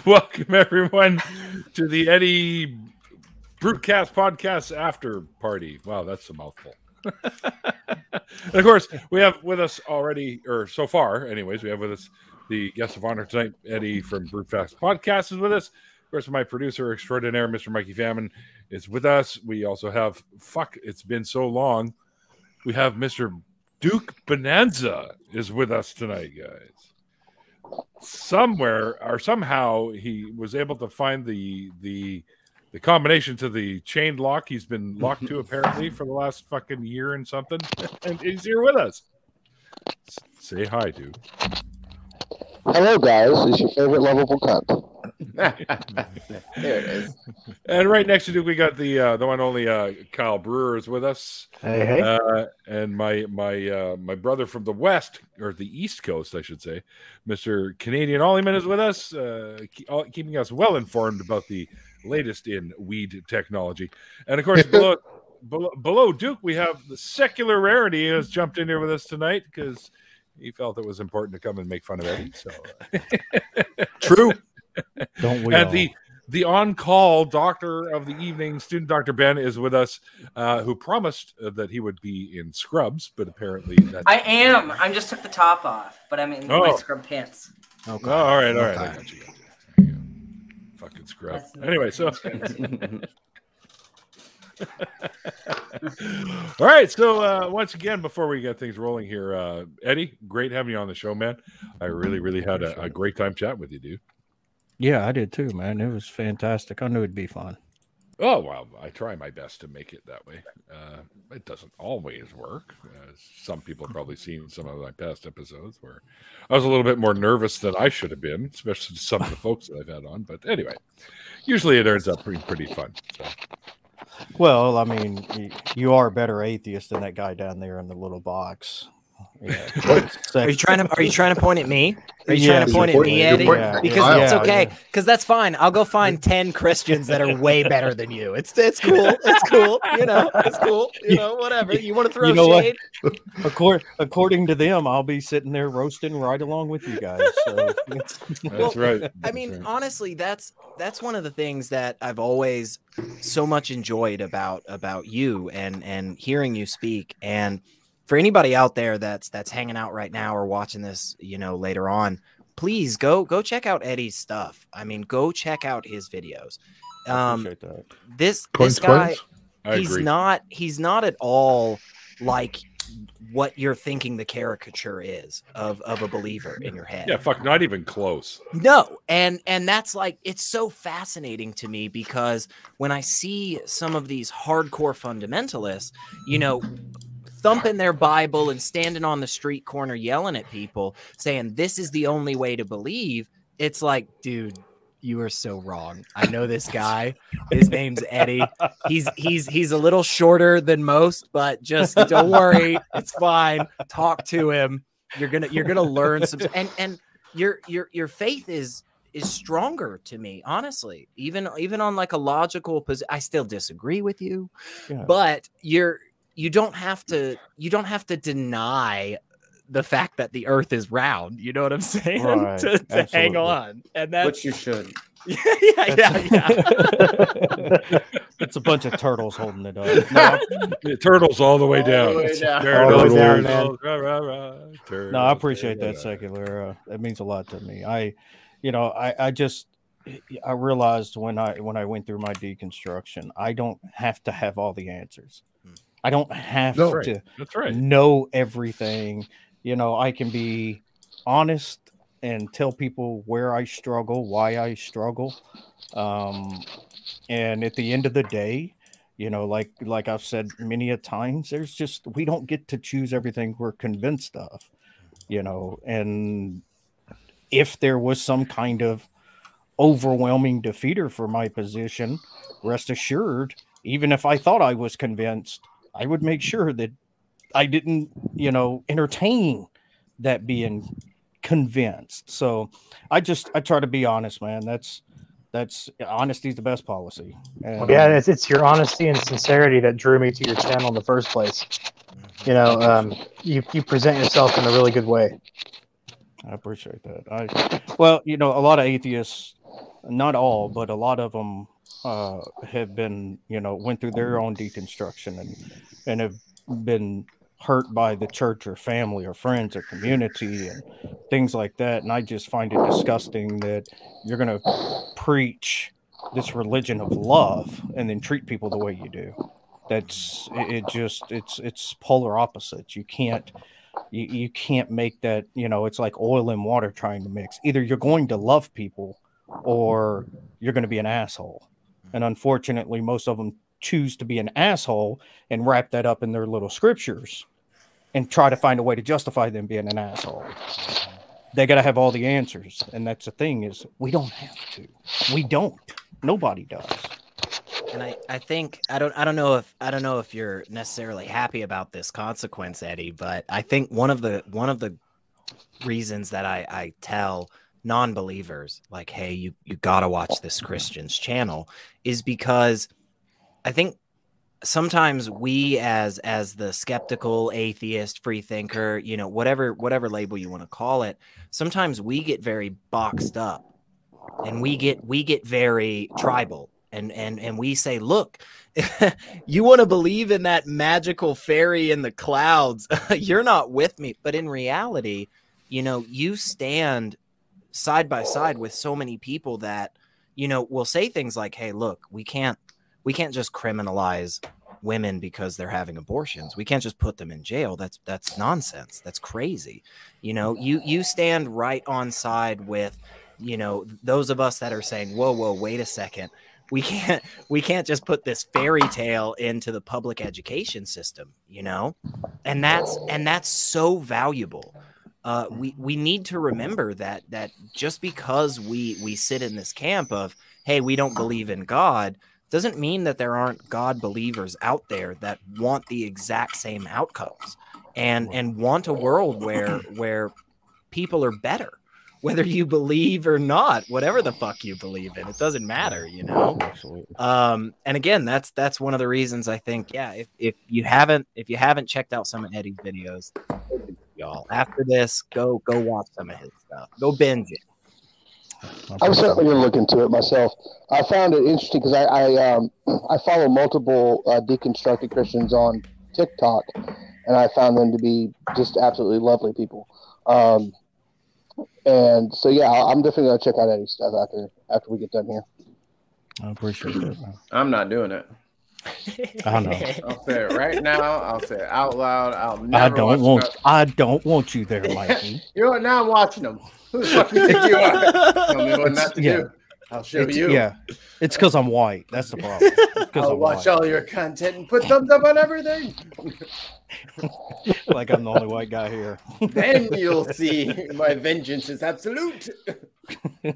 Welcome everyone to the Eddie Brutecast podcast after party. Wow, that's a mouthful. And of course, we have with us already, or so far, anyways, we have with us the guest of honor tonight. Eddie from Brutecast podcast is with us. Of course, my producer extraordinaire, Mr. Mikey Famine, is with us. We also have, it's been so long. We have Mr. Duke Bonanza is with us tonight, guys. Somewhere or somehow he was able to find the combination to the chain lock he's been locked to apparently for the last fucking year and something, and he's here with us. Say hi, dude. Hello, guys. It's your favorite lovable cunt. There it is. And right next to Duke, we got the one only Kyle Brewer is with us. Hey. And my brother from the West, or the East Coast, I should say, Mr. Canadian Ollyman is with us, keeping us well informed about the latest in weed technology. And of course, below Duke, we have the Secular Rarity who has jumped in here with us tonight because he felt it was important to come and make fun of Eddie. So true. Don't we? And the on-call doctor of the evening, student Dr. Ben, is with us, who promised that he would be in scrubs, but apparently I am. I just took the top off, but I'm in my scrub pants. Okay. Oh, all right. I got you. Fucking scrub. Anyway, so all right. So once again, before we get things rolling here, Eddie, great having you on the show, man. I really had a great time chatting with you, dude. Yeah, I did too, man. It was fantastic. I knew it'd be fun. Oh, well, I try my best to make it that way. It doesn't always work. Some people have probably seen some of my past episodes where I was a little bit more nervous than I should have been, especially some of the folks that I've had on. But anyway, usually it ends up pretty fun. So. Well, I mean, you are a better atheist than that guy down there in the little box. Yeah. Are you trying to point at me? Are you trying to point at me, Eddie? Because it's okay. Because that's fine. I'll go find 10 Christians that are way better than you. It's cool. It's cool. You know, it's cool. You know, whatever. You want to throw shade? According to them, I'll be sitting there roasting right along with you guys. So. That's right. I mean, honestly, that's one of the things that I've always so much enjoyed about you and hearing you speak. And for anybody out there that's hanging out right now or watching this, you know, later on, please go check out Eddie's stuff. I mean, go check out his videos. This guy, he's not at all like what you're thinking the caricature is of a believer in your head. Yeah, fuck, not even close. No, and that's like, it's so fascinating to me because when I see some of these hardcore fundamentalists, you know, thumping their Bible and standing on the street corner yelling at people saying this is the only way to believe, it's like, dude, you are so wrong. I know this guy. His name's Eddie. He's a little shorter than most, but just don't worry, it's fine. Talk to him. You're gonna learn some, and your faith is stronger to me, honestly. Even on like a logical position, I still disagree with you, but you don't have to deny the fact that the earth is round. You know what I'm saying? Right. to hang on. And that's which you should. yeah. It's a bunch of turtles holding it up. Turtles all the way down. No, I appreciate that, Secular. It means a lot to me. I realized when I went through my deconstruction, I don't have to have all the answers. I don't have to know everything. You know, I can be honest and tell people where I struggle, why I struggle. And at the end of the day, you know, like I've said many a times, we don't get to choose everything we're convinced of, you know. And if there was some kind of overwhelming defeater for my position, rest assured, even if I thought I was convinced, I would make sure that I didn't, you know, entertain that being convinced. So I try to be honest, man. That's honesty is the best policy. And, well, yeah, it's your honesty and sincerity that drew me to your channel in the first place. You know, you present yourself in a really good way. I appreciate that. Well, you know, a lot of atheists, not all, but a lot of them have been, you know, went through their own deconstruction and have been hurt by the church or family or friends or community and things like that. And I just find it disgusting that you're going to preach this religion of love and then treat people the way you do. It's polar opposites. You can't make that, you know, it's like oil and water trying to mix. Either you're going to love people or you're going to be an asshole. And unfortunately, most of them choose to be an asshole and wrap that up in their little scriptures and try to find a way to justify them being an asshole. They got to have all the answers. And that's the thing is we don't have to. We don't. Nobody does. And I think I don't know if you're necessarily happy about this consequence, Eddie, but I think one of the reasons that I tell non-believers like, hey, you gotta watch this Christian's channel is because I think sometimes we as the skeptical atheist free thinker, you know, whatever label you want to call it, sometimes we get very boxed up and we get very tribal. And we say, look, you want to believe in that magical fairy in the clouds. You're not with me. But in reality, you know, you stand side by side with so many people that, you know, will say things like, hey, look, we can't just criminalize women because they're having abortions. We can't just put them in jail. That's nonsense. That's crazy. You know, you stand right on side with, you know, those of us that are saying, whoa, wait a second. We can't just put this fairy tale into the public education system, you know, and that's so valuable. We need to remember that just because we sit in this camp of, hey, we don't believe in God, doesn't mean that there aren't God believers out there that want the exact same outcomes and want a world where people are better. Whether you believe or not, whatever the fuck you believe in, it doesn't matter, you know? And again, that's one of the reasons I think, yeah, if you haven't checked out some of Eddie's videos, y'all, after this, go watch some of his stuff. Go binge it. I'm certainly going to look into it myself. I found it interesting because I follow multiple deconstructed Christians on TikTok, and I found them to be just absolutely lovely people. And so, yeah, I'm definitely going to check out Eddie's stuff after we get done here. I appreciate it. I'm not doing it. I know. I'll say it right now. I'll say it out loud. I don't want you there, Mikey. You know what? Now I'm watching them. Who the fuck you think you are? Tell me what not to do. I'll show you. Yeah, it's because I'm white. That's the problem. I'll watch all your content and put thumbs up on everything. Like I'm the only white guy here. Then you'll see my vengeance is absolute. I'm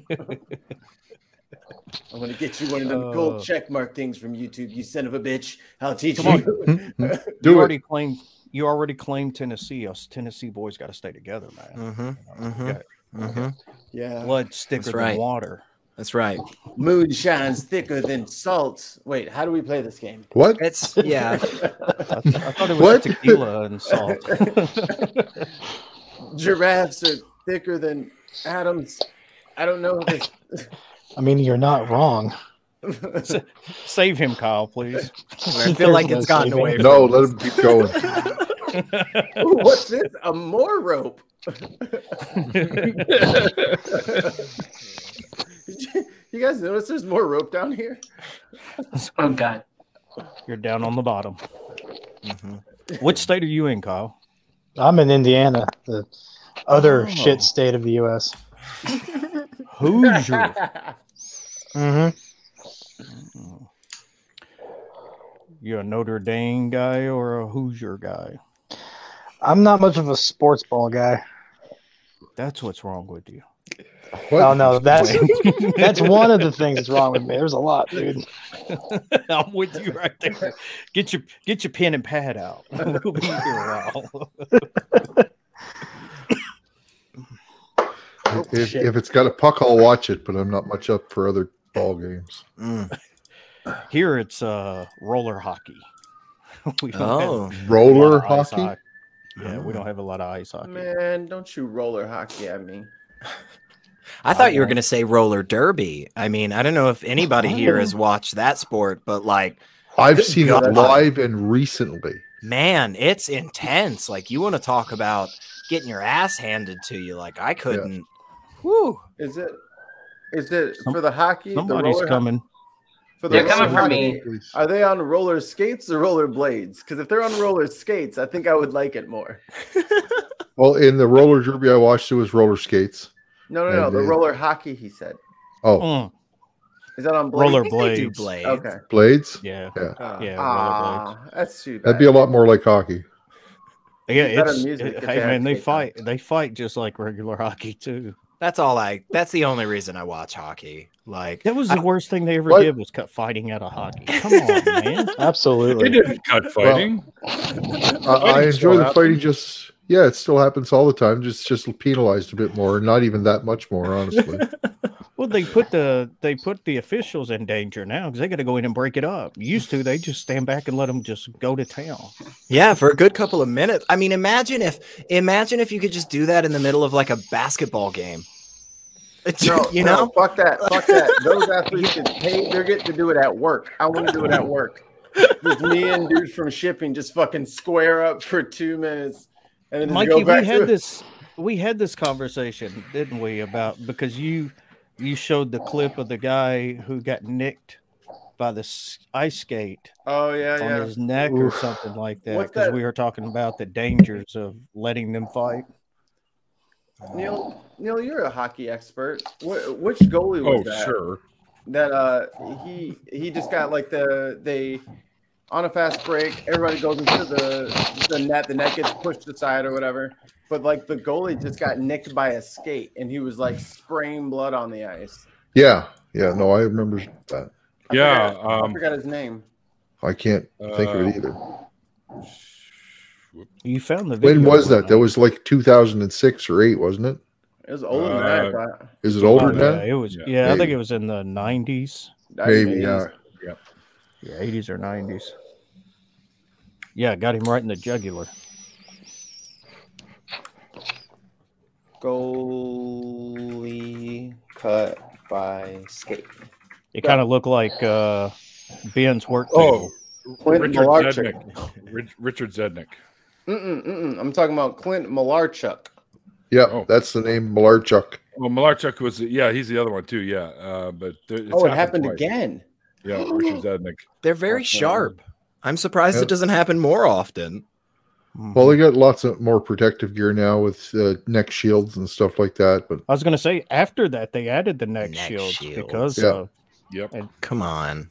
going to get you one of them gold check mark things from YouTube, you son of a bitch. I'll teach you. You already claimed Tennessee. Us Tennessee boys got to stay together, man. Yeah. Blood thicker than water. That's right. Moon shines thicker than salt. Wait, how do we play this game? What? It's yeah. I thought it was tequila and salt. Giraffes are thicker than atoms. I don't know this. I mean, you're not wrong. Save him, Kyle, please. I feel like it's gotten away. No, let him keep going. Ooh, what's this? A more rope. You guys notice there's more rope down here? Oh, God. You're down on the bottom. Which state are you in, Kyle? I'm in Indiana, the other shit state of the U.S. Hoosier. You a Notre Dame guy or a Hoosier guy? I'm not much of a sports ball guy. That's what's wrong with you. What? Oh no, that's one of the things that's wrong with me. There's a lot, dude. I'm with you right there. Get your pen and pad out. We'll be here a while. If it's got a puck, I'll watch it, but I'm not much up for other ball games. Here it's roller hockey. We don't have roller a lot of ice hockey? Yeah, we don't have a lot of ice hockey. Man, don't you roller hockey at me. I thought you were going to say roller derby. I mean, I don't know if anybody here has watched that sport, but like, I've seen it live and recently. Man, it's intense. Like, you want to talk about getting your ass handed to you. Like, I couldn't. Yeah. Whew. Is it for the hockey? Somebody's coming. They're coming for me. Are they on roller skates or roller blades? Because if they're on roller skates, I think I would like it more. Well, in the roller derby I watched, it was roller skates. No. The roller hockey, he said. Oh. Is that on blades? Roller blades. Okay. Blades? Yeah. Yeah. Roller blades. That's too bad. That'd be a lot more like hockey. Yeah, hey man, they fight just like regular hockey too. That's the only reson I watch hockey. Like, that was the worst thing they ever did was cut fighting out of hockey. Come on, man. Absolutely. They didn't cut fighting. Well, I enjoy the fighting. It still happens all the time. Just penalized a bit more, not even that much more, honestly. Well, they put the officials in danger now because they got to go in and break it up. Used to, they just stand back and let them just go to town. Yeah, for a good couple of minutes. I mean, imagine if you could just do that in the middle of like a basketball game. No, fuck that. Those athletes get paid. They're getting to do it at work. I want to do it at work. With me and dude from shipping just fucking square up for 2 minutes. And then Mikey, go back we had this conversation, didn't we? About because you showed the clip of the guy who got nicked by the ice skate. Oh yeah, on his neck or something like that. Because we were talking about the dangers of letting them fight. Neil, you're a hockey expert. Which goalie was that? Oh, sure. That he just got like on a fast break, everybody goes into the net. The net gets pushed aside or whatever. But like the goalie just got nicked by a skate, and he was like spraying blood on the ice. Yeah. No, I remember that. I forgot his name. I can't think of it either. You found the video. When was that? That was like 2006 or 8, wasn't it? It was older than that. I thought. Is it older than that? It was. Yeah, I think it was in the 90s. Maybe. Yeah. 80s or 90s. Yeah, got him right in the jugular. Goalie cut by skate. It kind of looked like Ben's work table. Richard Zednick. I'm talking about Clint Malarchuk. Yeah, that's the name, Malarchuk. Well, Malarchuk was, he's the other one too, but it happened again. Yeah, Richard Zednick. They're very sharp. I'm surprised it doesn't happen more often. Well, they got lots of more protective gear now with neck shields and stuff like that. But I was going to say, after that, they added the neck shields because. And come on,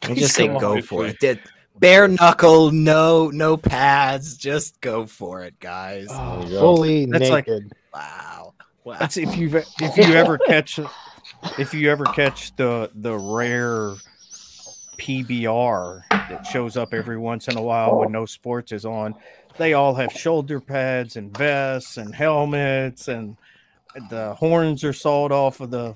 I just say go for it. Bare knuckle, no pads, just go for it, guys. Fully naked. Like, wow. That's if you ever catch the rare PBR that shows up every once in a while when no sports is on. They all have shoulder pads and vests and helmets, and the horns are sawed off of the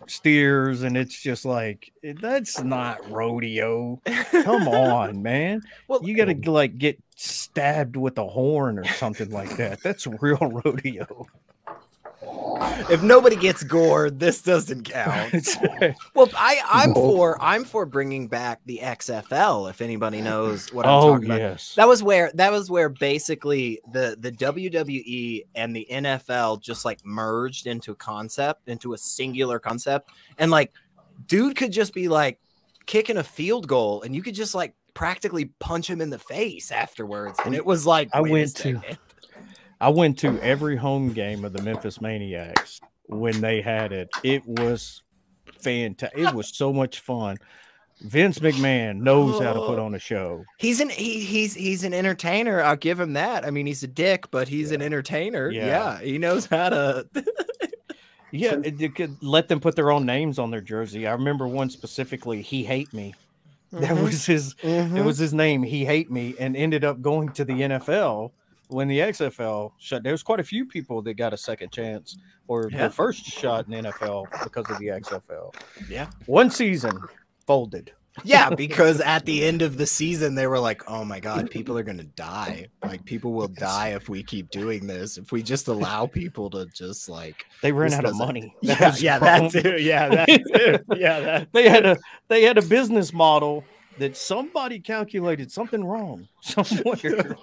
steers, and it's just like, that's not rodeo. Come on, man. Well, you gotta like get stabbed with a horn or something like that. That's real rodeo. If nobody gets gored, this doesn't count. Well, I'm for bringing back the XFL. If anybody knows what I'm talking about, that was where basically the WWE and the NFL just like merged into a singular concept, and like dude could just be like kicking a field goal, and you could just like practically punch him in the face afterwards, and it was like I went to every home game of the Memphis Maniacs when they had it. It was fantastic. It was so much fun. Vince McMahon knows how to put on a show. He's an entertainer. I'll give him that. I mean, he's a dick, but he's an entertainer. Yeah, he knows how to. Yeah, you could let them put their own names on their jersey. I remember one specifically. He Hate Me. That was his. It was his name. He Hate Me, and ended up going to the NFL. when the XFL shut, there was quite a few people that got a second chance or their first shot in NFL because of the XFL. Yeah. One season folded. Yeah, because at the end of the season, they were like, oh my God, people are going to die. Like, people will die if we keep doing this. If we just allow people to just like. They ran out of money. That too. Yeah, that too. Yeah, they had a business model that somebody calculated something wrong somewhere.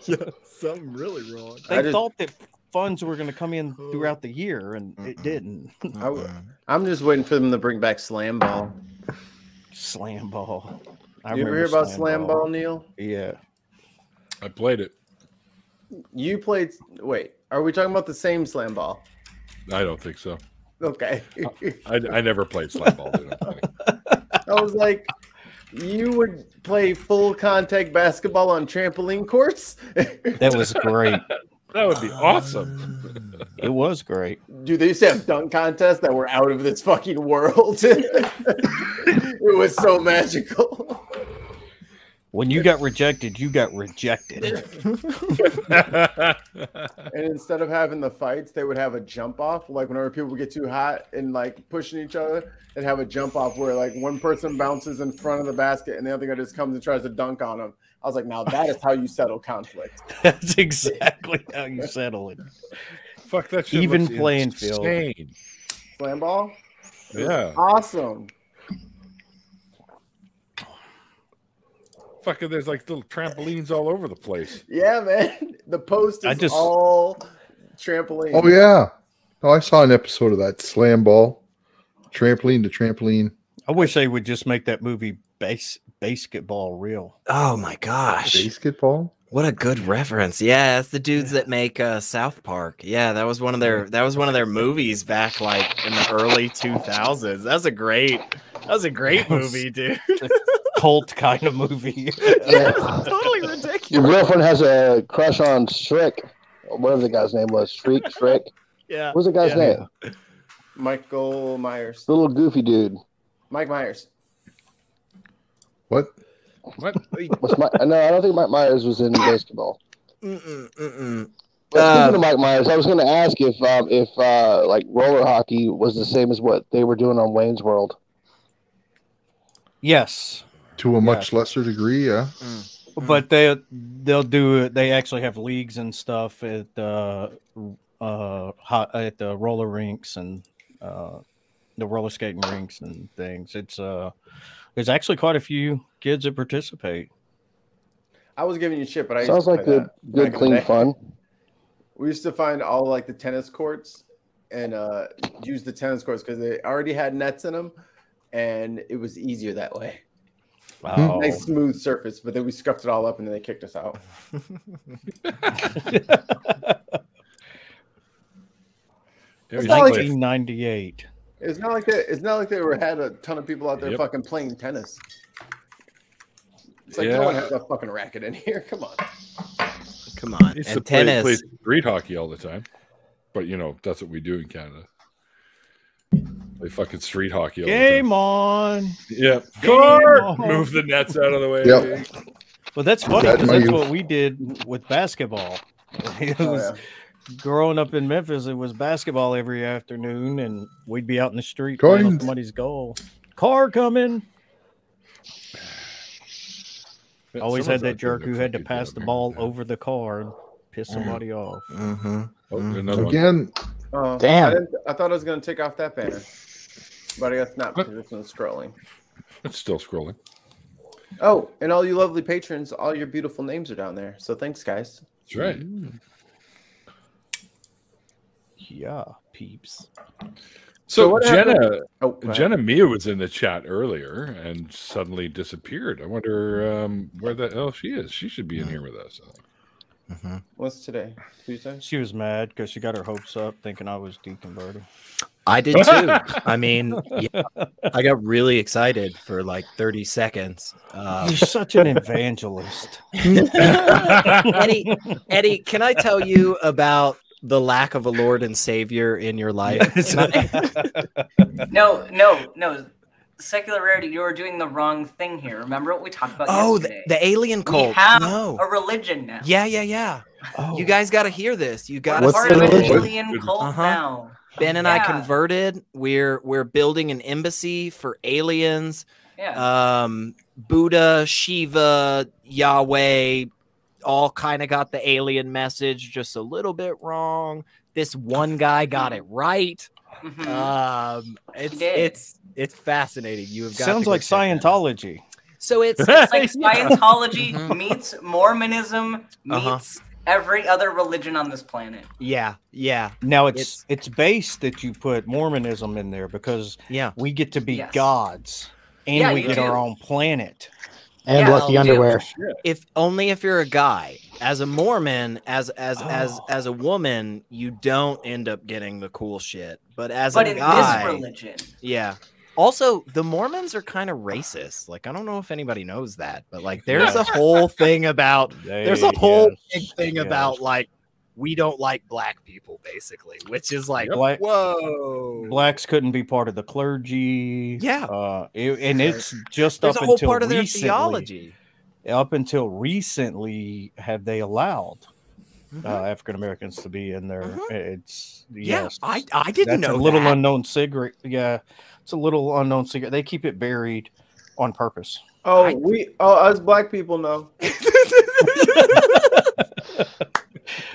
Something really wrong. They thought that funds were going to come in throughout the year, and it didn't. I'm just waiting for them to bring back Slam Ball. Slam Ball. You ever hear about Slam Ball, Neil? Yeah. I played it. You played. Wait, are we talking about the same Slam Ball? I don't think so. Okay. I never played Slam Ball. Dude. I was like, you would play full contact basketball on trampoline courts? That was great. That would be awesome. It was great. Dude, they used to have dunk contests that were out of this fucking world. It was so magical. When you got rejected, you got rejected. And instead of having the fights, they would have a jump off. Like whenever people get too hot and like pushing each other, they'd have a jump off where like one person bounces in front of the basket and the other guy just comes and tries to dunk on them. I was like, now that is how you settle conflict. That's exactly how you settle it. Fuck that shit. Even playing field. Slam ball? Yeah. Awesome. Fucking there's like little trampolines all over the place. Yeah, man. The post is all trampoline. Oh yeah. Oh, I saw an episode of that Slam Ball. Trampoline to trampoline. I wish they would just make that movie basketball real. Oh my gosh. Basketball? What a good reference. Yeah, it's the dudes that make South Park. Yeah, that was one of their movies back like in the early 2000s. That was a great movie, dude. Cult kind of movie. Yeah. Totally ridiculous. Your girlfriend has a crush on Shrek, or whatever the guy's name was. Shrek. Yeah. What's the guy's name? Michael Myers. The little goofy dude. Mike Myers. What? What? No, I don't think Mike Myers was in basketball. But speaking of Mike Myers, I was going to ask if like roller hockey was the same as what they were doing on Wayne's World. Yes. To a much lesser degree, yeah. But they'll do it. They actually have leagues and stuff at the roller rinks and the roller skating rinks and things. It's there's actually quite a few kids that participate. I was giving you shit, but I sounds like good, clean fun. We used to find all like the tennis courts and use the tennis courts because they already had nets in them, and it was easier that way. Wow. Nice smooth surface, but then we scuffed it all up and then they kicked us out. It was 1998. It's not like that. It's not like they had a ton of people out there fucking playing tennis. It's like no one has a fucking racket in here. Come on. Come on. It's and tennis. tennis. Play street hockey all the time. But, you know, that's what we do in Canada. Play fucking street hockey all Game the time. on. Yeah. Court! Move the nets out of the way. Yep. Well, that's funny because that's what we did with basketball. It was growing up in Memphis. It was basketball every afternoon, and we'd be out in the street playing somebody's goal. Car coming. Always had that jerk who had to pass the ball over the car and piss somebody off. Again. Damn. I thought I was going to take off that banner, but I guess not because it's scrolling. It's still scrolling. Oh, and all you lovely patrons, all your beautiful names are down there. So thanks, guys. That's right. Yeah, peeps. So Jenna Mia was in the chat earlier and suddenly disappeared. I wonder where the hell she is. She should be in here with us. I think. What's today? Tuesday? She was mad because she got her hopes up thinking I was deconverted. I did too. I mean, yeah, I got really excited for like 30 seconds. You're such an evangelist. Eddie, can I tell you about the lack of a Lord and Savior in your life? No. Secularity, you are doing the wrong thing here. Remember what we talked about yesterday? The alien cult. We have a religion now. Yeah. You guys got to hear this. You got to. We're part of an alien cult now. Ben and I converted. We're building an embassy for aliens. Yeah. Buddha, Shiva, Yahweh, all kind of got the alien message, just a little bit wrong. This one guy got it right. It's fascinating. You have got sounds like Scientology. So it's like Scientology meets Mormonism meets every other religion on this planet. Yeah. Now it's based that you put Mormonism in there because we get to be gods and we get our own planet. And lucky underwear. If you're a guy, as a Mormon, as a woman, you don't end up getting the cool shit. But as a guy, this religion, Also, the Mormons are kind of racist. Like, I don't know if anybody knows that, but like, there's a whole thing about big thing about like we don't like black people, basically, which is like, whoa, blacks couldn't be part of the clergy. Yeah, and it's just there's up a whole until part of their recently, theology. Up until recently, have they allowed African Americans to be in there? It's I didn't know a little that. unknown secret. Yeah, it's a little unknown secret. They keep it buried on purpose. Us black people know.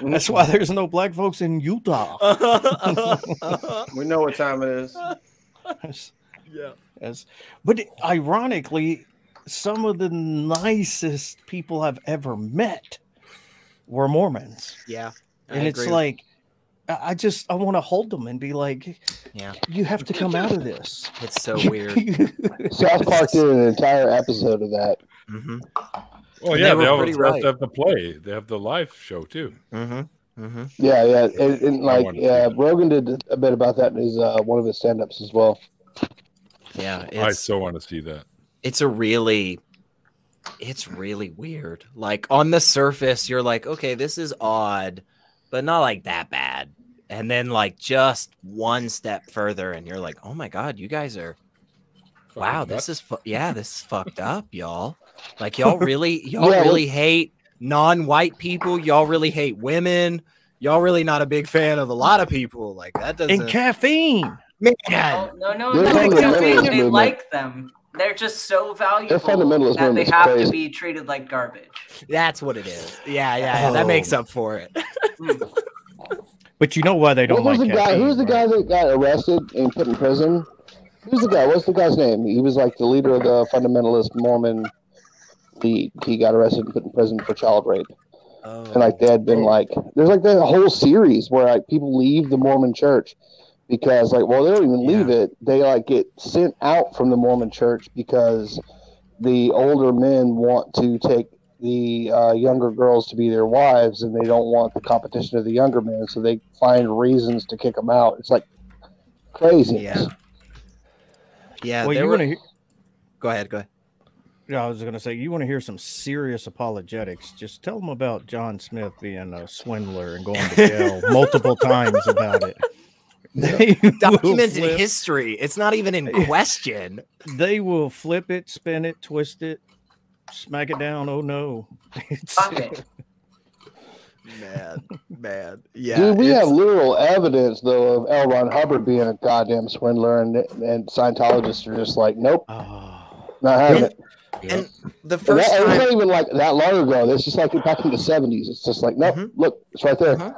That's why there's no black folks in Utah. We know what time it is. But ironically, some of the nicest people I've ever met were Mormons. Yeah. And it's like, I want to hold them and be like, you have to come out of this. It's so weird. South Park did an entire episode of that. Well, yeah, they always have the play. They have the live show too. Yeah, and like Rogan did a bit about that in his one of his stand-ups as well. Yeah, I so want to see that. It's really weird. Like on the surface, you're like, okay, this is odd, but not like that bad. And then like just one step further, and you're like, oh my god, you guys are, wow, this is fucked up, y'all. Like y'all really hate non-white people. Y'all really hate women. Y'all really not a big fan of a lot of people. Like that doesn't. And caffeine, man. No, they like them. They're just so valuable that they have to be treated like garbage. That's what it is. Yeah. That makes up for it. But you know why they don't like caffeine? Who's the guy that got arrested and put in prison? Who's the guy? What's the guy's name? He was like the leader of the fundamentalist Mormon league. He got arrested and put in prison for child rape. And like they had been like, there's like a whole series where like people leave the Mormon church because like, well, they don't even leave it. They like get sent out from the Mormon church because the older men want to take the younger girls to be their wives, and they don't want the competition of the younger men, so they find reasons to kick them out. It's like crazy. Yeah. Well, Go ahead. Yeah, I was going to say, you want to hear some serious apologetics, just tell them about John Smith being a swindler and going to jail multiple times about it. Documented history. It's not even in question. They will flip it, spin it, twist it, smack it down. Oh no. Man. Yeah. Dude, we have literal evidence though of L. Ron Hubbard being a goddamn swindler, and Scientologists are just like, nope, not having it. And the first time, it's not even like that long ago. It's just like back in the 70s. It's just like, nope, look, it's right there.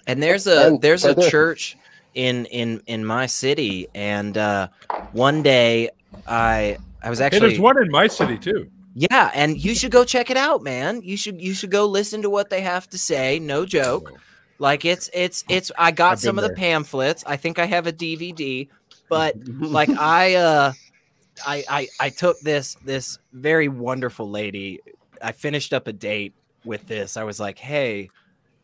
And there's a church in my city, and one day I was actually there's one in my city too. Yeah, and you should go check it out, man. You should go listen to what they have to say. No joke. Like it's I got some of the pamphlets. I think I have a DVD, but like I took this very wonderful lady. I finished up a date with this. I was like, hey,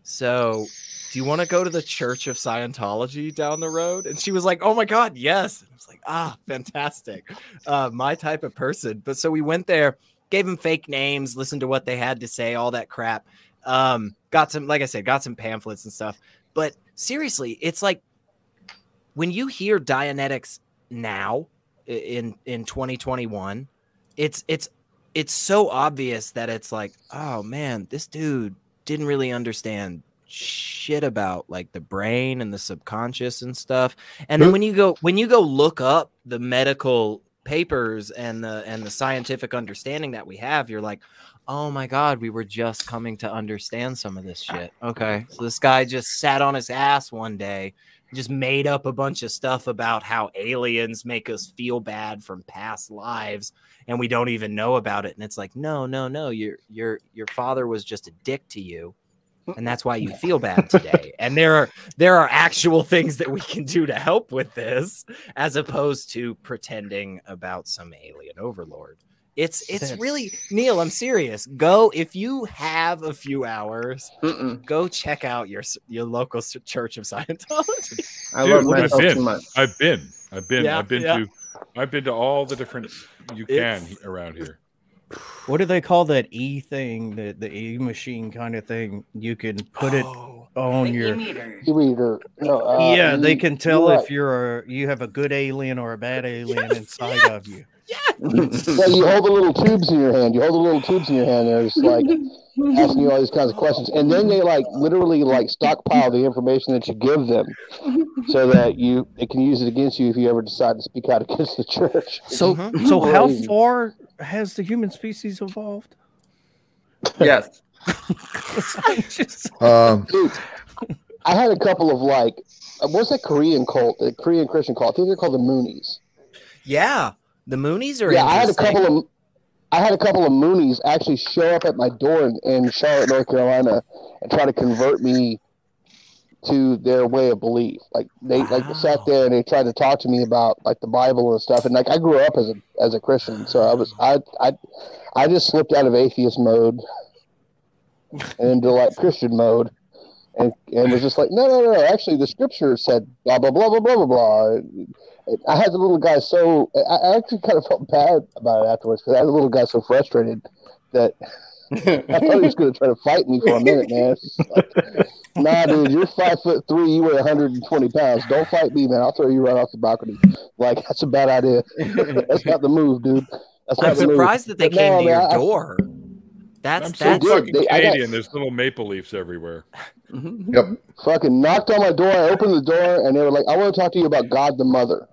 so do you want to go to the Church of Scientology down the road? And she was like, oh my God, yes. And I was like, fantastic. My type of person. But so we went there, gave them fake names, listened to what they had to say, all that crap. Got some, like I said, got some pamphlets and stuff. But seriously, it's like when you hear Dianetics now, in 2021. It's so obvious that it's like, oh man, this dude didn't really understand shit about like the brain and the subconscious and stuff. And then when you go look up the medical papers and the scientific understanding that we have, you're like, oh my God, we were just coming to understand some of this shit. Okay, so this guy just sat on his ass one day, just made up a bunch of stuff about how aliens make us feel bad from past lives, and we don't even know about it. And it's like, no, your father was just a dick to you, and that's why you feel bad today. And there are actual things that we can do to help with this, as opposed to pretending about some alien overlord. It's really, Neil, I'm serious. Go, if you have a few hours, go check out your local Church of Scientology. I love myself too much. I've been to all the different you can around here. What do they call that E thing? The E machine kind of thing. You can put it on your e-reader. No, yeah, they can tell if you have a good alien or a bad alien inside of you. Yeah, you hold the little tubes in your hand. They're just like asking you all these kinds of questions, and then they like literally like stockpile the information that you give them, so that they can use it against you if you ever decide to speak out against the church. So how far has the human species evolved? Yes. Dude, I had a couple of like, what's that Korean cult? The Korean Christian cult. I think they're called the Moonies. Yeah. The Moonies are I had a couple of Moonies actually show up at my door in Charlotte, North Carolina, and try to convert me to their way of belief. Like they sat there and they tried to talk to me about like the Bible and stuff. And like I grew up as a Christian, so I just slipped out of atheist mode and into like Christian mode, and was just like, no. Actually, the scripture said blah blah blah blah blah blah blah. I had the little guy I actually kind of felt bad about it afterwards, because I had the little guy so frustrated that I thought he was going to try to fight me for a minute, man. It's just like, nah, dude, you're 5'3", you weigh 120 pounds. Don't fight me, man. I'll throw you right off the balcony. Like, that's a bad idea. That's not the move, dude. I'm surprised that they came to your door. That's fucking Canadian. There's little maple leaves everywhere. Yep. Fucking knocked on my door. I opened the door, and they were like, I want to talk to you about God the Mother.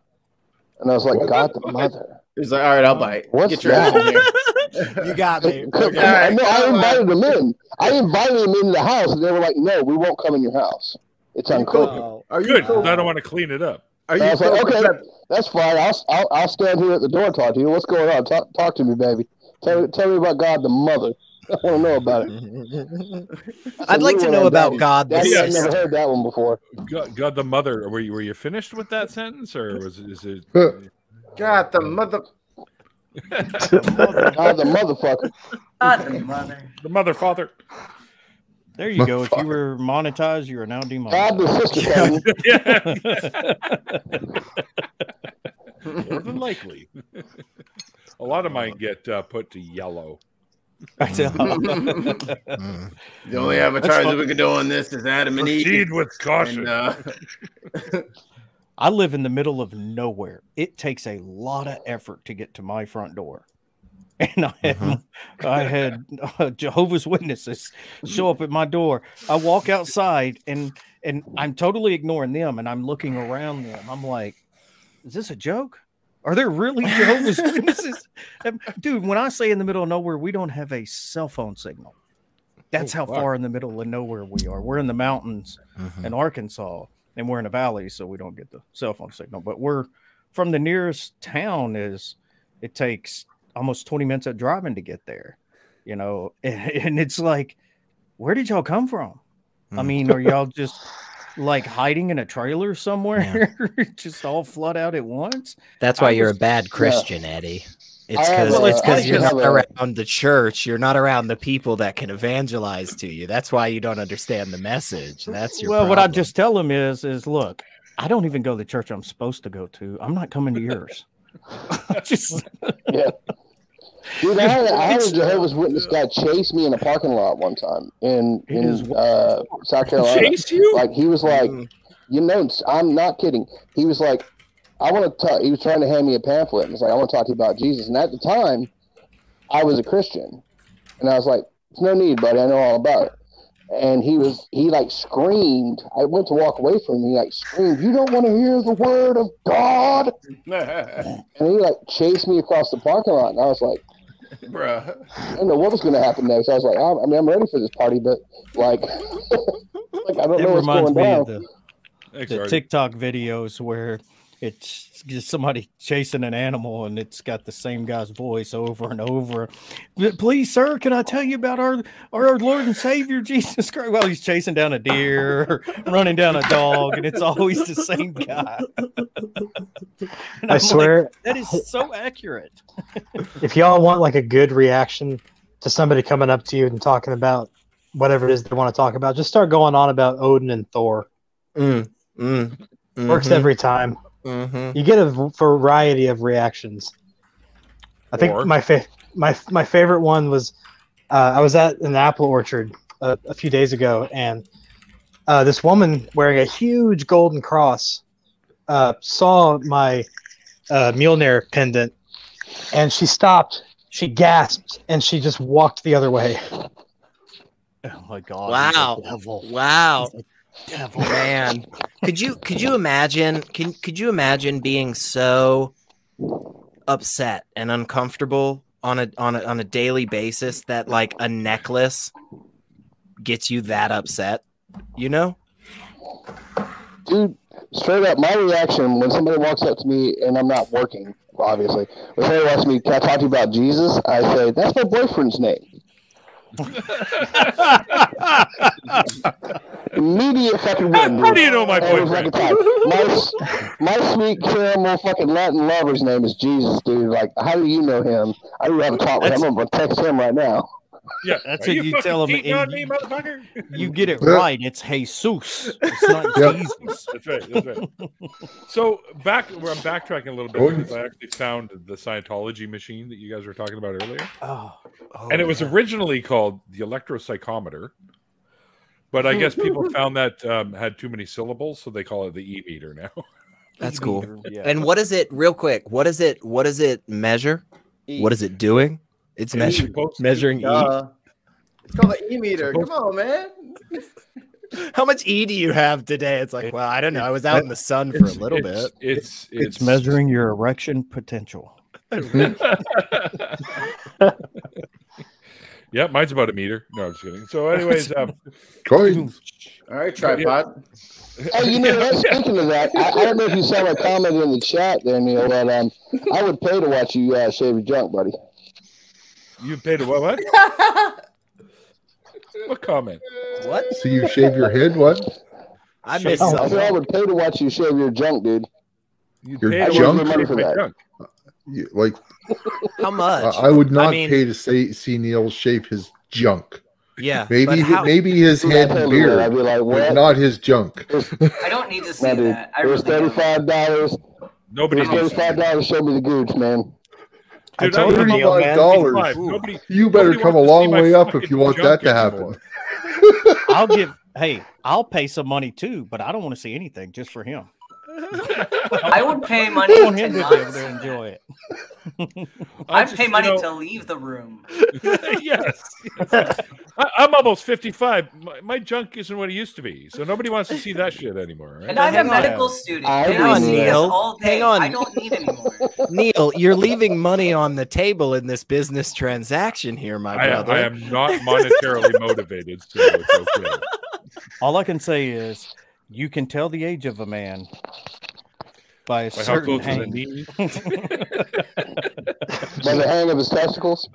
And I was like, God the Mother? He's like, all right, I'll bite. What's Get your ass in here. You got me. Okay. I invited them in. I invited them into the house, and they were like, no, we won't come in your house. It's unclean. Are you good? I don't want to clean it up. I was like, okay, that's fine. I'll stand here at the door and talk to you. What's going on? Talk to me, baby. Tell me about God the Mother. I want to know about it. I'd like to know about God the Sister. I've never heard that one before. God the Mother. Were you finished with that sentence, or is it? God the Mother. God the motherfucker. God the Mother. The Mother Father. There you go. If you were monetized, you are now demonetized. God the sister. More than likely. A lot of mine get put to yellow. The only advertising we can do on this is Adam and Eve. Proceed with caution. I live in the middle of nowhere. It takes a lot of effort to get to my front door. And I had Jehovah's Witnesses show up at my door. I walk outside and I'm totally ignoring them, and I'm looking around them. I'm like, is this a joke? Are there really Jehovah's Witnesses? Dude, when I say in the middle of nowhere, we don't have a cell phone signal. That's how far in the middle of nowhere we are. We're in the mountains in Arkansas, and we're in a valley, so we don't get the cell phone signal. But we're from the nearest town it takes almost 20 minutes of driving to get there, you know? And it's like, where did y'all come from? I mean, are y'all just like hiding in a trailer somewhere, just all flood out at once? That's why you're a bad Christian, Eddie. It's because you're not around the church. You're not around the people that can evangelize to you. That's why you don't understand the message. That's your problem. What I just tell them is look, I don't even go to the church I'm supposed to go to. I'm not coming to yours. Dude, I had a Jehovah's Witness guy chase me in a parking lot one time in South Carolina. Chase you? Like, he was like, you know, I'm not kidding. He was like, I want to talk. He was trying to hand me a pamphlet, and it's like, I want to talk to you about Jesus. And at the time, I was a Christian, and I was like, "There's no need, buddy. I know all about it." And he like screamed. I went to walk away from him. He like screamed, "You don't want to hear the word of God!" And he like chased me across the parking lot, and I was like, bruh, I don't know what was going to happen next. I was like, I'm ready for this party, but like, like I don't know what's going down. The TikTok videos where it's just somebody chasing an animal and it's got the same guy's voice over and over. "Please, sir, can I tell you about our Lord and Savior Jesus Christ?" Well, he's chasing down a deer, or running down a dog, and it's always the same guy. I swear, like, that is so accurate. If y'all want like a good reaction to somebody coming up to you and talking about whatever it is they want to talk about, just start going on about Odin and Thor. Works every time. You get a variety of reactions. I think my favorite one was I was at an apple orchard a few days ago, and this woman wearing a huge golden cross saw my Mjolnir pendant, and she stopped, she gasped, and she just walked the other way. Oh my God! Wow! Wow! Devil, man. Could you imagine? Could you imagine being so upset and uncomfortable on a daily basis that like a necklace gets you that upset? You know, dude. Straight up, my reaction when somebody walks up to me and I'm not working, obviously. When somebody asks me, "Can I talk to you about Jesus?" I say, "That's my boyfriend's name." Immediate fucking win, dude. How do you know my boyfriend? My sweet caramel fucking Latin lover's name is Jesus, dude. Like, how do you know him? I don't have a talk with him. I'm gonna text him right now. Yeah, that's what you tell him. Me, motherfucker? You get it right. It's Jesus. It's not Jesus. That's right. That's right. So I'm backtracking a little bit because I actually found the Scientology machine that you guys were talking about earlier. And it was originally called the electropsychometer, but I guess people found that had too many syllables, so they call it the e-meter now. That's cool. Yeah. And what is it? Real quick, what is it? What does it measure? What is it doing? It's measuring E. It's called the e-meter. Come on, man. How much E do you have today? It's like, well, I don't know. I was out in the sun for a little bit. It's measuring your erection potential. Yeah, mine's about a meter. No, I'm just kidding. So, anyways, coins. All right, tripod. Oh, you know what? Speaking of that, I don't know if you saw my comment in the chat there, Neil, but I would pay to watch you shave your junk, buddy. You pay to what? What comment? What? So you shave your head? What? I missed something. I said I would pay to watch you shave your junk, dude. Your junk? Money for that. Like, how much? I would not pay to see Neil shave his junk. Yeah, maybe his head and beard, I'd be like, but not his junk. I don't need to see that. It was $35. Nobody needs $35. Show me the gooch, man. Dude, $35. You better come a long way up if you want that to happen. I'll pay some money too, but I don't want to see anything just for him. I would pay money to him to be able to enjoy it. I'd pay money to leave the room. Yes. I'm almost 55. My junk isn't what it used to be, so nobody wants to see that shit anymore. Right? And I'm a medical student. Hang on, Neil. Hang on. I don't need anymore. Neil, you're leaving money on the table in this business transaction here, my brother. I am not monetarily motivated, so it's okay. All I can say is you can tell the age of a man by a certain hang. By the hang of his testicles?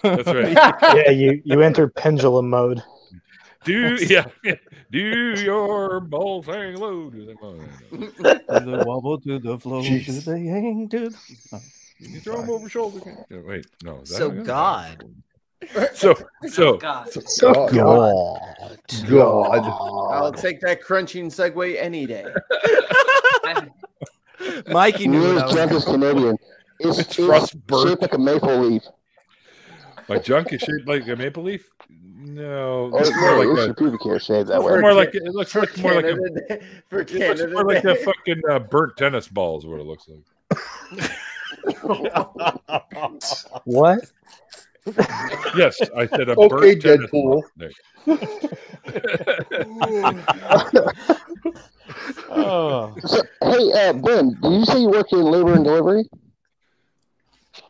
That's right. Yeah, you enter pendulum mode. Do your balls hang low? Do the wobble to the flow? Do they hang to the... You throw them over shoulder. Wait, no. So God. So God. I'll take that crunching segue any day. Mikey knew his junk is Canadian. It's shaped like a maple leaf. My junk is shaped like a maple leaf? No, Oh, it's your pubic hair shaved that way. More like it looks like more like a fucking burnt tennis ball is what it looks like. What? Yes, I said a okay, burnt tennis Deadpool. So, hey, Ben, do you say you work in labor and delivery?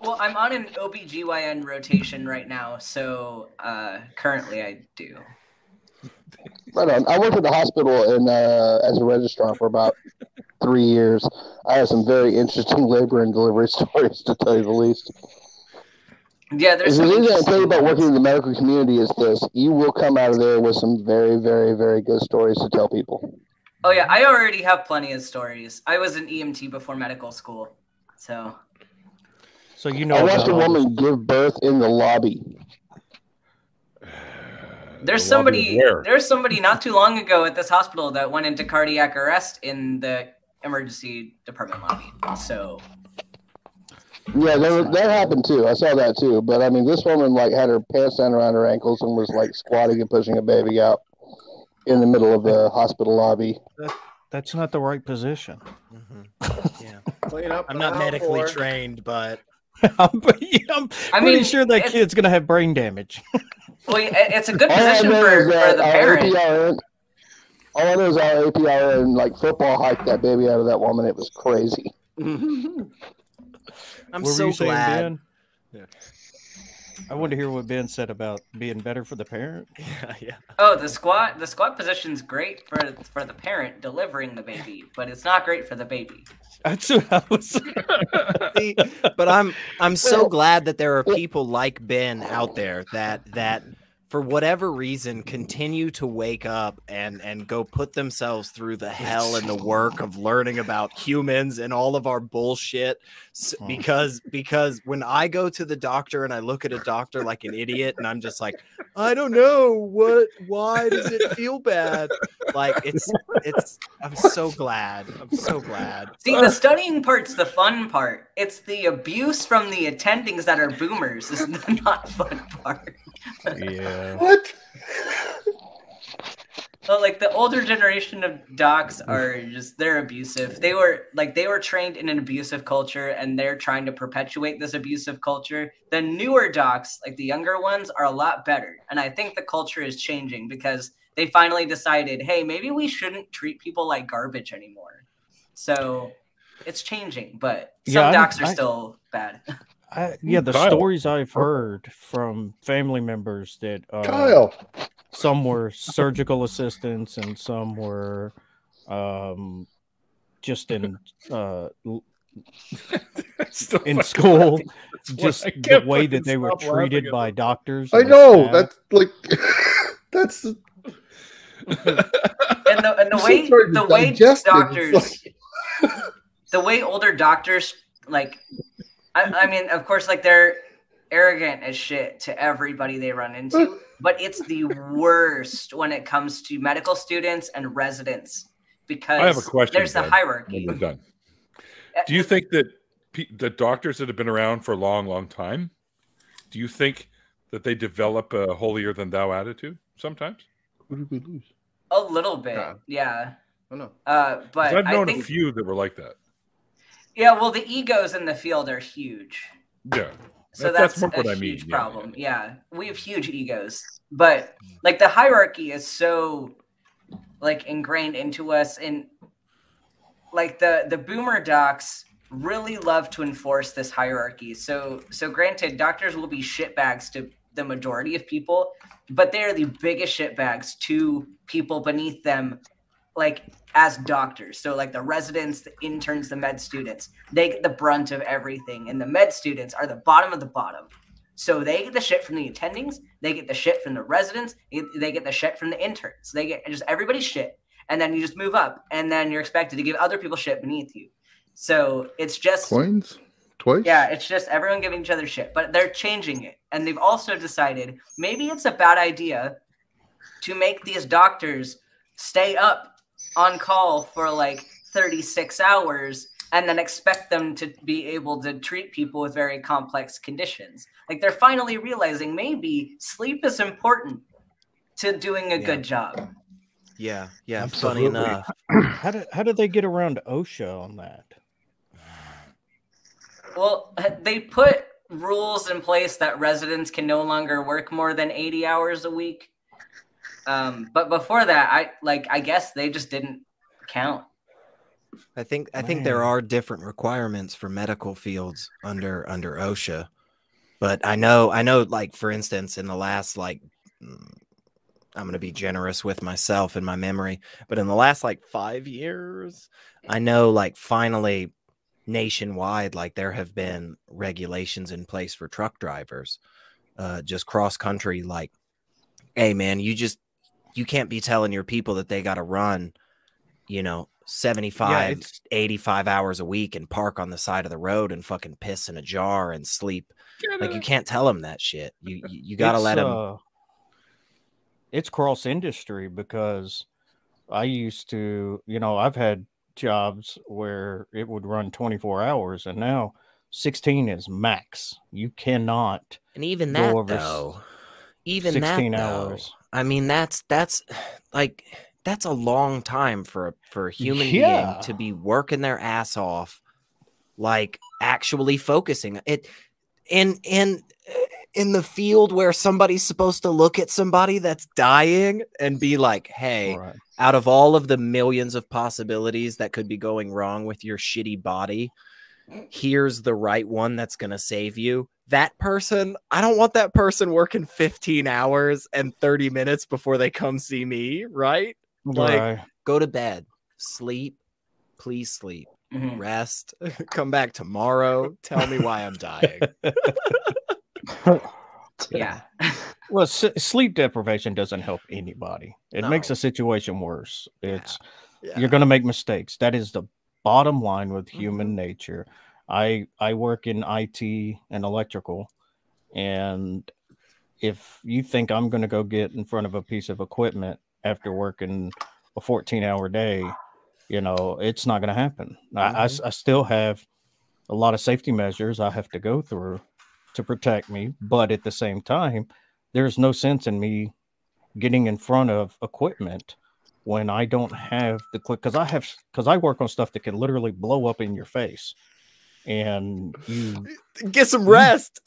Well, I'm on an OBGYN rotation right now, so currently I do. Right on. I worked at the hospital and as a registrar for about 3 years. I have some very interesting labor and delivery stories, to tell you the least. Yeah, there's the some reason I tell you about ones. working in the medical community is this: you will come out of there with some very, very, very good stories to tell people. Oh yeah, I already have plenty of stories. I was an EMT before medical school, so. So you know, I watched a woman give birth in the lobby. There's somebody not too long ago at this hospital that went into cardiac arrest in the emergency department lobby. So. Yeah, that happened too. I saw that too. But I mean, this woman like had her pants down around her ankles and was like squatting and pushing a baby out in the middle of the hospital lobby. That's not the right position. Mm-hmm. Yeah, I'm not medically trained, but I'm pretty sure that kid's gonna have brain damage. Well, it's a good position for the parent. All I know is our APRN like football hiked that baby out of that woman. It was crazy. I'm so glad. Yeah. I want to hear what Ben said about being better for the parent. Yeah. Oh, the squat position's great for the parent delivering the baby, but it's not great for the baby. That's what I was. But I'm so glad that there are people like Ben out there that for whatever reason continue to wake up and go put themselves through the hell and the work of learning about humans and all of our bullshit. Because when I go to the doctor and I look at a doctor like an idiot and I'm just like, I don't know why does it feel bad? Like I'm so glad. I'm so glad. See, the studying part's the fun part. It's the abuse from the attendings that are boomers is the not fun part. Yeah. What? Well, like the older generation of docs are they're abusive. They were trained in an abusive culture and they're trying to perpetuate this abusive culture. The newer docs, like the younger ones, are a lot better. And I think the culture is changing because they finally decided, hey, maybe we shouldn't treat people like garbage anymore. So it's changing, but some docs are still bad. The stories I've heard from family members that Kyle. Some were surgical assistants and some were just in school. Just the way that they were treated by doctors. I know that's like that's. And the way doctors, the way older doctors like. I mean, of course, like they're arrogant as shit to everybody they run into, but it's the worst when it comes to medical students and residents because I have a question, there's the hierarchy. We're done. Do you think that the doctors that have been around for a long, long time, do you think that they develop a holier than thou attitude sometimes? Who did we lose? A little bit, yeah. Oh no. But I've known a few that were like that. Yeah, well, the egos in the field are huge. Yeah. So that's more what a I mean. huge problem. Yeah, we have huge egos, but like the hierarchy is so like ingrained into us, and like the boomer docs really love to enforce this hierarchy. So granted, doctors will be shitbags to the majority of people, but they are the biggest shitbags to people beneath them, like as doctors. So like the residents, the interns, the med students, they get the brunt of everything. And the med students are the bottom of the bottom. So they get the shit from the attendings. They get the shit from the residents. They get the shit from the interns. They get just everybody's shit. And then you just move up. And then you're expected to give other people shit beneath you. So it's just... Coins? Twice? Yeah, it's just everyone giving each other shit. But they're changing it. And they've also decided maybe it's a bad idea to make these doctors stay up on call for like 36 hours and then expect them to be able to treat people with very complex conditions. Like they're finally realizing maybe sleep is important to doing a good job. Yeah, yeah. Absolutely. Funny enough. How did they get around OSHA on that? Well, they put rules in place that residents can no longer work more than 80 hours a week. But before that, I guess they just didn't count. I think there are different requirements for medical fields under OSHA, but I know like, for instance, in the last, like, I'm going to be generous with myself and my memory, but in the last like 5 years, I know, like, finally nationwide, like, there have been regulations in place for truck drivers, just cross country. Like, hey man, you can't be telling your people that they got to run, 75, 85 hours a week and park on the side of the road and fucking piss in a jar and sleep. Like, you can't tell them that shit. You got to let them. It's cross industry, because I used to, I've had jobs where it would run 24 hours, and now 16 is max. You cannot. And even that, though, 16 hours. I mean, that's like, that's a long time for a human being to be working their ass off, like, actually focusing it in the field where somebody's supposed to look at somebody that's dying and be like, hey, out of all of the millions of possibilities that could be going wrong with your shitty body, here's the right one that's going to save you. That person, I don't want that person working 15 hours and 30 minutes before they come see me, right? Like, go to bed, sleep, please sleep, rest, come back tomorrow, tell me why I'm dying. Yeah. Well, sleep deprivation doesn't help anybody. It makes the situation worse. You're going to make mistakes. That is the bottom line with human nature. I work in IT and electrical, and if you think I'm going to go get in front of a piece of equipment after working a 14-hour day, it's not going to happen. I still have a lot of safety measures I have to go through to protect me, but at the same time, there's no sense in me getting in front of equipment when I don't have the click, because I work on stuff that can literally blow up in your face, and you get some rest.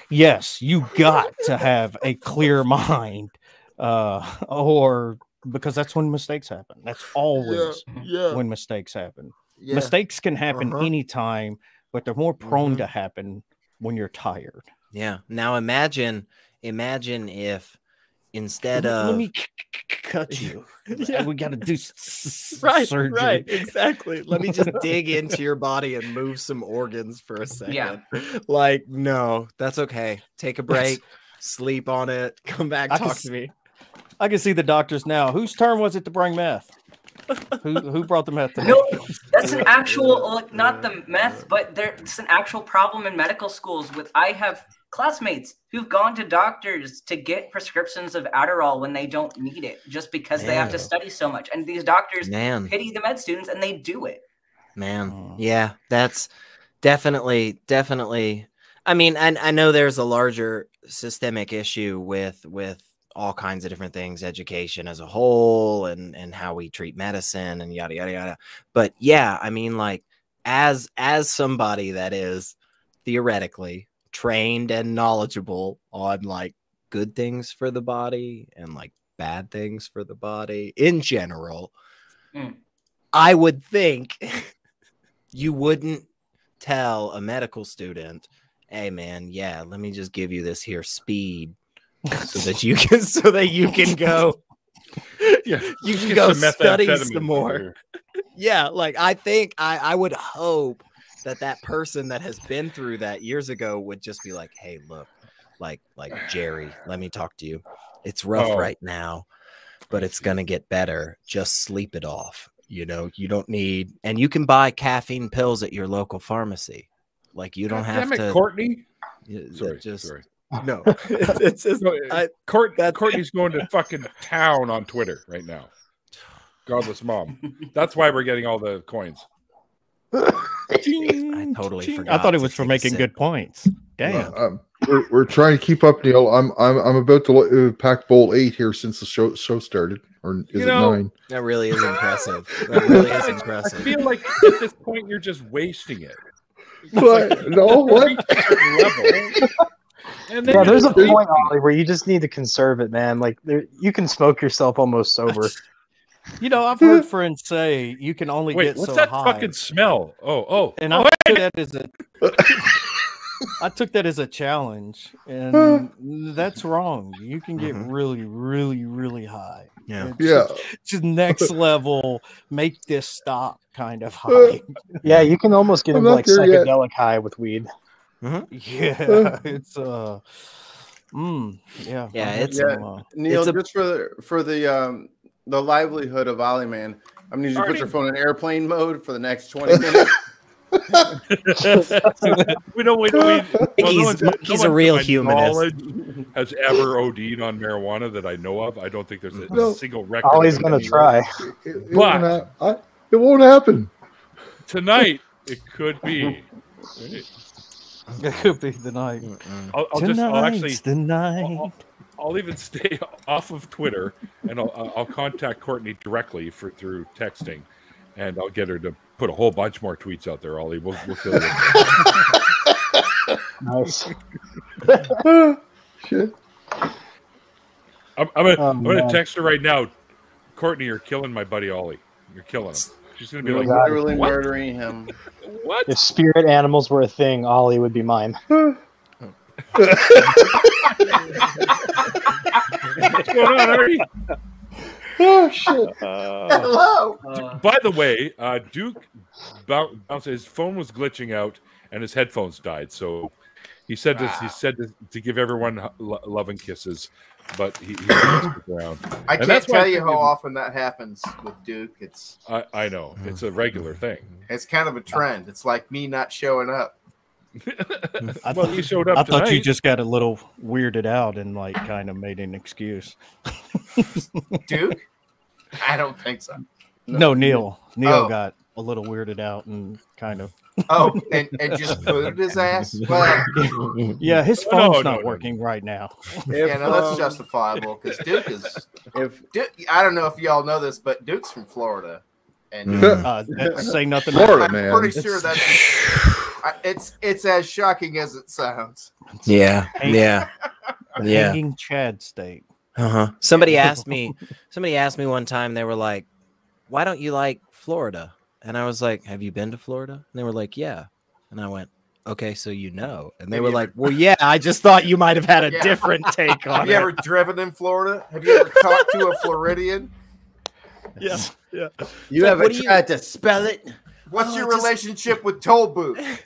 Yes, you got to have a clear mind, or because that's when mistakes happen. That's always when mistakes happen. Mistakes can happen anytime, but they're more prone to happen when you're tired. Yeah. Now imagine if instead of let me cut you, we got to do surgery. Right, exactly. Let me just dig into your body and move some organs for a second. Yeah. Like, no, that's okay. Take a break, sleep on it, come back, talk to me. I can see the doctors now. Whose turn was it to bring meth? Who brought the meth? No, that's an actual, like, not the meth, but it's an actual problem in medical schools. I have classmates who've gone to doctors to get prescriptions of Adderall when they don't need it, just because they have to study so much. And these doctors pity the med students, and they do it. Man, yeah, that's definitely. I mean, I know there's a larger systemic issue with all kinds of different things, education as a whole, and how we treat medicine and yada, yada, yada. But yeah, I mean, like, as somebody that is theoretically trained and knowledgeable on, like, good things for the body and, like, bad things for the body in general, I would think you wouldn't tell a medical student, hey man, yeah, let me just give you this here speed so that you can go you can go study some more. Yeah, like, I think I would hope that person that has been through that years ago would just be like, hey, look, like Jerry, let me talk to you. It's rough right now, but it's gonna get better. Just sleep it off. You don't need, and you can buy caffeine pills at your local pharmacy. Like, you don't have to. Courtney. Sorry. No, it's just Courtney's going to fucking town on Twitter right now. Godless mom. That's why we're getting all the coins. I totally forgot. I thought it was for making good points. Damn. we're trying to keep up, Neil. I'm about to pack bowl 8 here since the show started, or is it 9? That really is impressive. That really is impressive. I feel like at this point you're just wasting it. What? No, what? And then Yeah, there's a point, Ollie, where you just need to conserve it, man. Like you can smoke yourself almost sober. You know, I've heard friends say you can only get what's so that high. fucking smell? And I took that as I took that as a challenge, and that's wrong. You can get really, really, really high. Yeah, just next level. Make this stop, kind of high. Yeah, you can almost get into like psychedelic high with weed. Yeah, it's yeah, it's Neil, just for the livelihood of Ollie, man, I'm gonna need you to put your phone in airplane mode for the next 20 minutes. we don't. He's a real humanist. Has ever OD'd on marijuana that I know of? I don't think there's a single record. Ollie's gonna try. It won't happen tonight. It could be. It could be the night. I'll even stay off of Twitter, and I'll contact Courtney directly through texting, and I'll get her to put a whole bunch more tweets out there. Ollie, we'll kill you. Nice. Shit. I'm gonna text her right now. Courtney, you're killing my buddy Ollie. You're killing him. She's gonna be like, literally murdering him. What? If spirit animals were a thing, Ollie would be mine. What's going on, Artie? Oh shit! Hello. By the way, Duke bounced. His phone was glitching out, and his headphones died. So he said this. He said to give everyone love and kisses, but he around. I can't tell you how often that happens with Duke. It's I know it's a regular thing. It's kind of a trend. It's like me not showing up. Well, he showed up. I thought you tonight. just got a little weirded out and like kind of made an excuse. Duke? I don't think so. No, Neil got a little weirded out and kind of. Oh, and just booted his ass? Well, yeah, his phone's not working right now. Yeah, no, that's justifiable because Duke is. I don't know if y'all know this, but Duke's from Florida, and say nothing. Florida, I'm man. pretty sure that's. It's as shocking as it sounds. Yeah. Hanging Chad State. Somebody asked me one time, they were like, why don't you like Florida? And I was like, have you been to Florida? And they were like, yeah. And I went, okay, so you know. And they were like, well, yeah, I just thought you might have had a different take on it. Have you ever driven in Florida? Have you ever talked to a Floridian? Yeah. You ever tried to spell it? What's your relationship with toll booth?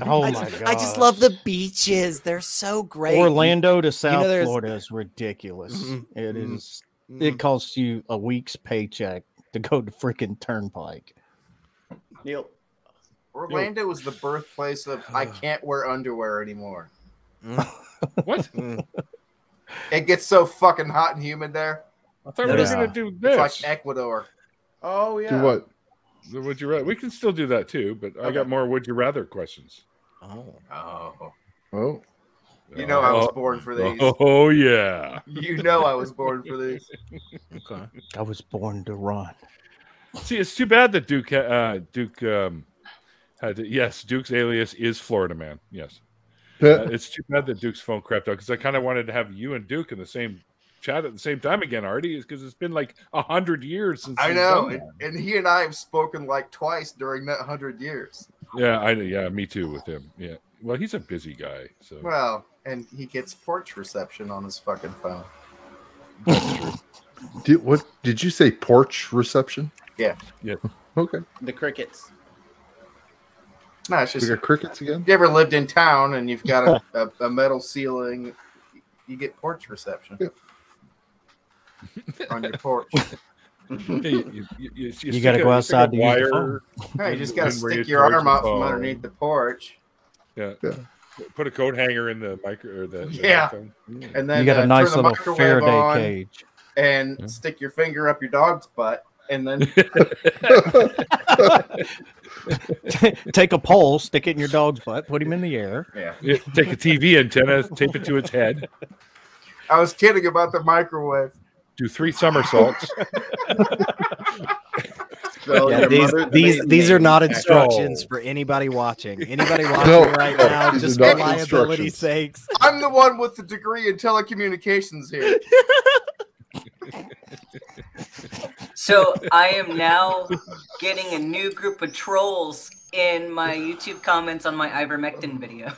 Oh my god! I just love the beaches. They're so great. Orlando to South Florida is ridiculous. It is. It costs you a week's paycheck to go to freaking Turnpike. Neil, Orlando was the birthplace of I can't wear underwear anymore. What? It gets so fucking hot and humid there. I thought we were gonna do this. It's like Ecuador. Oh yeah. Do what? Would you rather? We can still do that too, but I got more would you rather questions. Oh. You know I was born for these. Oh yeah. You know I was born for these. Okay. I was born to run. See, it's too bad that Duke had to, yes, Duke's alias is Florida Man. Yes. It's too bad that Duke's phone crept out because I kind of wanted to have you and Duke in the same chat at the same time again, Artie, is because it's been like 100 years since I know, and he and I have spoken like twice during that 100 years. Yeah, me too with him. Yeah, well, he's a busy guy, so well, and he gets porch reception on his fucking phone. What did you say? Porch reception? Yeah. Okay. The crickets. No, it's just we got crickets again. You ever lived in town and you've got a metal ceiling? You get porch reception. Yeah. On your porch. You got to go outside to use the phone. Hey, you just got to stick your arm out from underneath the porch. Yeah. Put a coat hanger in the micro or the microphone. And then you got a nice little Faraday cage and stick your finger up your dog's butt and then Take a pole, stick it in your dog's butt, put him in the air. Yeah. Take a TV antenna, tape it to its head. I was kidding about the microwave. Do 3 somersaults. Yeah, these are not instructions for anybody watching. Anybody watching right now, these just are for not liability's instructions. sakes. I'm the one with the degree in telecommunications here. So I am now getting a new group of trolls in my YouTube comments on my ivermectin video.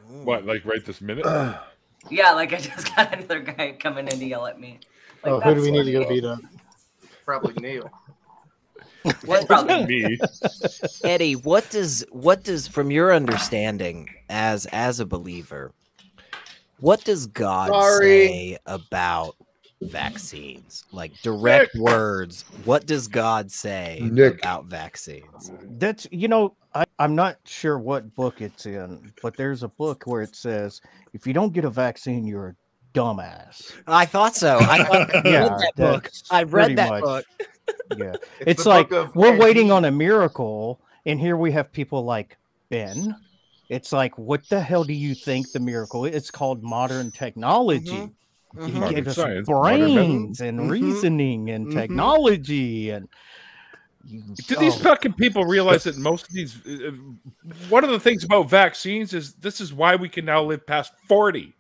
What, like right this minute? Yeah, like I just got another guy coming in to yell at me. Like, who do we need to go beat up? Probably Neil. What's probably Me. Eddie, what does from your understanding as a believer, what does God say about vaccines? Like direct words. What does God say about vaccines? That's I'm not sure what book it's in, but there's a book where it says if you don't get a vaccine, you're a dumbass. I thought so. I read that book. I read that book. Yeah, it's like we're waiting on a miracle, and here we have people like Ben. It's like, what the hell do you think the miracle is? It's called modern technology. He gave us brains and reasoning and technology. And do these fucking people realize that most of these? One of the things about vaccines is this is why we can now live past 40.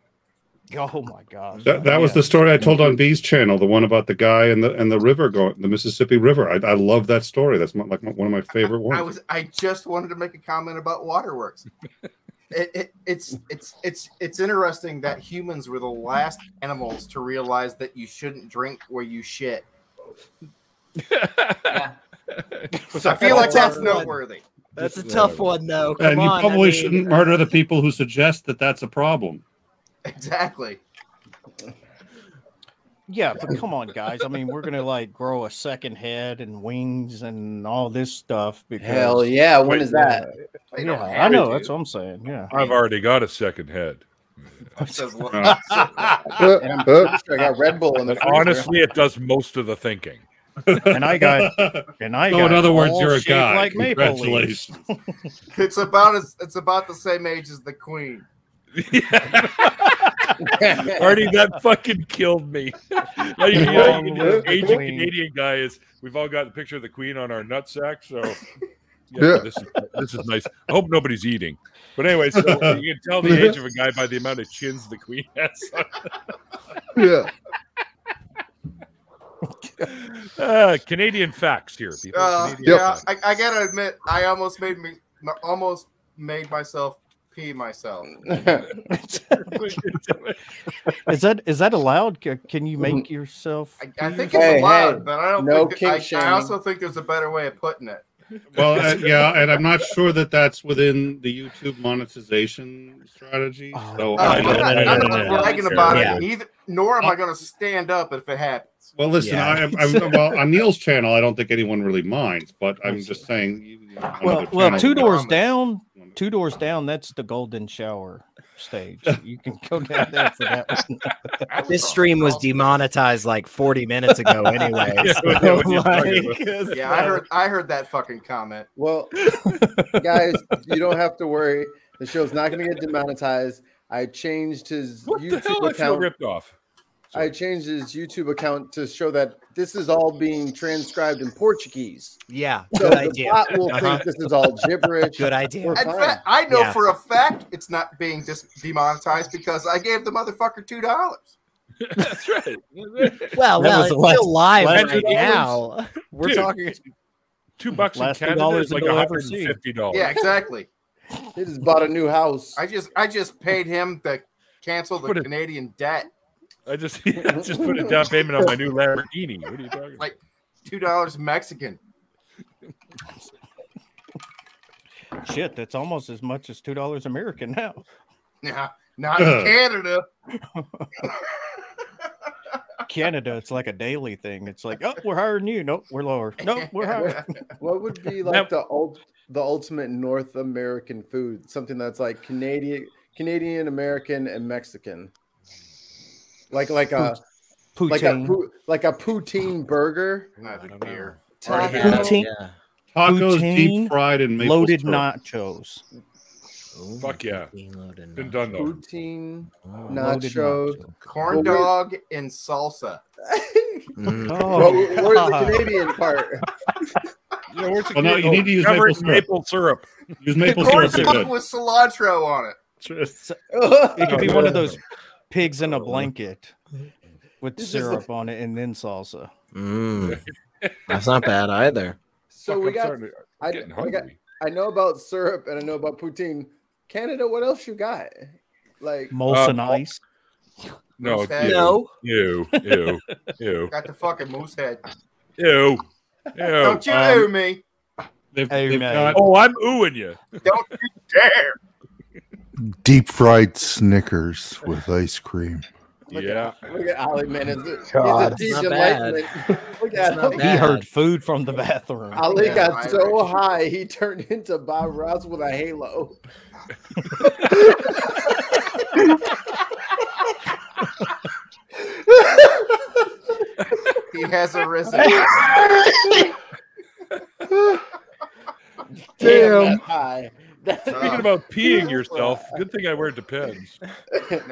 Oh my gosh! That was the story I told on B's channel, the one about the guy and the river going, the Mississippi River. I love that story. That's one of my favorite ones. I just wanted to make a comment about waterworks. It's interesting that humans were the last animals to realize that you shouldn't drink where you shit. yeah. I feel like that's noteworthy. That's a tough one, though. And you probably shouldn't murder the people who suggest that that's a problem. Exactly. Yeah, but come on, guys. I mean, we're gonna like grow a second head and wings and all this stuff. Because, hell yeah! When is that? Yeah, I know. That's what I'm saying. Yeah, I've already got a second head. And I'm pretty sure I got Red Bull in the freezer. Honestly, it does most of the thinking. And I got. In other words, you're a guy. Like Congratulations. It's about the same age as the Queen. Artie, that fucking killed me. The Asian Canadian guy is. We've all got the picture of the Queen on our nutsack, so this is nice. I hope nobody's eating. But anyway, so you can tell the age of a guy by the amount of chins the Queen has. Yeah. Canadian facts here, people. Yeah, I gotta admit, I almost made myself pee myself. Is that allowed? Can you make yourself? I think it's allowed, but I don't think. I also think there's a better way of putting it. Well, and I'm not sure that that's within the YouTube monetization strategy. So I'm not bragging about it either, nor am I going to stand up if it happens. Well, listen, well, on Neil's channel, I don't think anyone really minds, but I'm just saying. Well, two doors down, that's the golden shower stage. You can go down there for that one. This stream was demonetized like 40 minutes ago anyway. I heard that fucking comment. Well, guys, you don't have to worry. The show's not going to get demonetized. I changed his YouTube account. Ripped off. I changed his YouTube account to show that this is all being transcribed in Portuguese. Yeah, so good the idea. bot will think this is all gibberish. Good idea. In fact, I know for a fact it's not being demonetized because I gave the motherfucker $2. That's right. Well, it's still live right now. We're talking $2 in Canada is like $150. Yeah, exactly. He just bought a new house. I just paid him to cancel the Canadian debt. I just put a down payment on my new Lamborghini. What are you talking about? Like $2 Mexican. Shit, that's almost as much as $2 American now. Yeah, not in Canada. Canada, it's like a daily thing. It's like, oh, we're hiring you. Nope, we're lower. Nope, we're higher. What would be like the ultimate North American food? Something that's like Canadian, American, and Mexican. Like a poutine burger. Poutine. Tacos Poutine, deep fried in maple loaded syrup. nachos. Fuck yeah. Been done though. Poutine, Loaded nacho, nacho. Corn dog and salsa. Well, where's the Canadian part? Yeah, where's the Well, no, you need to use cover maple it in syrup. maple syrup. Use maple Corn syrup. dog Good. with cilantro on it. It could be one of those pigs in a blanket with This is syrup on it and then salsa. That's not bad either. So Fuck, we I'm got. starting to- getting hungry. I know about syrup and I know about poutine. Canada, what else you got? Like Molson ice. No, Moose head. ew, ew. Got the fucking moose head. Ew. Don't you ooh me. They've man. got, Oh, I'm oohing you. Don't you dare. Deep fried Snickers with ice cream. look Yeah. at Ali, man. He's a God. deep Not bad. enlightenment. Look at not him. bad. He heard food from the bathroom. Ali Yeah, got so Irish. high he turned into Bob Ross with a halo. He has arisen. Damn. That's high. Speaking about peeing yourself, good thing I wear Depends.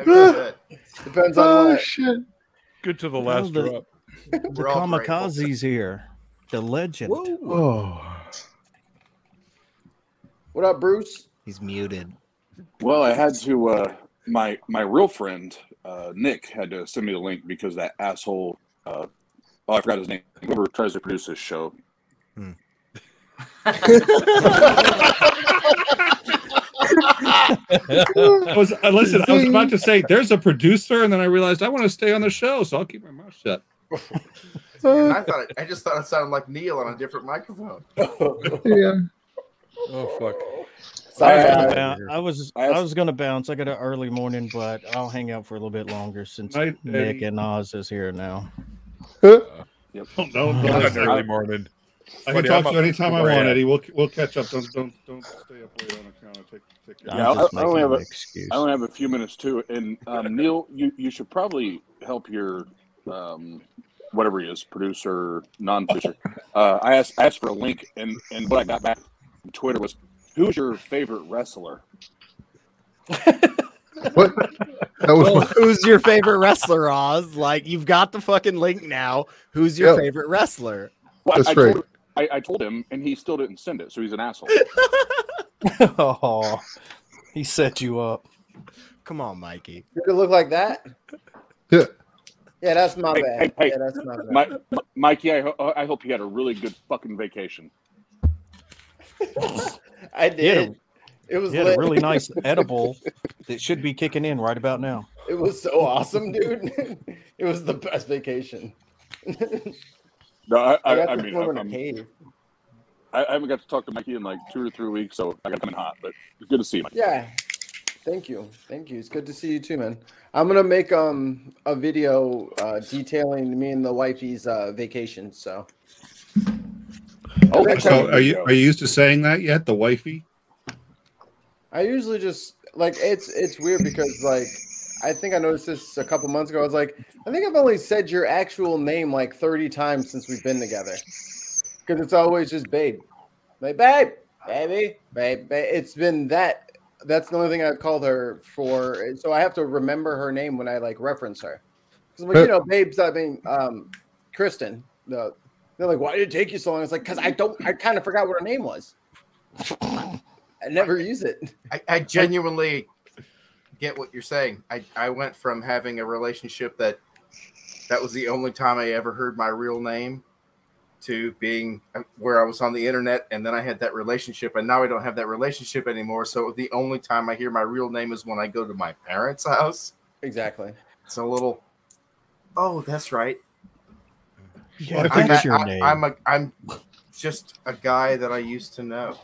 No shit. Depends on Oh what. shit. Good to the last the- drop. The We're all kamikaze's here. The legend. Oh. What up, Bruce? He's muted. Well, I had to. My real friend Nick had to send me the link because that asshole. I forgot his name. Whoever tries to produce this show. I was about to say there's a producer, and then I realized I want to stay on the show, so I'll keep my mouth shut. And I just thought it sounded like Neil on a different microphone. Yeah. Oh fuck. I was gonna bounce. I got an early morning, but I'll hang out for a little bit longer since Night, Nick Eddie. and Oz is here now. No, Not an early morning. I can Buddy, talk I'm to you up anytime I before want, I- Eddie. We'll catch up. Don't stay up late on account. Take care. Yeah, I'm just I only making have an a- excuse. I only have a few minutes too. And Neil, you should probably help your whatever he is, producer, non-producer. I asked for a link, and what I got back from Twitter was, "Who's your favorite wrestler?" What? That was Well, who's your favorite wrestler, Oz? Like, you've got the fucking link now. Who's your Yep. favorite wrestler? Well, That's right. I told him, and he still didn't send it, so he's an asshole. Oh, he set you up. Come on, Mikey. Did it look like that? Yeah. Yeah, that's my Hey, bad. hey, Yeah, that's my bad. Mikey, I hope you had a really good fucking vacation. I did. It was He had a lit. really nice edible that should be kicking in right about now. It was so awesome, dude. It was the best vacation. No, I got I to mean, swim in a cave. I haven't got to talk to Mikey in like 2 or 3 weeks, so I got to come in hot. But it's good to see you, Mikey. Yeah. Thank you. It's good to see you too, man. I'm gonna make a video detailing me and the wifey's vacation. So Okay, So are you used to saying that yet? The wifey? I usually just like it's weird because like I think I noticed this a couple months ago. I was like, I think I've only said your actual name like 30 times since we've been together. Because it's always just babe. Like babe, baby, babe. It's been that. That's the only thing I've called her for. So I have to remember her name when I like reference her. Because like, you know, babes, I mean, Kristen. They're like, why did it take you so long? It's like, because I kind of forgot what her name was. I never use it. I genuinely get what you're saying. I went from having a relationship that was the only time I ever heard my real name to being where I was on the internet, and then I had that relationship, and now I don't have that relationship anymore. So the only time I hear my real name is when I go to my parents' house. Exactly. It's a little, oh, that's right. Yeah, that's your name. I'm just a guy that I used to know.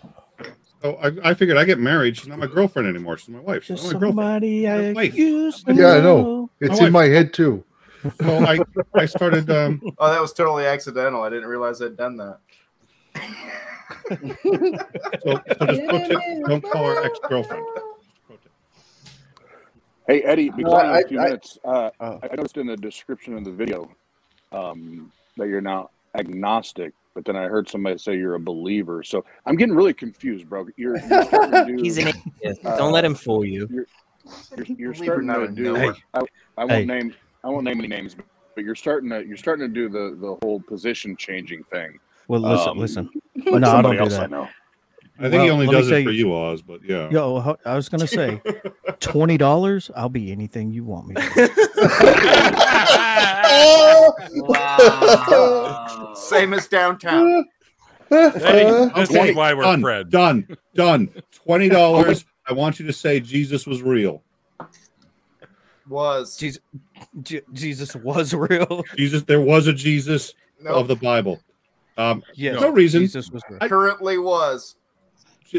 Oh, I figured I get married. She's not my girlfriend anymore. She's my wife. She's Just not my girlfriend. somebody I wife. used to Yeah, I know. It's My in my head too. So I started. Oh, that was totally accidental. I didn't realize I'd done that. So just pro tip, don't call her ex-girlfriend. Pro tip. Hey, Eddie, because No, I have a few minutes, oh. I noticed in the description of the video that you're now agnostic. but then I heard somebody say you're a believer. So I'm getting really confused, bro. You're starting to do. He's an atheist. Don't let him fool you. You're starting to do. Hey. I won't name any names, but you're starting to do the whole position changing thing. Well, listen. Like No, I don't somebody do else that. I know. I think he only does let me it for you, Oz. But yeah. Yo, I was gonna say, $20. I'll be anything you want me to. Wow. Same as downtown. This is why we're friends. Done. $20. I want you to say Jesus was real. Was Jesus was real. There was a Jesus Nope. of the Bible. Yes, no reason. Jesus was real. currently was.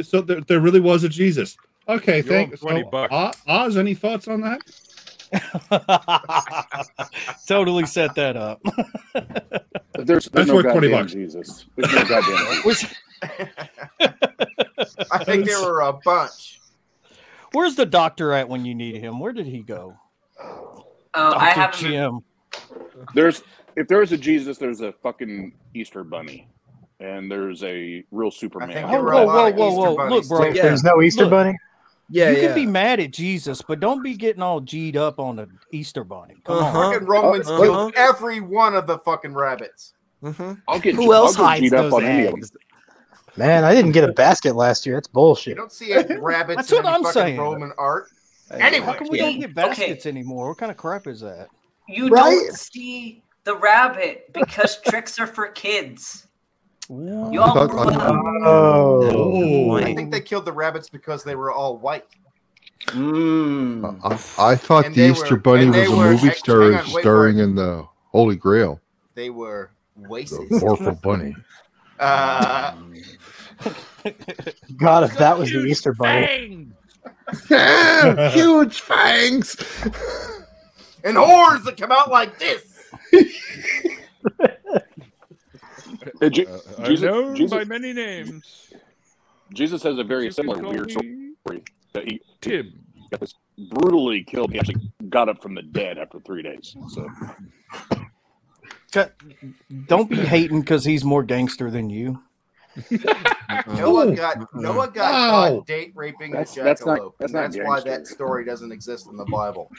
So there really was a Jesus. Okay, thanks. $20. Oz, any thoughts on that? Totally set that up. There's That's no worth $20. goddamn Jesus. There's no goddamn Jesus. I think there were a bunch. Where's the doctor at when you need him? Where did he go? I Dr. haven't. Jim. If there was a Jesus, there's a fucking Easter bunny, and there's a real Superman. I think Oh, there were whoa, a lot of whoa, Easter whoa. bunnies, Look, bro. too. Wait, there's no Easter Look. Bunny? Yeah, You yeah. can be mad at Jesus, but don't be getting all G'd up on the Easter bunny. Come on. Fucking Romans killed every one of the fucking rabbits. I'll get Who else I'll get hides beat up those on any of eggs? them. Man, I didn't get a basket last year. That's You bullshit. don't see any rabbits That's in what any I'm fucking saying. Roman art. How Anyway, come we don't get Okay. baskets anymore? What kind of crap is that? You Right? don't see the rabbit because tricks are for kids. You all thought- grew up. Oh. I think they killed the rabbits because they were all white. I thought And the they Easter were- Bunny and was they a were- movie hang star on, wait for starring it. in the Holy Grail, They were the racist. Orphan Bunny. God, if that was the Easter Bunny. Yeah, huge fangs. And whores that come out like this. I Jesus, know Jesus, by many names. Jesus has a very You similar can call weird me story that he Tim. got this brutally killed. He actually got up from the dead after 3 days. So Don't be hating because he's more gangster than you. Noah got Wow. caught date raping a That's not- jackalope. that's and not that's why gangster. that story doesn't exist in the Bible.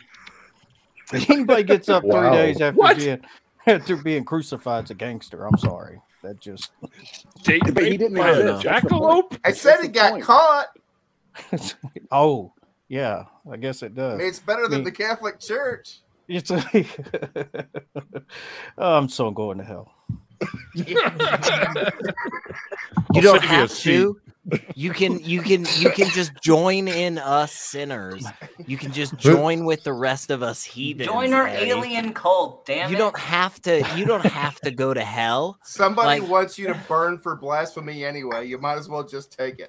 Anybody gets up 3 Wow. days after What? being crucified is a gangster. I'm sorry. That just Date But he rape didn't by a exist. That's the jackalope? I said he got caught. oh yeah, I guess it I does. mean, it's better than Me- the Catholic Church. It's a I'm so going to hell. You I'll don't send you a have seat. to. You can just join in us sinners. You can just join with the rest of us heathens. Join our Eddie. alien cult, damn You it. don't have to. You don't have to go to hell. Somebody Like- wants you to burn for blasphemy anyway. You might as well just take it.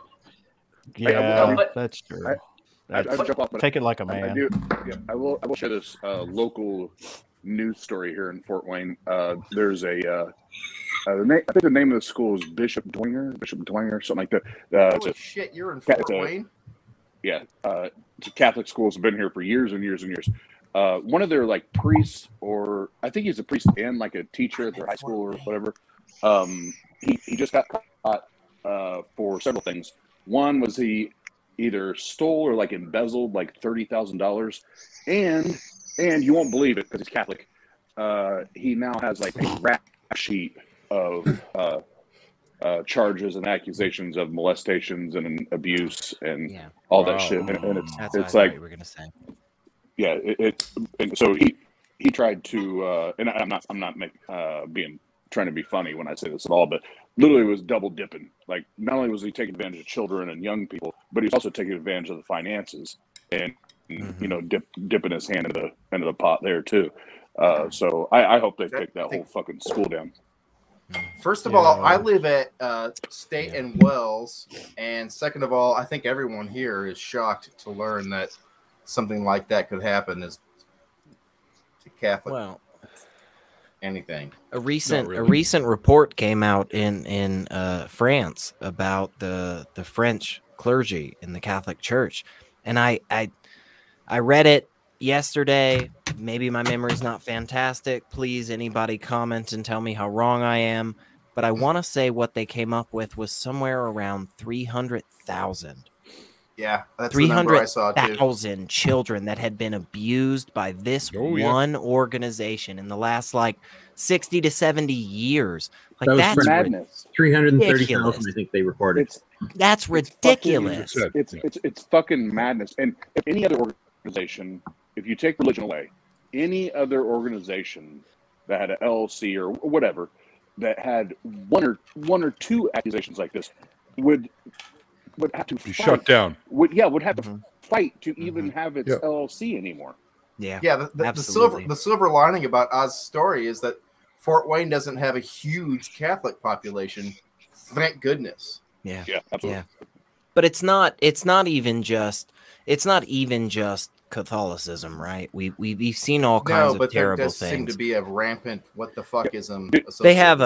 Yeah, but- that's true. I jump off, but Take it like a I man. do. Yeah, I will share this local news story here in Fort Wayne. There's a I think the name of the school is Bishop Dwinger, something like that. It's Holy a- shit, you're in Yeah, Fort it's a- Wayne? yeah, it's a Catholic school. It's been here for years and years and years. One of their like priests, or I think he's a priest and like a teacher at their high school or whatever. He just got caught for several things. One was he either stole or like embezzled like $30,000, and you won't believe it because he's Catholic. He now has like a rap sheet of charges and accusations of molestations and abuse and Yeah. all Wow. that shit. And That's it's what I thought like, you were gonna say. yeah, and so he tried to, and I'm not trying to be funny when I say this at all, but literally was double dipping. Like not only was he taking advantage of children and young people, but he was also taking advantage of the finances and you know dipping his hand into the pot there too. So I hope they take that whole fucking school down. First of all, I live at State and Wells, and second of all, I think everyone here is shocked to learn that something like that could happen as to Catholic Well, anything. a recent really. a recent report came out in France about the French clergy in the Catholic Church, and I read it yesterday. Maybe my memory's not fantastic. Please, anybody comment and tell me how wrong I am. but I want to say what they came up with was somewhere around 300,000. Yeah, that's the number I saw too. 300,000 children that had been abused by this one organization in the last like 60 to 70 years. Like that's madness. 330,000, I think they reported. That's ridiculous. It's fucking madness. And if any other organization, if you take religion away, any other organization that had an LLC or whatever that had one or two accusations like this would have to be shut down. Would have to fight to even have its LLC anymore. Yeah, the silver lining about Oz's story is that Fort Wayne doesn't have a huge Catholic population. Thank goodness. Yeah, absolutely. Yeah. But it's not even just Catholicism, right? We've seen all kinds of terrible there does things. Seem to be a rampant what the fuckism. They have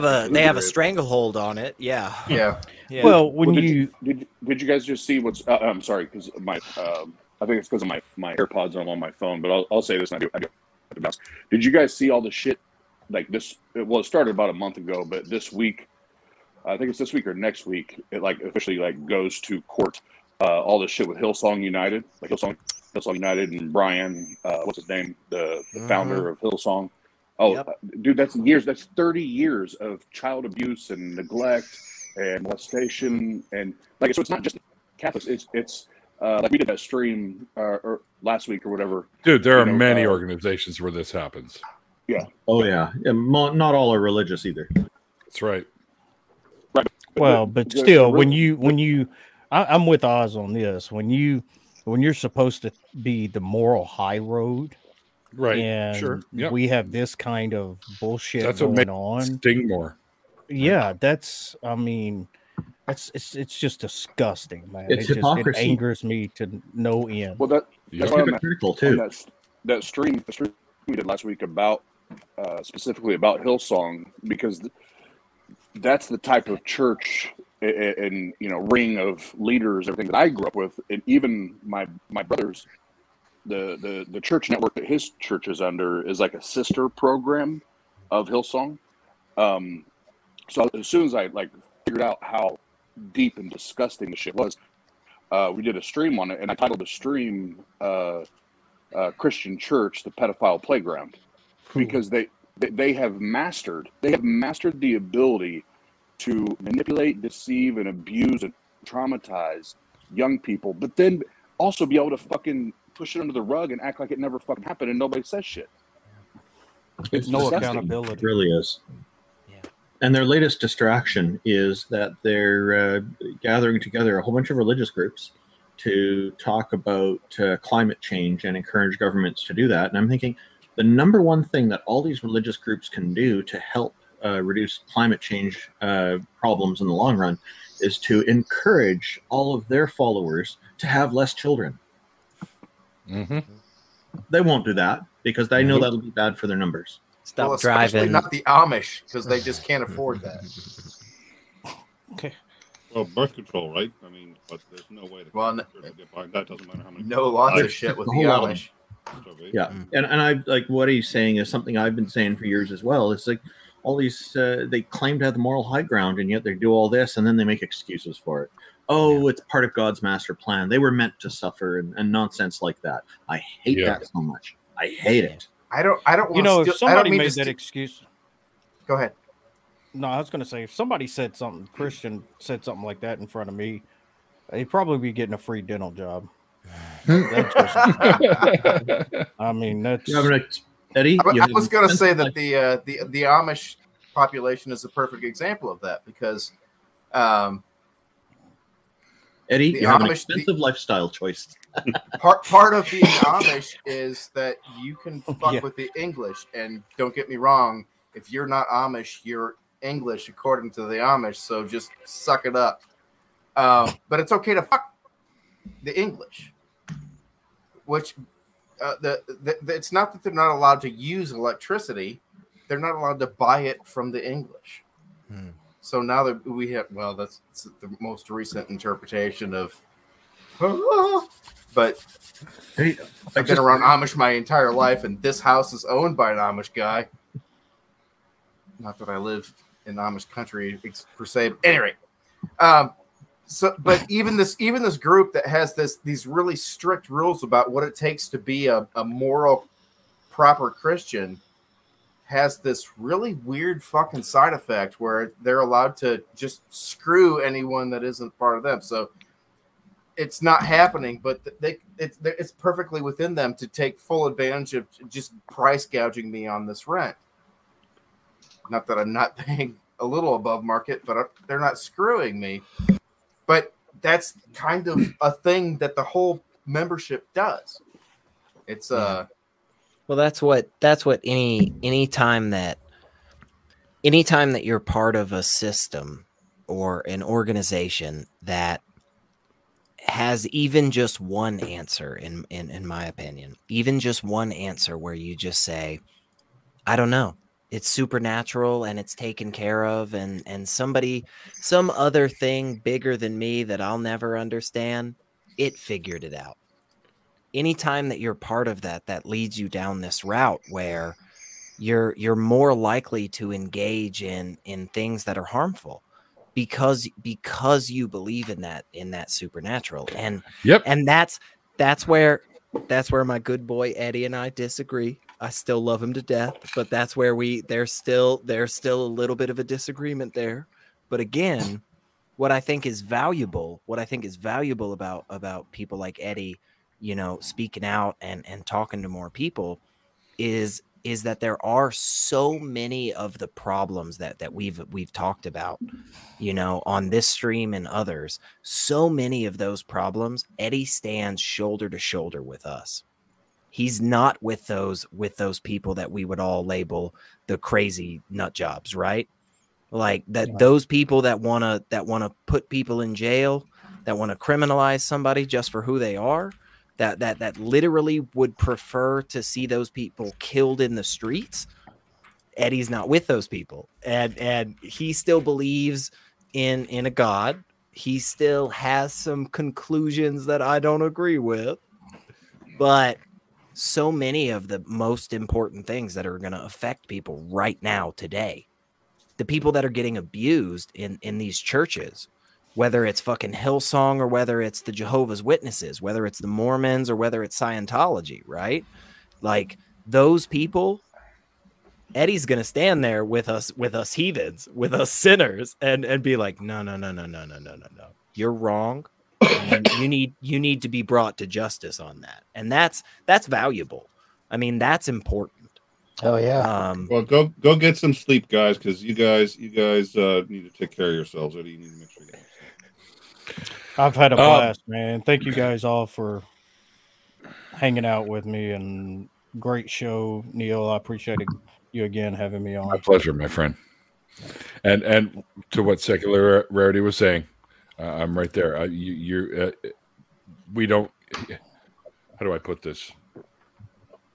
a stranglehold on it. Yeah. Yeah. Well, did you guys just see what's? I'm sorry, because my I think it's because of my AirPods on my phone. But I'll say this, and I do the best. Did you guys see all the shit like this? Well, it started about a month ago, but this week, I think it's this week or next week, it like officially like goes to court. All the shit with Hillsong United, like Hillsong United and Brian, what's his name, the founder of Hillsong. Oh, dude, that's years. That's 30 years of child abuse and neglect and molestation, and like so. It's not just Catholics. It's like we did that stream or last week or whatever. Dude, there are many organizations where this happens. Yeah. Oh yeah. Not all are religious either. That's right. Right. Well, but still, when you, I'm with Oz on this. When you're supposed to be the moral high road, right? And we have this kind of bullshit going on. Sting more. Yeah, that's. I mean, it's just disgusting, man. It's hypocrisy. It angers me to no end. Well, that's hypocritical too. That stream we did last week about specifically about Hillsong, because that's the type of church and ring of leaders, everything that I grew up with, and even my brothers. The church network that his church is under is like a sister program of Hillsong. So as soon as I figured out how deep and disgusting the shit was, we did a stream on it, and I titled the stream "Christian Church: The Pedophile Playground," because they have mastered the ability to manipulate, deceive, and abuse and traumatize young people, but then also be able to fucking push it under the rug and act like it never fucking happened and nobody says shit. It's no accountability. It really is. And their latest distraction is that they're gathering together a whole bunch of religious groups to talk about climate change and encourage governments to do that. And I'm thinking the number one thing that all these religious groups can do to help reduce climate change problems in the long run is to encourage all of their followers to have less children. They won't do that because they know that'll be bad for their numbers. Stop driving. Not the Amish, because they just can't afford that. Okay. Well, birth control, right? I mean, but there's no way to get by. That doesn't matter how many. No, lots of shit with the Amish. Yeah, and I like what he's saying is something I've been saying for years as well. It's like all these they claim to have the moral high ground, and yet they do all this, and then they make excuses for it. Oh, it's part of God's master plan. They were meant to suffer and nonsense like that. I hate that so much. I hate it. I don't. If somebody made that excuse. Go ahead. No, I was going to say if somebody said something, Christian said something like that in front of me, they'd probably be getting a free dental job. I mean, that's Eddie. I was going to say that the Amish population is a perfect example of that because. Eddie, you have an expensive lifestyle choice. Part of being Amish is that you can fuck with the English, and don't get me wrong, if you're not Amish, you're English according to the Amish, so just suck it up. But it's okay to fuck the English, which it's not that they're not allowed to use electricity, they're not allowed to buy it from the English. So now that we have, that's the most recent interpretation of, but I've been around Amish my entire life, and this house is owned by an Amish guy. Not that I live Amish country per se. But anyway, but even this group that has these really strict rules about what it takes to be a moral, proper Christian has this really weird fucking side effect where they're allowed to just screw anyone that isn't part of them. So it's not happening, but it's perfectly within them to take full advantage of just price gouging me on this rent. Not that I'm not paying a little above market, but they're not screwing me. But that's kind of a thing that the whole membership does. It's well, that's what anytime that you're part of a system or an organization that has even just one answer, in my opinion, even just one answer where you just say, I don't know, it's supernatural and it's taken care of, and some other thing bigger than me that I'll never understand, it figured it out. Anytime that you're part of that leads you down this route where you're more likely to engage in things that are harmful because you believe in that supernatural. And and that's where my good boy Eddie and I disagree. I still love him to death, but that's where there's still a little bit of a disagreement there. But again, what I think is valuable about people like Eddie, you know, speaking out and talking to more people is that there are so many of the problems that we've talked about, you know, on this stream and others. So many of those problems, Eddie stands shoulder to shoulder with us. He's not with those people that we would all label the crazy nut jobs, right? Like that, those people that want to put people in jail, that want to criminalize somebody just for who they are, that literally would prefer to see those people killed in the streets. Eddie's not with those people, and he still believes in a God. He still has some conclusions that I don't agree with, but so many of the most important things that are going to affect people right now today, the people that are getting abused in these churches, whether it's fucking Hillsong or whether it's the Jehovah's Witnesses, whether it's the Mormons or whether it's Scientology, right? Like those people, Eddie's going to stand there with us heathens, with us sinners, and be like, no. You're wrong. You need to be brought to justice on that. And that's valuable. I mean, that's important. Oh yeah. Well, go get some sleep, guys, because you guys need to take care of yourselves. Or you need to make sure you get some sleep. I've had a blast, man. Thank you guys all for hanging out with me, and great show, Neil. I appreciate you again having me on. My pleasure, my friend. And to what Secular Rarity was saying, I'm right there. We don't. How do I put this?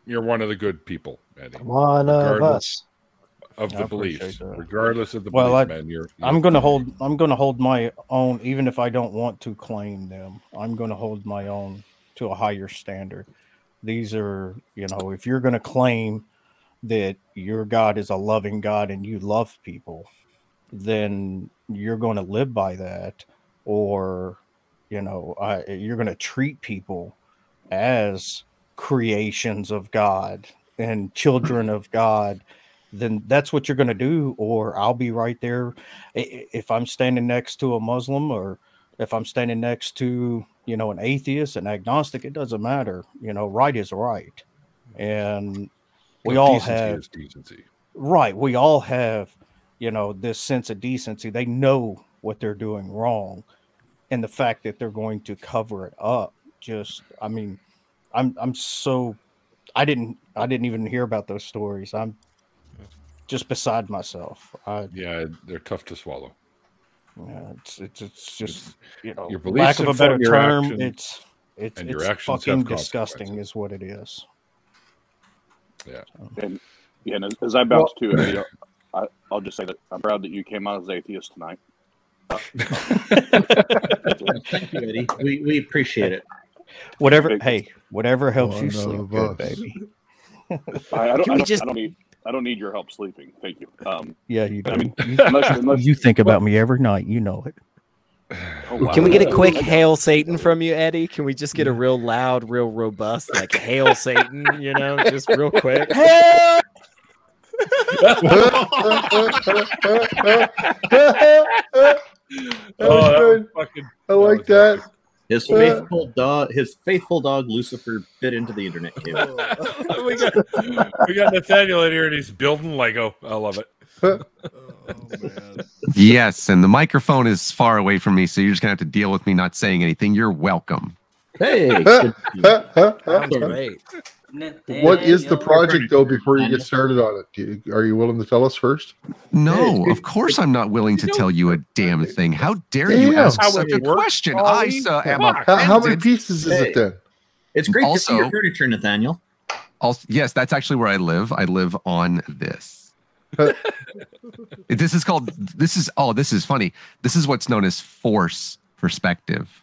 You're one of the good people, Eddie. One of us. Of the beliefs, regardless of the beliefs, man. I'm going to hold my own, even if I don't want to claim them. I'm going to hold my own to a higher standard. These are, you know, if you're going to claim that your God is a loving God and you love people, then you're going to live by that, or, you know, you're going to treat people as creations of God and children of God, then that's what you're going to do. Or I'll be right there. If I'm standing next to a Muslim, or if I'm standing next to, you know, an atheist, an agnostic, it doesn't matter. You know, right is right. And we all have decency. Right. We all have, you know, this sense of decency. They know what they're doing wrong. And the fact that they're going to cover it up, just, I mean, I'm so, I didn't even hear about those stories. I'm just beside myself. Yeah, they're tough to swallow. Yeah, it's just, you know, your lack of a better term, actions, it's actions fucking disgusting is what it is. Yeah. And as I bounce to Eddie, I'll just say that I'm proud that you came out as atheist tonight. Thank you, Eddie. We appreciate it. Whatever helps you sleep good, baby. I don't I don't need your help sleeping. Thank you. Yeah, you do. I mean, unless you think about me every night. You know it. Oh, wow. Can we get a quick "Hail Satan" from you, Eddie? Can we just get a real loud, real robust, like "Hail Satan"? You know, just real quick. Hail! I like that. His faithful dog Lucifer bit into the internet cable. we got Nathaniel in here and he's building Lego. I love it. Oh, man. Yes, and the microphone is far away from me, so you're just gonna have to deal with me not saying anything. You're welcome. Hey, Great. What is the project though? Before you get started on it, are you willing to tell us first? No, of course I'm not willing to tell you a damn thing. How dare you ask such a question? I am how many pieces is it then? It's great to see your furniture, Nathaniel. Also, yes, that's actually where I live. I live on this. This is funny. This is what's known as force perspective.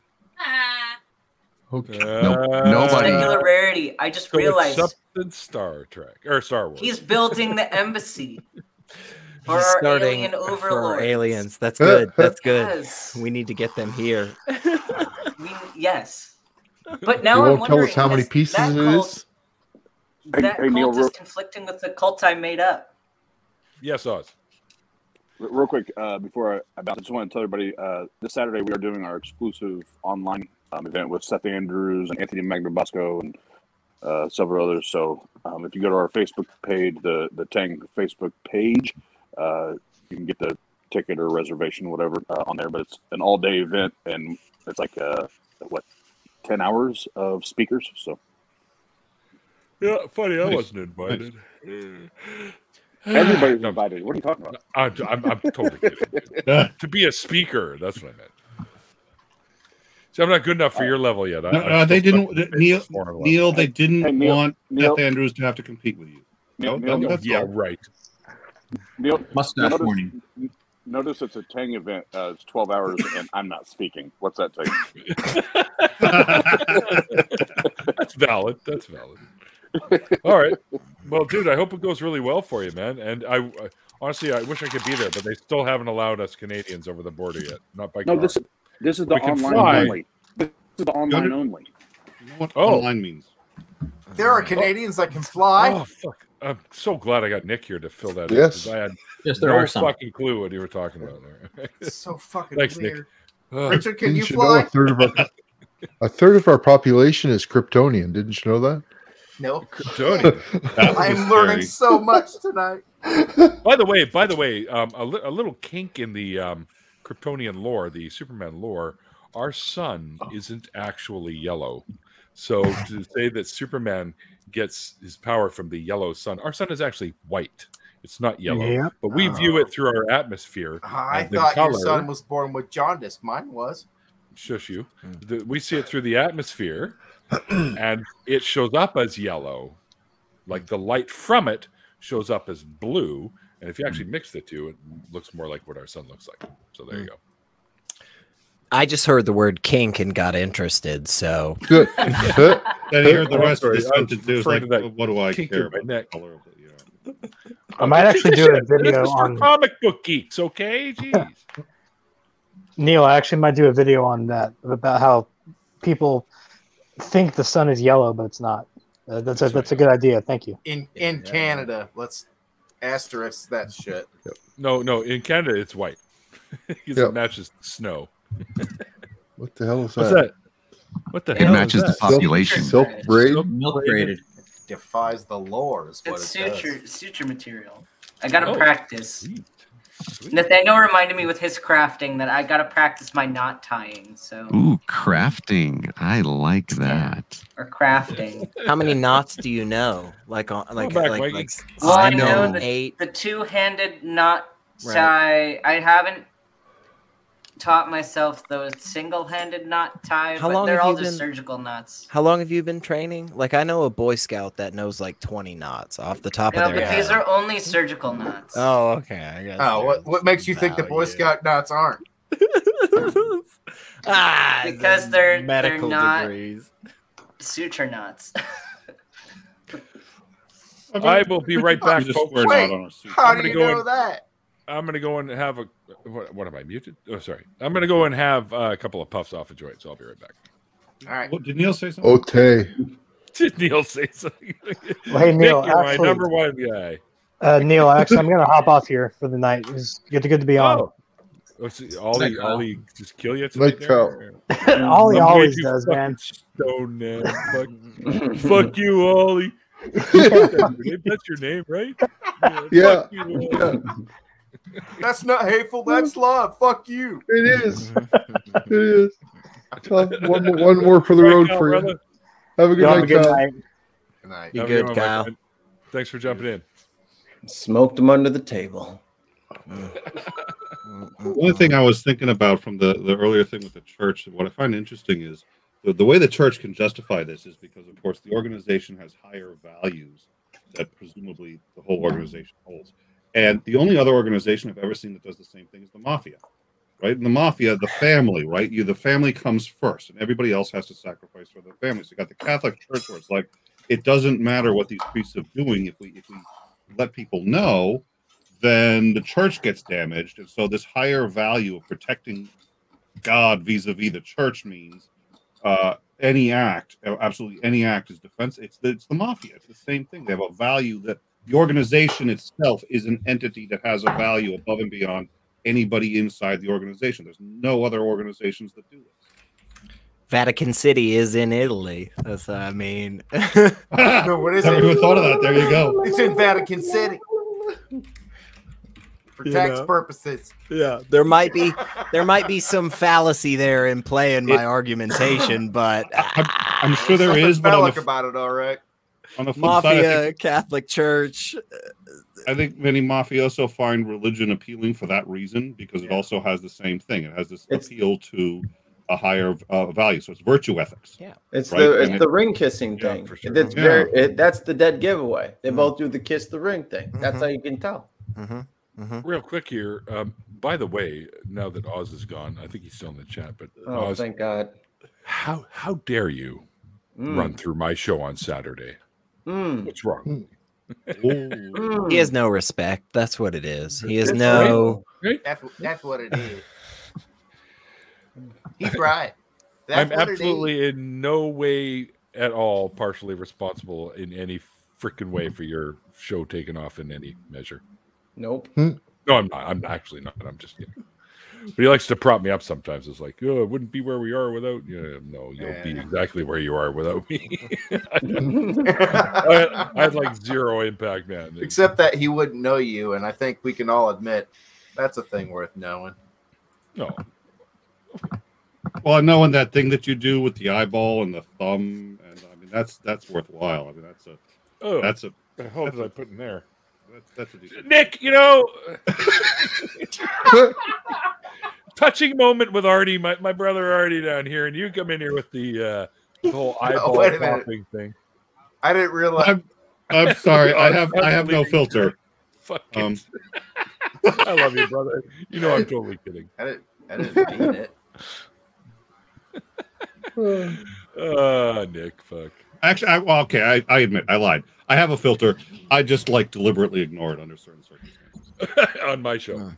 Okay. Nobody. Singular rarity. I just realized. Star Trek or Star Wars. He's building the embassy for He's our starting alien for overlords. our aliens. That's good. That's good. Yes. We need to get them here. Yes. But now You I'm won't tell wondering, us how many pieces that it is? That Hey, Neil, cult is conflicting with the cult I made up. Yes, Oz. Real quick, before I bounce, I just want to tell everybody this Saturday we are doing our exclusive online event with Seth Andrews and Anthony Magnabosco and several others. So if you go to our Facebook page, the Tang Facebook page, you can get the ticket or reservation, whatever, on there. But it's an all-day event, and it's like 10 hours of speakers. So yeah, funny, I wasn't invited. Everybody's invited. What are you talking about? I'm totally kidding. To be a speaker, that's what I meant. See, I'm not good enough for your level yet. They didn't, Neil. They didn't want Seth Andrews to have to compete with you. Yeah, right. Neil, mustache warning. Notice it's a Tang event. It's 12 hours, and I'm not speaking. What's that take? That's valid. That's valid. All right. Well, dude, I hope it goes really well for you, man. And I honestly, I wish I could be there, but they still haven't allowed us Canadians over the border yet. Not by car. No, this is the online only. This is the online only. You know what online means? There are Canadians that can fly. Oh, fuck. I'm so glad I got Nick here to fill that Yes. in. I had there are some. fucking clue what you were talking about there. It's so fucking Thanks, weird. Nick. Richard, can you Didn't know fly? a third of our population is Kryptonian? Didn't you know that? No. I'm learning so much tonight. By the way, a little kink in the Kryptonian lore, the Superman lore. Our sun isn't actually yellow, so to say that Superman gets his power from the yellow sun, our sun is actually white. It's not yellow, Yeah. but we view it through our atmosphere. I and the thought your color- son was born with jaundice. Mine was. Shush you. We see it through the atmosphere, and it shows up as yellow. Like the light from it shows up as blue, and if you actually mix the two, it looks more like what our sun looks like. So there you go. I just heard the word kink and got interested. So Good. Then you heard the rest of sorry, the I was sentence. It was afraid like, of that what do I kink care in my about neck. the color of it? You know? I might actually do a video This is for on comic book geeks, okay? Jeez. Neil. I actually might do a video on that about how people think the sun is yellow, but it's not. That's a good idea. Thank you. In Canada, let's asterisk that shit. No, in Canada it's white because it matches the snow. What the hell is What's that? that? What the It hell matches is the that? population. Silk braid. Milk braided. Defies the lore is what It's it suture material. I gotta Oh, practice. sweet. Sweet. Nathaniel reminded me with his crafting that I gotta practice my knot tying. So Ooh, crafting. I like that. or crafting. how many knots do you know? Like on like back, like, Mikey. like Well, I know know eight. the two-handed knot Right. tie. I haven't taught myself the single-handed knot tie, How but long they're have all you just been- surgical knots. How long have you been training? Like I know a Boy Scout that knows like 20 knots off the top No, of their but head. these are only surgical knots. Oh, okay. I guess. Oh, what makes you think the Boy Scout knots aren't? Because they're medical not degrees. suture knots. I will be right back, folks. How do you know that? I'm going to go and have a... What am I, muted? Oh, sorry. I'm going to go and have a couple of puffs off a joint, so I'll be right back. All right. What, did Neil say something? Okay. Did Neil say something? Well, hey, Neil, Nick, you're actually, my number one guy. Neil, actually, I'm gonna hop off here for the night. It's good to be on. Ollie just kill you Like tonight? Ollie always does, man. Stone man. Fuck you, Ollie. That's your name, right? Yeah. Fuck you, Ollie. That's not hateful. That's love. Fuck you. It is. It is. One more for the road Kyle, for you. brother. Have a good night, Kyle. Good night. Be Have a good, one, Kyle. my friend. Thanks for jumping in. Smoked them under the table. One thing I was thinking about from the earlier thing with the church, what I find interesting is the way the church can justify this is because, of course, the organization has higher values that presumably the whole organization holds. And the only other organization I've ever seen that does the same thing is the mafia, right? In the mafia, the family, right? The family comes first, and everybody else has to sacrifice for the family. So you got the Catholic Church where it's like, it doesn't matter what these priests are doing. If we let people know, then the church gets damaged. And so this higher value of protecting God vis-a-vis the church means any act, absolutely any act is defense. It's the mafia. It's the same thing. They have a value that the organization itself is an entity that has a value above and beyond anybody inside the organization. There's no other organizations that do this. Vatican City is in Italy. That's, I mean, No, what is Never it? even thought of that. There you go. It's in Vatican City for tax know? purposes. yeah, there might be some fallacy there in playing my argumentation, but I'm sure there Something is, but on phallic the, about it, all right. on the flip side, mafia, Catholic Church. I think many mafioso find religion appealing for that reason because it also has the same thing. It has this appeal to a higher value. So it's virtue ethics. Yeah, It's right? the ring kissing Yeah, thing. for sure. That's Yeah. that's the dead giveaway. They both do the kiss the ring thing. That's how you can tell. Real quick here. By the way, now that Oz is gone, I think he's still in the chat, but Oh, Oz, thank God. how dare you run through my show on Saturday? What's wrong? he has no respect. That's what it is. He has That's no. right. That's what it is. He's right. I'm That's what it absolutely in no way at all partially responsible in any freaking way for your show taking off in any measure. Nope. No, I'm not. I'm actually not. I'm just kidding. But he likes to prop me up sometimes. It's like, oh, it wouldn't be where we are without you. No, you'll be exactly where you are without me. I had like zero impact, man. Except that he wouldn't know you, and I think we can all admit that's a thing worth knowing. No. Well, knowing that thing that you do with the eyeball and the thumb, and I mean that's worthwhile. I mean that's a What the hell did I put in there? That's a decent. Nick, touching moment with Artie, my brother Artie down here, and you come in here with the whole eyeball wait a minute. popping thing. I didn't realize. I'm sorry. I have no filter. Fuck it. I love you, brother. You know I'm totally kidding. I didn't mean it. Nick, fuck. Actually, okay. I admit I lied. I have a filter. I just deliberately ignore it under certain circumstances. On my show.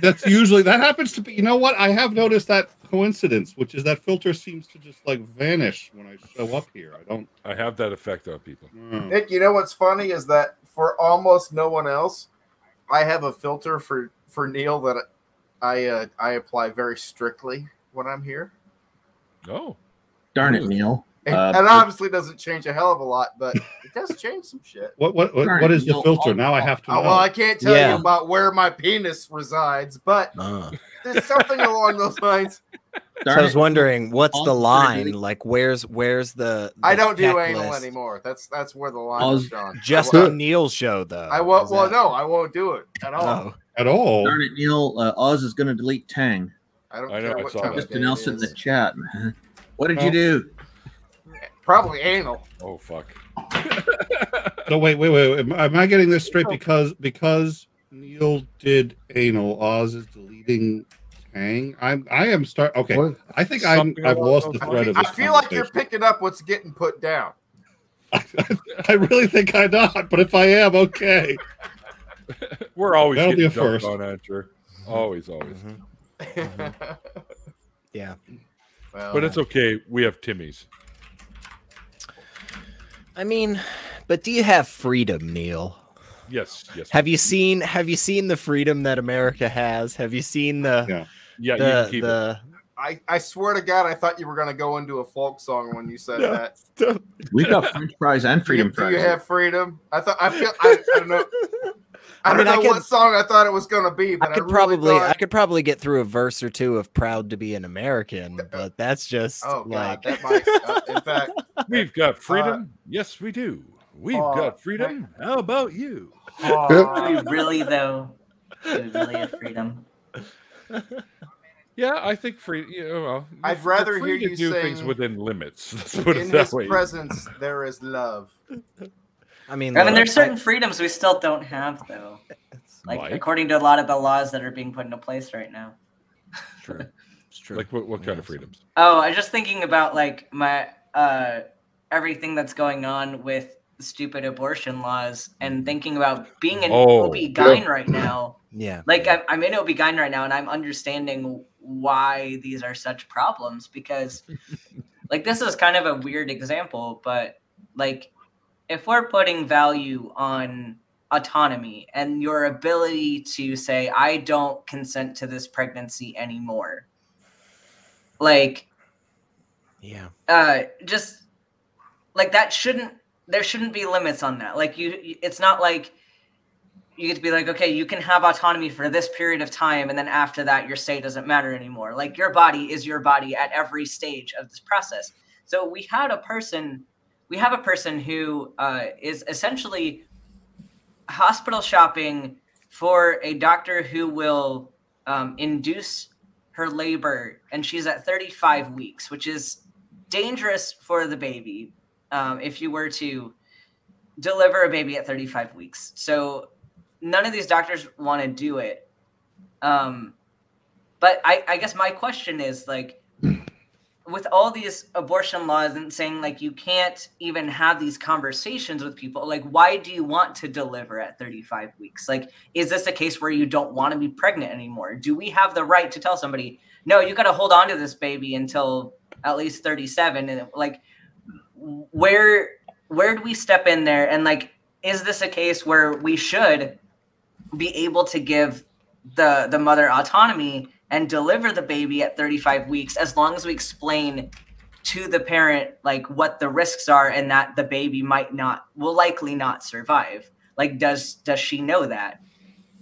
That's usually that happens to be. You know what? I have noticed that coincidence, which is that filter seems to just vanish when I show up here. I have that effect on people. Nick, you know what's funny is that for almost no one else, I have a filter for Neil that I apply very strictly when I'm here. Oh, darn it, Neil! And obviously doesn't change a hell of a lot, but it does change some shit. What is the filter? Now I have to know. Well, I can't tell you about where my penis resides, but there's something along those lines. So I was wondering, what's the line? Like, where's the I don't do checklist? anal anymore. That's where the line is drawn. Just on Neil's show, though. I won't. Well, no, I won't do it at all. Oh. At all. Darn it, Neil! Oz is going to delete Tang. I don't care what time Mr. Nelson in the chat, man. What did you do? Probably anal. Oh fuck. No, wait. Am I getting this straight? Because Neil did anal, Oz is deleting Tang. I am start. Okay, I think I've lost the thread of this. I feel like you're picking up what's getting put down. I really think I'm not, but if I am, okay. We're always That'll be getting a first. dumped on Andrew. Always. Yeah. Well, But it's okay. We have Timmy's. I mean, but do you have freedom, Neil? Yes. Have you seen the freedom that America has? Have you seen the you can keep it. I swear to God, I thought you were going to go into a folk song when you said that. We've got French fries and freedom Do fries. you have freedom? I don't know. I don't know what song I thought it was going to be, but I could probably get through a verse or two of "Proud to be an American," but that's just God, that might. In fact, we've got freedom. Yes, we do. We've got freedom. How about you? Do we really though? Do we really have freedom? Yeah, I think free. I'd rather hear you do sing things within limits. Let's put it in that His way. presence, there is love. I mean, there's certain freedoms we still don't have, though. Like? According to a lot of the laws that are being put into place right now. True. It's true. Like what kind of freedoms? Oh, I'm just thinking about like my everything that's going on with stupid abortion laws, and thinking about being an OB-GYN right now. Yeah. Like I'm in OB-GYN right now, and I'm understanding why these are such problems, because like this is kind of a weird example, but like if we're putting value on autonomy and your ability to say, I don't consent to this pregnancy anymore, like, just like that there shouldn't be limits on that. Like it's not like you get to be like, okay, you can have autonomy for this period of time, and then after that, your say doesn't matter anymore. Like your body is your body at every stage of this process. So we have a person who is essentially hospital shopping for a doctor who will induce her labor, and she's at 35 weeks, which is dangerous for the baby if you were to deliver a baby at 35 weeks. So none of these doctors want to do it. But I guess my question is, like, with all these abortion laws and saying like you can't even have these conversations with people, like why do you want to deliver at 35 weeks? Like, is this a case where you don't want to be pregnant anymore? Do we have the right to tell somebody, no, you got to hold on to this baby until at least 37? And like, where do we step in there? And like, is this a case where we should be able to give the mother autonomy and deliver the baby at 35 weeks, as long as we explain to the parent like what the risks are and that the baby will likely not survive? Like, does she know that?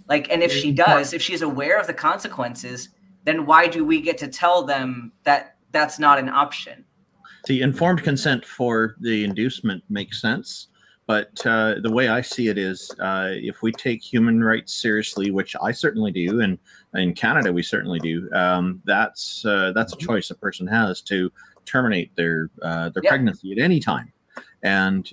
Like, and if she does, if she's aware of the consequences, then why do we get to tell them that that's not an option? The informed consent for the inducement makes sense. But the way I see it is, if we take human rights seriously, which I certainly do, and in Canada we certainly do, that's a choice a person has to terminate their pregnancy at any time, and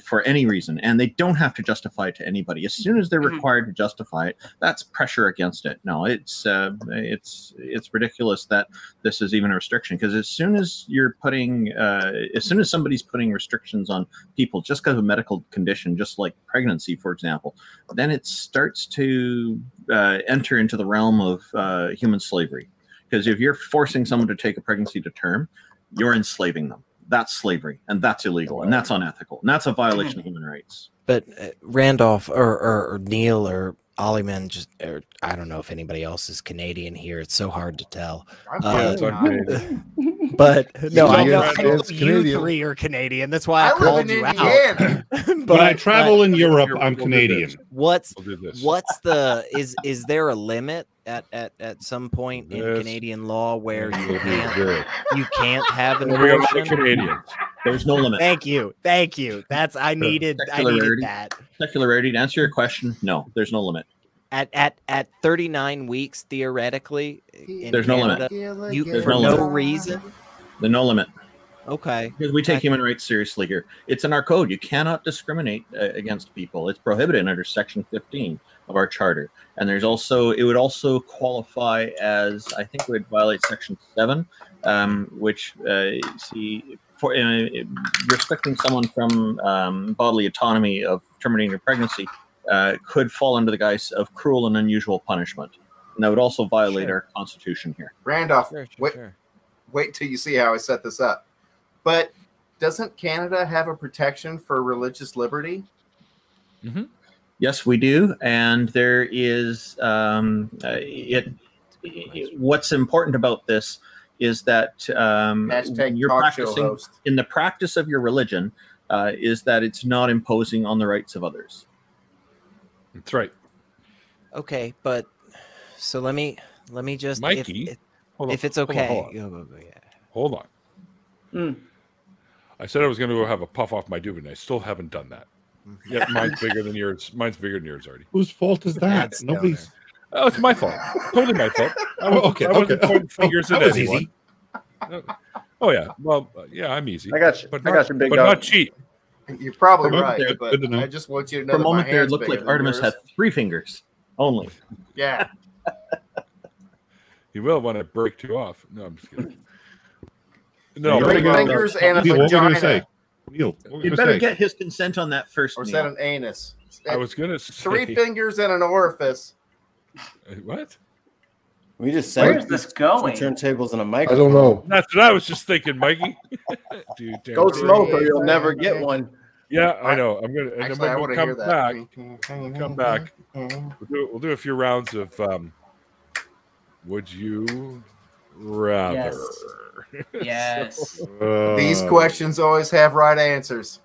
for any reason, and they don't have to justify it to anybody. As soon as they're required to justify it, that's pressure against it. No, it's ridiculous that this is even a restriction, because as soon as somebody's putting restrictions on people just because of a medical condition, just like pregnancy, for example, then it starts to enter into the realm of human slavery. Because if you're forcing someone to take a pregnancy to term, you're enslaving them. That's slavery, and that's illegal, and that's unethical, and that's a violation of human rights. But Randolph or Neil or Ollieman, I don't know if anybody else is Canadian here. It's so hard to tell. But no, I know you three are Canadian. That's why I called you out. But when I travel in Europe, I'm Canadian. What's the is there a limit at some point in Canadian law where you can't have an abortion? Canadian. There's no limit. Thank you. That's I needed that. Secularity. To answer your question, no, there's no limit. At 39 weeks, theoretically, there's no limit. For no reason. There's no limit. Okay. Because we take human rights seriously here. It's in our code. You cannot discriminate against people. It's prohibited under Section 15 of our charter. And there's also, it would also qualify as, I think it would violate Section 7, which for restricting someone from bodily autonomy of terminating a pregnancy could fall under the guise of cruel and unusual punishment. And that would also violate our Constitution here. Randolph, wait till you see how I set this up. But doesn't Canada have a protection for religious liberty? Mm-hmm. Yes, we do. And there is what's important about this is that you're practicing in the practice of your religion is that it's not imposing on the rights of others. That's right. Okay, but so let me just, Mikey, if it's okay, hold on. I said I was going to go have a puff off my doobie, and I still haven't done that. Yeah, mine's bigger than yours. Mine's bigger than yours already. Whose fault is that? Nobody's. Oh, it's my fault. Totally my fault. I wasn't pointing fingers at anyone. Oh yeah. Well, yeah, I'm easy. I got you. But I got you, big but dog. not cheat. You're probably right, but I just want you to know for a that moment my there, it hand's looked bigger like than Artemis yours. had 3 fingers only. Yeah. You will when I break 2 off. No, I'm just kidding. No, Three fingers and a Neil, what were you gonna vagina. say? Neil, what were You you better gonna say? get his consent on that first. Or is Neil. that an anus? I was gonna say 3 fingers and an orifice. What? We just Where's this going? turntables and a I microphone. don't know. That's what I was just thinking, Mikey. Dude, Go smoke or you'll never get one. Yeah, I know. I'm gonna. And Actually, I then when want we to hear come that. come back. We'll do a few rounds of. Would you rather? Yes. These questions always have right answers.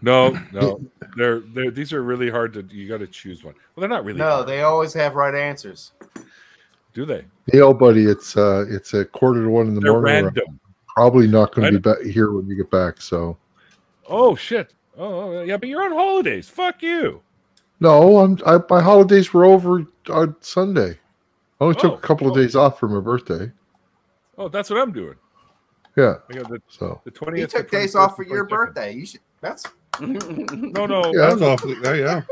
No, these are really hard to. You got to choose one. Well, they're not really. No, hard. they always have right answers. Do they? Neil, buddy, it's a 1:45 in the They're morning. random. Probably not going to be back here when you get back. So. Oh shit! Oh yeah, but you're on holidays. Fuck you. No, my holidays were over on Sunday. I only took a couple of days off for my birthday. Oh, that's what I'm doing. Yeah. I got the So the 20th. You took days off for your birthday. You should. That's. No. Yeah. That's awfully. Yeah.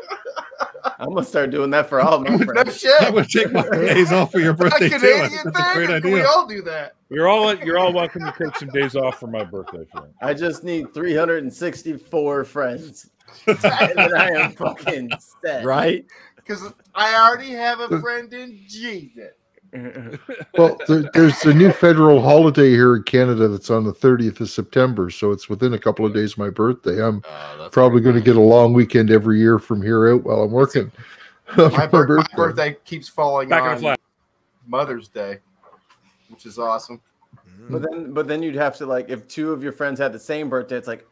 I'm gonna start doing that for all my No friends. shit. I would take my days off for your birthday a too. I Canadian think that's a great thing. We idea. all do that. You're all welcome to take some days off for my birthday. If you want. I just need 364 friends. And then I am fucking set. Right? Because I already have a friend in Jesus. Well, there's a new federal holiday here in Canada that's on the 30th of September, so it's within a couple of days of my birthday. I'm probably going to get a long weekend every year from here out while I'm working. My birthday keeps falling Back in the on flat. Mother's Day, which is awesome. But then you'd have to, like, if 2 of your friends had the same birthday, it's like,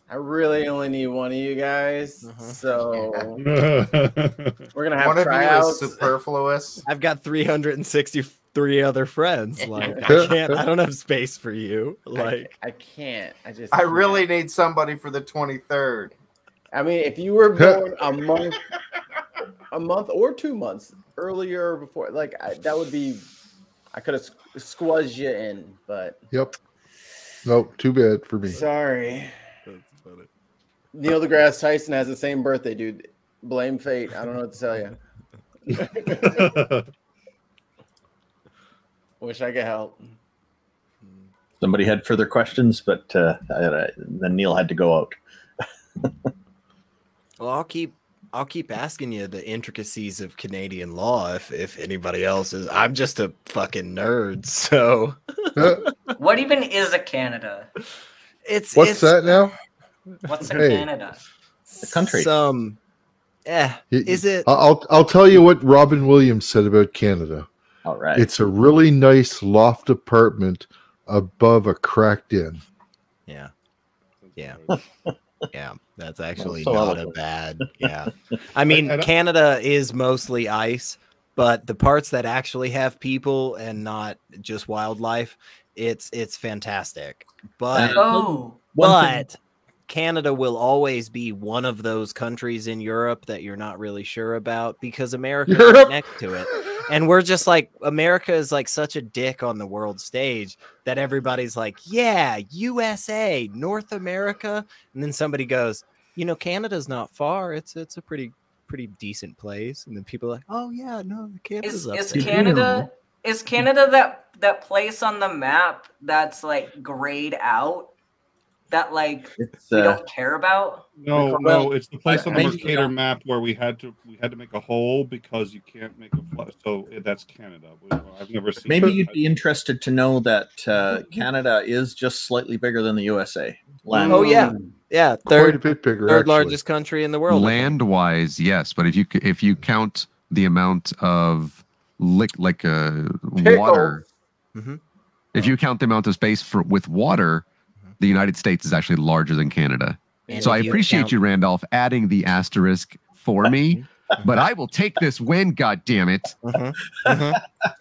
I really only need one of you guys. So we're gonna have One of you is tryouts. superfluous. I've got 363 other friends. Like I don't have space for you. Like I can't. I really need somebody for the 23rd. I mean, if you were born a month or 2 months earlier before, like that would be, I could have squeezed you in, but Yep. Nope, too bad for me. sorry. Neil deGrasse Tyson has the same birthday, dude. Blame fate. I don't know what to tell you. Wish I could help. Somebody had further questions, but then Neil had to go out. Well, I'll keep asking you the intricacies of Canadian law if anybody else is. I'm just a fucking nerd, so. What even is a Canada? What's that now? What's a Hey. Canada? The country. Is it? I'll tell you what Robin Williams said about Canada. All right. It's a really nice loft apartment above a cracked inn. Yeah. Yeah, that's actually So not eloquent. a bad. Yeah, I mean, Canada is mostly ice, but the parts that actually have people and not just wildlife, it's fantastic. But Canada will always be one of those countries in Europe that you're not really sure about because America is right next to it. And we're just like, America is like such a dick on the world stage that everybody's like, yeah, USA, North America. And then somebody goes, Canada's not far. It's a pretty decent place. And then people are like, oh yeah, no, Canada's up there. Is Canada that place on the map that's like grayed out? That like we don't care about? No, it's the place on the Mercator map where we had to make a hole because you can't make a flat. So that's Canada. I've never seen. Maybe you'd be interested to know that Canada is just slightly bigger than the USA. Land. Oh yeah, yeah, Quite a bit bigger, third actually. largest country in the world. Land-wise, yes, but if you count the amount of water, if you count the amount of space with water, the United States is actually larger than Canada. And so I appreciate you, Randolph, adding the asterisk for me, but I will take this win, God damn it.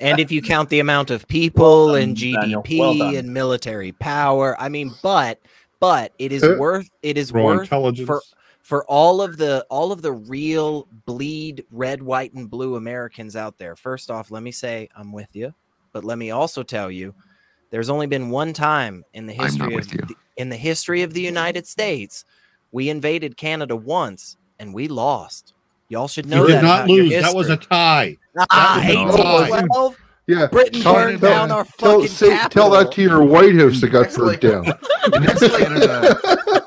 And if you count the amount of people and GDP and military power, I mean, but it is worth for all of the real bleed red, white, and blue Americans out there. First off, let me say I'm with you, but let me also tell you, there's only been one time in the history of the United States we invaded Canada once and we lost. Y'all should know we did that. Not lose. That was a tie. Yeah, Britain burned down our fucking capital. Tell that to your White House that got burnt down.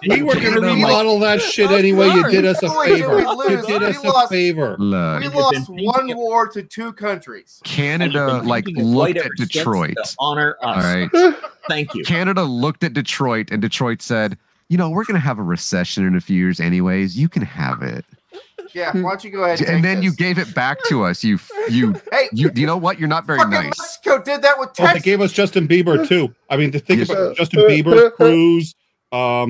We were going to remodel that shit anyway. You did us a favor. You did us a favor. We lost one war to two countries. Canada looked at Detroit. Honor us. All right. Thank you. Canada looked at Detroit, and Detroit said, "You know, we're going to have a recession in a few years, anyways. You can have it." Yeah, why don't you go ahead and then you gave it back to us. You know what? You're not very nice. Mexico did that with Texas. Well, they gave us Justin Bieber too. I mean, to think about Justin Bieber, Cruz, oh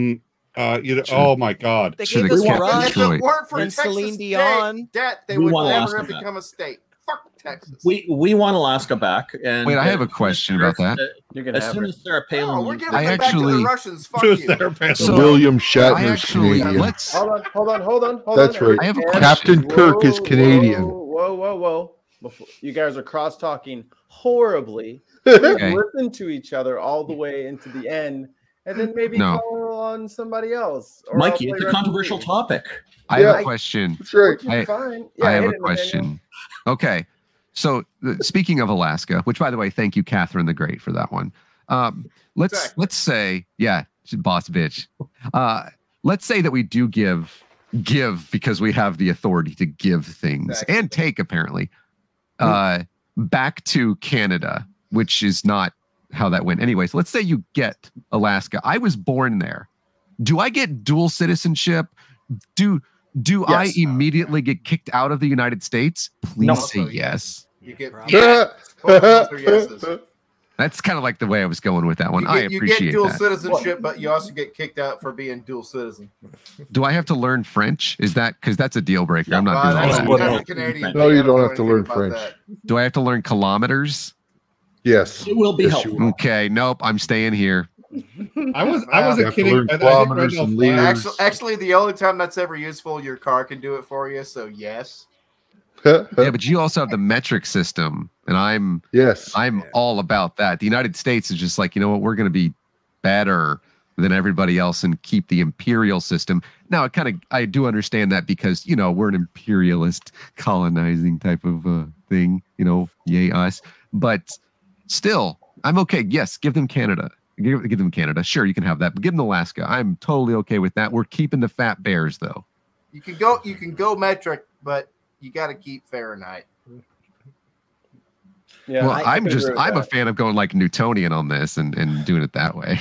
my God. They gave us Rush if it weren't for and Texas Celine Dion. Debt, they would never have become a state. Fuck Texas. We want Alaska back. And wait, I have a question about that. As soon as Sarah Palin, we're giving it back to the Russians. Fuck you. William Shatner's Canadian. Hold on. That's right. Captain Kirk is Canadian. Whoa. You guys are cross talking horribly. Listen to each other all the way into the end, and then maybe call on somebody else. Mikey, it's a controversial topic. I have a question. That's right. I have a question. Okay. So speaking of Alaska, which by the way, thank you, Catherine the Great, for that one. Let's say, boss bitch. Let's say that we do give because we have the authority to give things and take apparently back to Canada, which is not how that went. Anyways, let's say you get Alaska. I was born there. Do I get dual citizenship? Do I immediately get kicked out of the United States? Please say yes. You get That's kind of like the way I was going with that one. I appreciate you get dual that. citizenship, but you also get kicked out for being dual citizen. Do I have to learn French? Is that because that's a deal breaker? I'm not doing all that. No, you don't have to learn French. Do I have to learn kilometers? Yes. It will be helpful. Okay, nope. I'm staying here. I wasn't kidding. Actually, the only time that's ever useful, your car can do it for you. So yes. Yeah, but you also have the metric system, and I'm all about that. The United States is just like, you know what, we're going to be better than everybody else and keep the imperial system. Now, I do understand that because we're an imperialist colonizing type of thing. Yay us. But still, I'm okay. Yes, give them Canada. Give them Canada. Sure, you can have that, but give them Alaska. I'm totally okay with that. We're keeping the fat bears, though. You can go metric, but you got to keep Fahrenheit. Yeah, well, I'm a fan of going like Newtonian on this and doing it that way.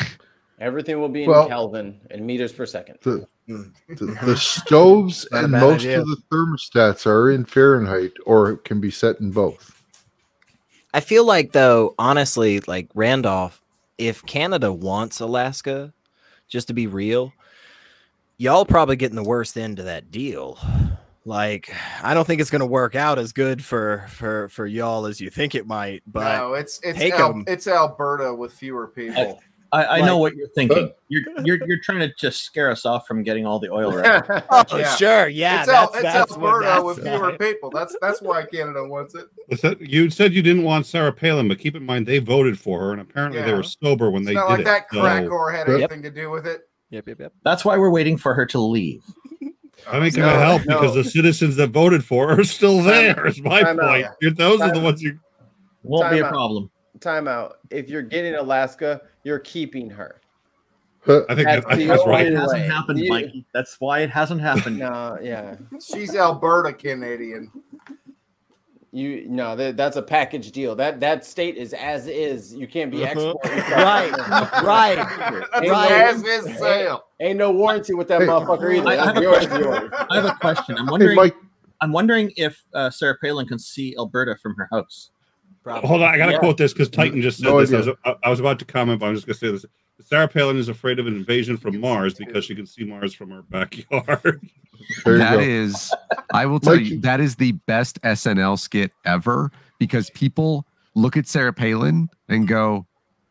Everything will be in Kelvin and meters per second. The stoves and most of the thermostats are in Fahrenheit, or it can be set in both. I feel like, though, honestly, like Randolph, if Canada wants Alaska, just to be real, y'all probably getting the worst end of that deal. Like, I don't think it's going to work out as good for y'all as you think it might. But no, it's Alberta with fewer people. I know what you're thinking. You're trying to just scare us off from getting all the oil right. Sure, yeah. It's Alberta with fewer people. That's why Canada wants it. You said you didn't want Sarah Palin, but keep in mind they voted for her, and apparently they were sober when they did it. It's not like that crack whore had anything to do with it. Yep. That's why we're waiting for her to leave. I ain't gonna help because the citizens that voted for her are still there. Is my point. Those are the ones you. Won't be a problem. Time out. If you're getting Alaska, you're keeping her. I think that's right. It hasn't happened, Mikey. That's why it hasn't happened. No, yeah. She's Alberta Canadian. That's a package deal. That state is as is. You can't be exporting. Right. As is sale. Ain't no warranty with that motherfucker either. I have a question. I'm wondering if Sarah Palin can see Alberta from her house. Probably. Hold on, I gotta quote this because Titan just said this. I was about to comment, but I'm just gonna say this. Sarah Palin is afraid of an invasion from Mars because she can see Mars from her backyard. That is, I will tell you, that is the best SNL skit ever because people look at Sarah Palin and go,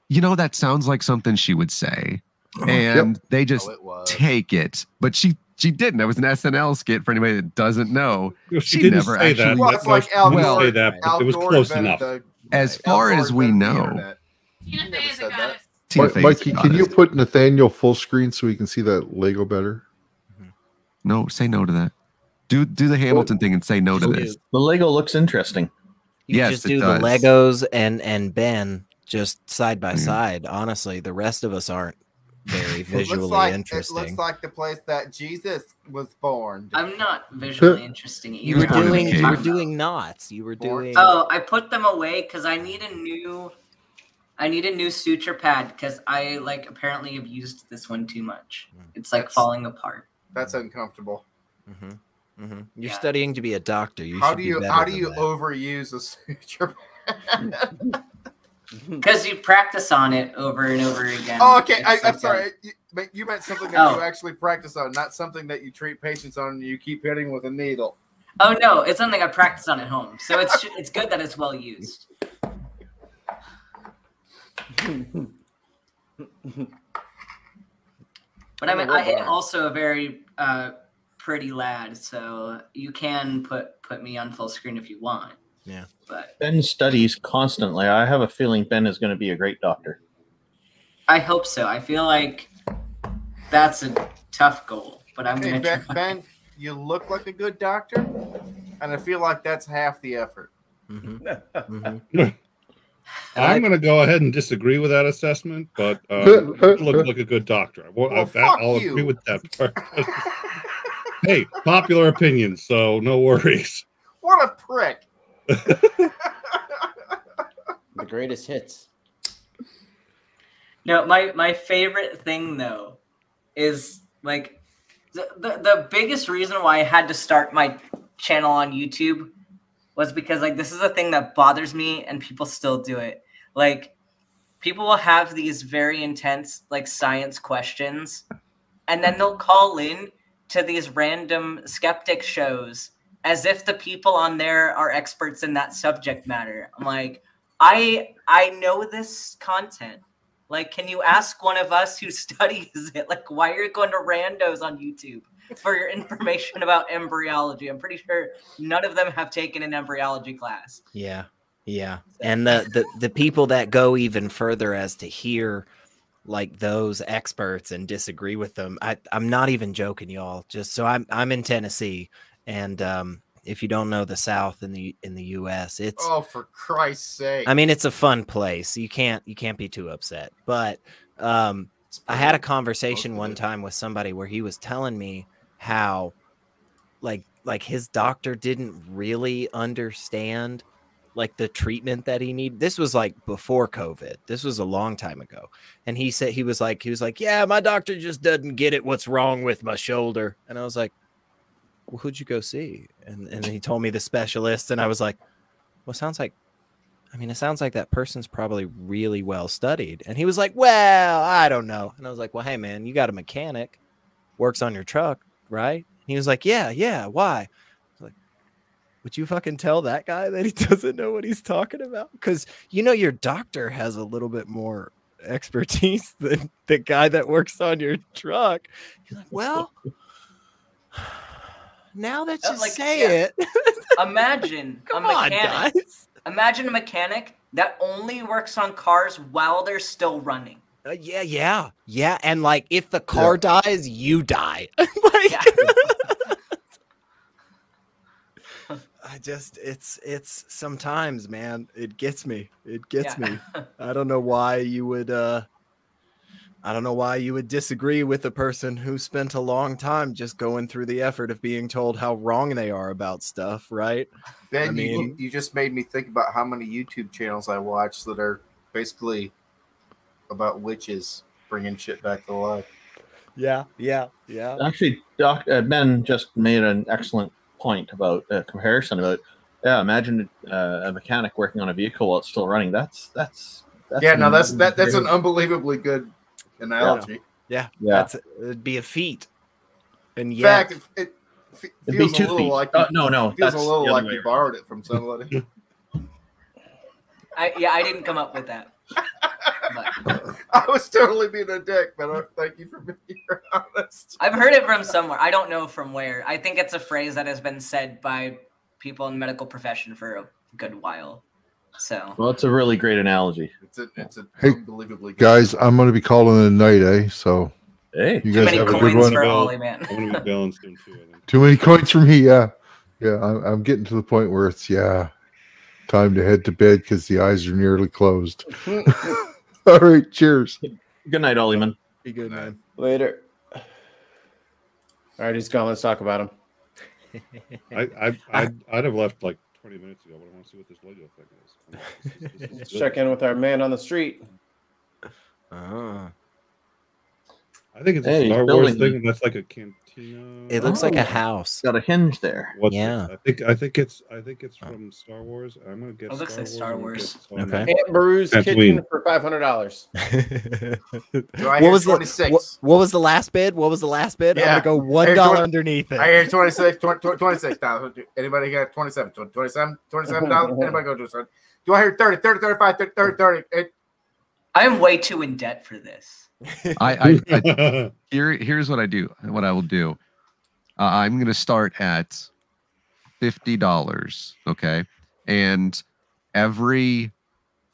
you know, that sounds like something she would say. And they just take it. But she didn't. That was an SNL skit for anybody that doesn't know. She didn't never say actually. that. Well, it's like Al Gore, say that, but it was close enough. As far as we know. Mikey, can you put Nathaniel full screen so we can see that Lego better? No, say no to that. Do the Hamilton thing and say no to this. The Lego looks interesting. You just do the Legos and Ben just side by side. Honestly, the rest of us aren't very visually interesting. It looks like the place that Jesus was born. I'm not visually interesting either. You were doing knots. You were doing. Oh, I put them away because I need a new suture pad because I apparently have used this one too much. It's falling apart. That's uncomfortable. You're studying to be a doctor. How do you overuse a suture pad? Because you practice on it over and over again. Oh, okay. I'm sorry. You meant something that you actually practice on, not something that you treat patients on and you keep hitting with a needle. Oh no, it's something I practice on at home. So it's good that it's well used. But I am also a very pretty lad, so you can put me on full screen if you want. Yeah. But Ben studies constantly. I have a feeling Ben is going to be a great doctor. I hope so. I feel like that's a tough goal, but I'm going to try. Ben, you look like a good doctor, and I feel like that's half the effort. I'm going to go ahead and disagree with that assessment, but look like a good doctor. I'll agree with that part. Hey, popular opinion, so no worries. What a prick. The greatest hits. No, my favorite thing though is the biggest reason why I had to start my channel on YouTube was because this is a thing that bothers me and people still do it. People will have these very intense science questions and then they'll call in to these random skeptic shows as if the people on there are experts in that subject matter. I'm like, I know this content. Can you ask one of us who studies it? Why are you going to randos on YouTube for your information about embryology? I'm pretty sure none of them have taken an embryology class. Yeah. And the people that go even further as to hear those experts and disagree with them. I'm not even joking, y'all. Just so I'm in Tennessee. And if you don't know the South in the U.S., it's for Christ's sake. I mean, it's a fun place. You can't be too upset. But I had a conversation one time with somebody where he was telling me how his doctor didn't really understand the treatment that he needed. This was before COVID. This was a long time ago. And he said he was like, yeah, my doctor just doesn't get it. What's wrong with my shoulder? And I was like, well, who'd you go see? And he told me the specialist, and I was like, well, it sounds like that person's probably really well studied. And he was like, well, I don't know. And I was like, well, hey man, you got a mechanic, works on your truck, right? And he was like, yeah. Why? I was like, would you fucking tell that guy that he doesn't know what he's talking about? Because your doctor has a little bit more expertise than the guy that works on your truck. He's like, well, now that you say it, imagine Imagine a mechanic that only works on cars while they're still running. Yeah. And if the car dies, it's sometimes, man, it gets me. It gets me. I don't know why you would disagree with a person who spent a long time just going through the effort of being told how wrong they are about stuff, right? Ben, I mean, you just made me think about how many YouTube channels I watch that are basically about witches bringing shit back to life. Yeah. Actually, Ben just made an excellent point about a comparison about. Yeah, imagine a mechanic working on a vehicle while it's still running. That's that's an unbelievably good analogy. Yeah. It'd be a feat. And in yet, fact, it feels a little like no, it feels a little like you borrowed it from somebody. I didn't come up with that. But I was totally being a dick, but thank you for being honest. I've heard it from somewhere. I don't know from where. I think it's a phrase that has been said by people in the medical profession for a good while. So, well, it's a really great analogy. It's hey, unbelievably good. Guys, I'm going to be calling it a night, eh? So, hey, you guys have a good one. For Ollie, man. I'm going to be balanced in too, I think. Too many coins for me, yeah. I'm getting to the point where it's time to head to bed because the eyes are nearly closed. All right, cheers. Good night, Ollie, man. Be good, man. Later. All right, he's gone. Let's talk about him. I'd have left like 20 minutes ago, but I want to see what this Lego thing is. Let's check in with our man on the street. I think it's a Star Wars thing, and that's like a cantina. It looks like a house. Got a hinge there. What's yeah. it? I think it's from Star Wars. I'm gonna get. It looks like Star Wars. Okay. Aunt Brew's Kitchen for $500. What was 26? What was the last bid? What was the last bid? Yeah. I'm gonna go $1 underneath it. I hear 26. Anybody got 27? $27? Anybody go do something? Do I hear 30, 35, 30? I am way too in debt for this. Here's what I do. What I will do. I'm going to start at $50. Okay, and every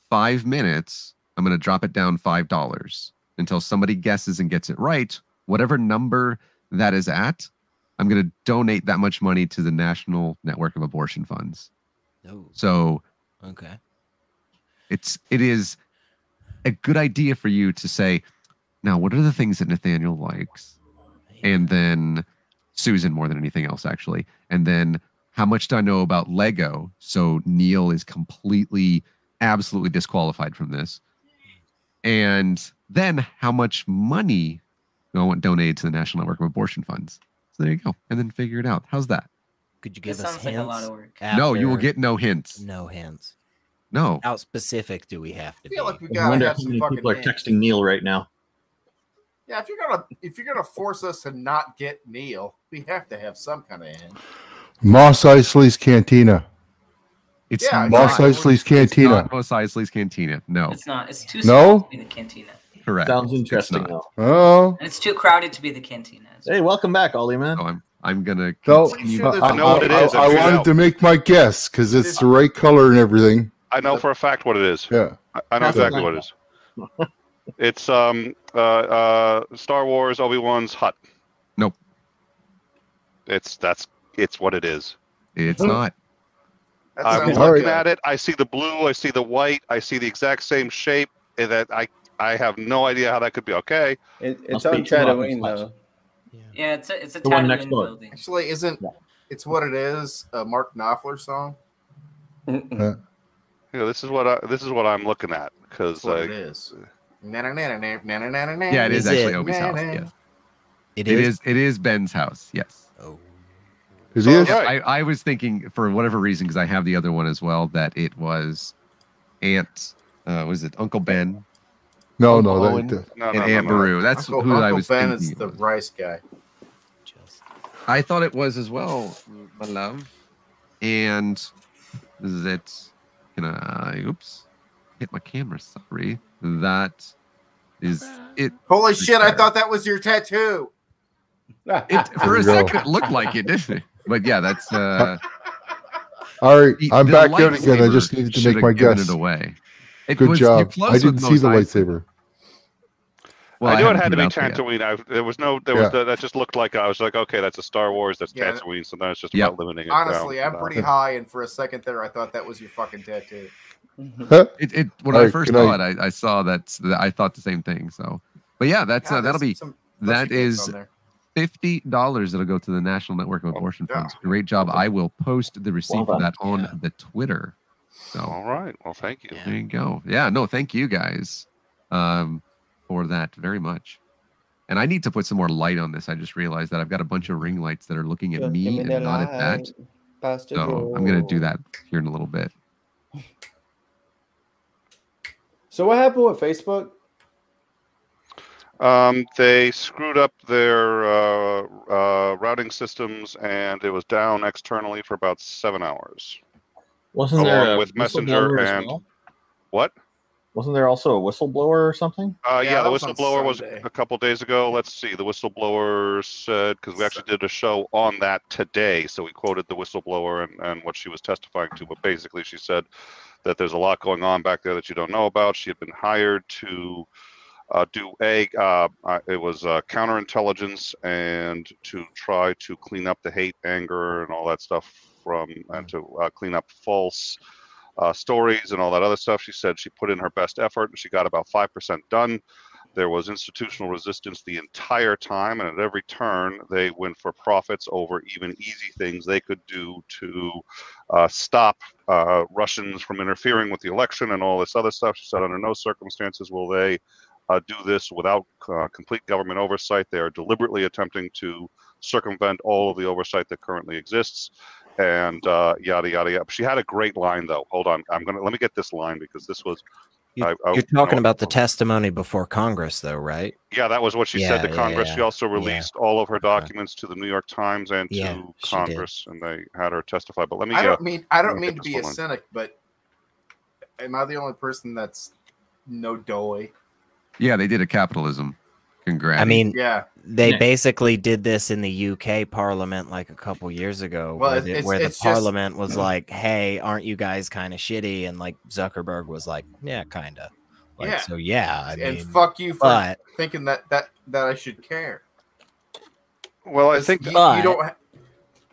5 minutes, I'm going to drop it down $5 until somebody guesses and gets it right. Whatever number that is at, I'm going to donate that much money to the National Network of Abortion Funds. Oh. So, okay, it is a good idea for you to say, now, what are the things that Nathaniel likes? And then Susan, more than anything else, actually. And then how much do I know about Lego? So Neil is absolutely disqualified from this. And then how much money do I want donated to the National Network of Abortion Funds? So there you go. And then figure it out. How's that? Could you give us hints? Like a lot of work. No, you will get no hints. No hints. No. How specific do we have to be? I feel like we I gotta wonder have how some many fucking people are hints. texting Neil right now. Yeah, if you're gonna force us to not get Neil, we have to have some kind of hint. Moss Eisley's Cantina. It's Moss Eisley's Cantina. Not Moss Eisley's Cantina. No. It's not. It's too small to be the cantina. Correct. Sounds interesting, though. Oh. And it's too crowded to be the cantina. Hey, welcome back, Ollie, man. Oh, I'm gonna. So, I know what it is. I wanted to make my guess because it's the right color and everything. I know for a fact what it is. Yeah. I know exactly what it is. It's Star Wars Obi-Wan's hut. Nope. It's what it is. It's not. I'm looking at it. I see the blue. I see the white. I see the exact same shape. And that I have no idea how that could be. Okay. It's on Tatooine though. Yeah, it's a The one next Tatooine door. building. Actually, it's what it is? A Mark Knopfler song. This is what I'm looking at because It is. Yeah, it is actually Obi's house. Yes. It is Ben's house. Yes. Oh. It is. I was thinking for whatever reason because I have the other one as well that it was was it Uncle Ben? No, and Aunt Beru. That's Uncle I was Ben thinking. is the rice guy. I thought it was as well, my love. And that oops, hit my camera. Sorry. That is it. Holy shit! I thought that was your tattoo. For a second, it looked like it, didn't it? But yeah, that's. All right, I'm back out again. I just needed to make my guess. It away. Good job. I didn't see the lightsaber. I knew it had to be out there yet. Tatooine. There was that just looked like, I was like, okay, that's a Star Wars, that's Tatooine, so then it's just about limiting it Honestly, down. I'm pretty high, and for a second there, I thought that was your fucking tattoo. When I first saw it, I saw that. I thought the same thing. So, but yeah, that's that'll be $50 that'll go to the National Network of Abortion Funds. Great job. I will post the receipt for that on the Twitter. So, all right. Well, thank you. There you go. Yeah. No, thank you guys for that very much. And I need to put some more light on this. I just realized that I've got a bunch of ring lights that are looking at me and not at that. So I'm going to do that here in a little bit. So what happened with Facebook? They screwed up their routing systems, and it was down externally for about 7 hours. Wasn't there with Messenger and what? Wasn't there also a whistleblower or something? Yeah, the whistleblower was a couple days ago. Let's see. The whistleblower said, because we actually did a show on that today, so we quoted the whistleblower and what she was testifying to. But basically, she said that there's a lot going on back there that you don't know about. She had been hired to do it was counterintelligence and to try to clean up the hate, anger, and all that stuff and to clean up false stories and all that other stuff. She said she put in her best effort and she got about 5% done. There was institutional resistance the entire time, and at every turn they went for profits over even easy things they could do to stop Russians from interfering with the election and all this other stuff. She said under no circumstances will they do this without complete government oversight. They are deliberately attempting to circumvent all of the oversight that currently exists, and yada yada yada. She had a great line though. Hold on, let me get this line because this was. You're talking about the testimony before Congress, though, right? Yeah, that was what she said to Congress. She also released all of her documents to the New York Times and to Congress, and they had her testify. But let me. I don't mean to be a cynic, but am I the only person that's no doy? Yeah, they did a capitalism. Congrats. I mean, they basically did this in the UK Parliament like a couple years ago, where the Parliament was like, "Hey, aren't you guys kind of shitty?" And like Zuckerberg was like, "Yeah, kind of." Like, so I mean, fuck you for thinking that I should care. Well, I think you don't.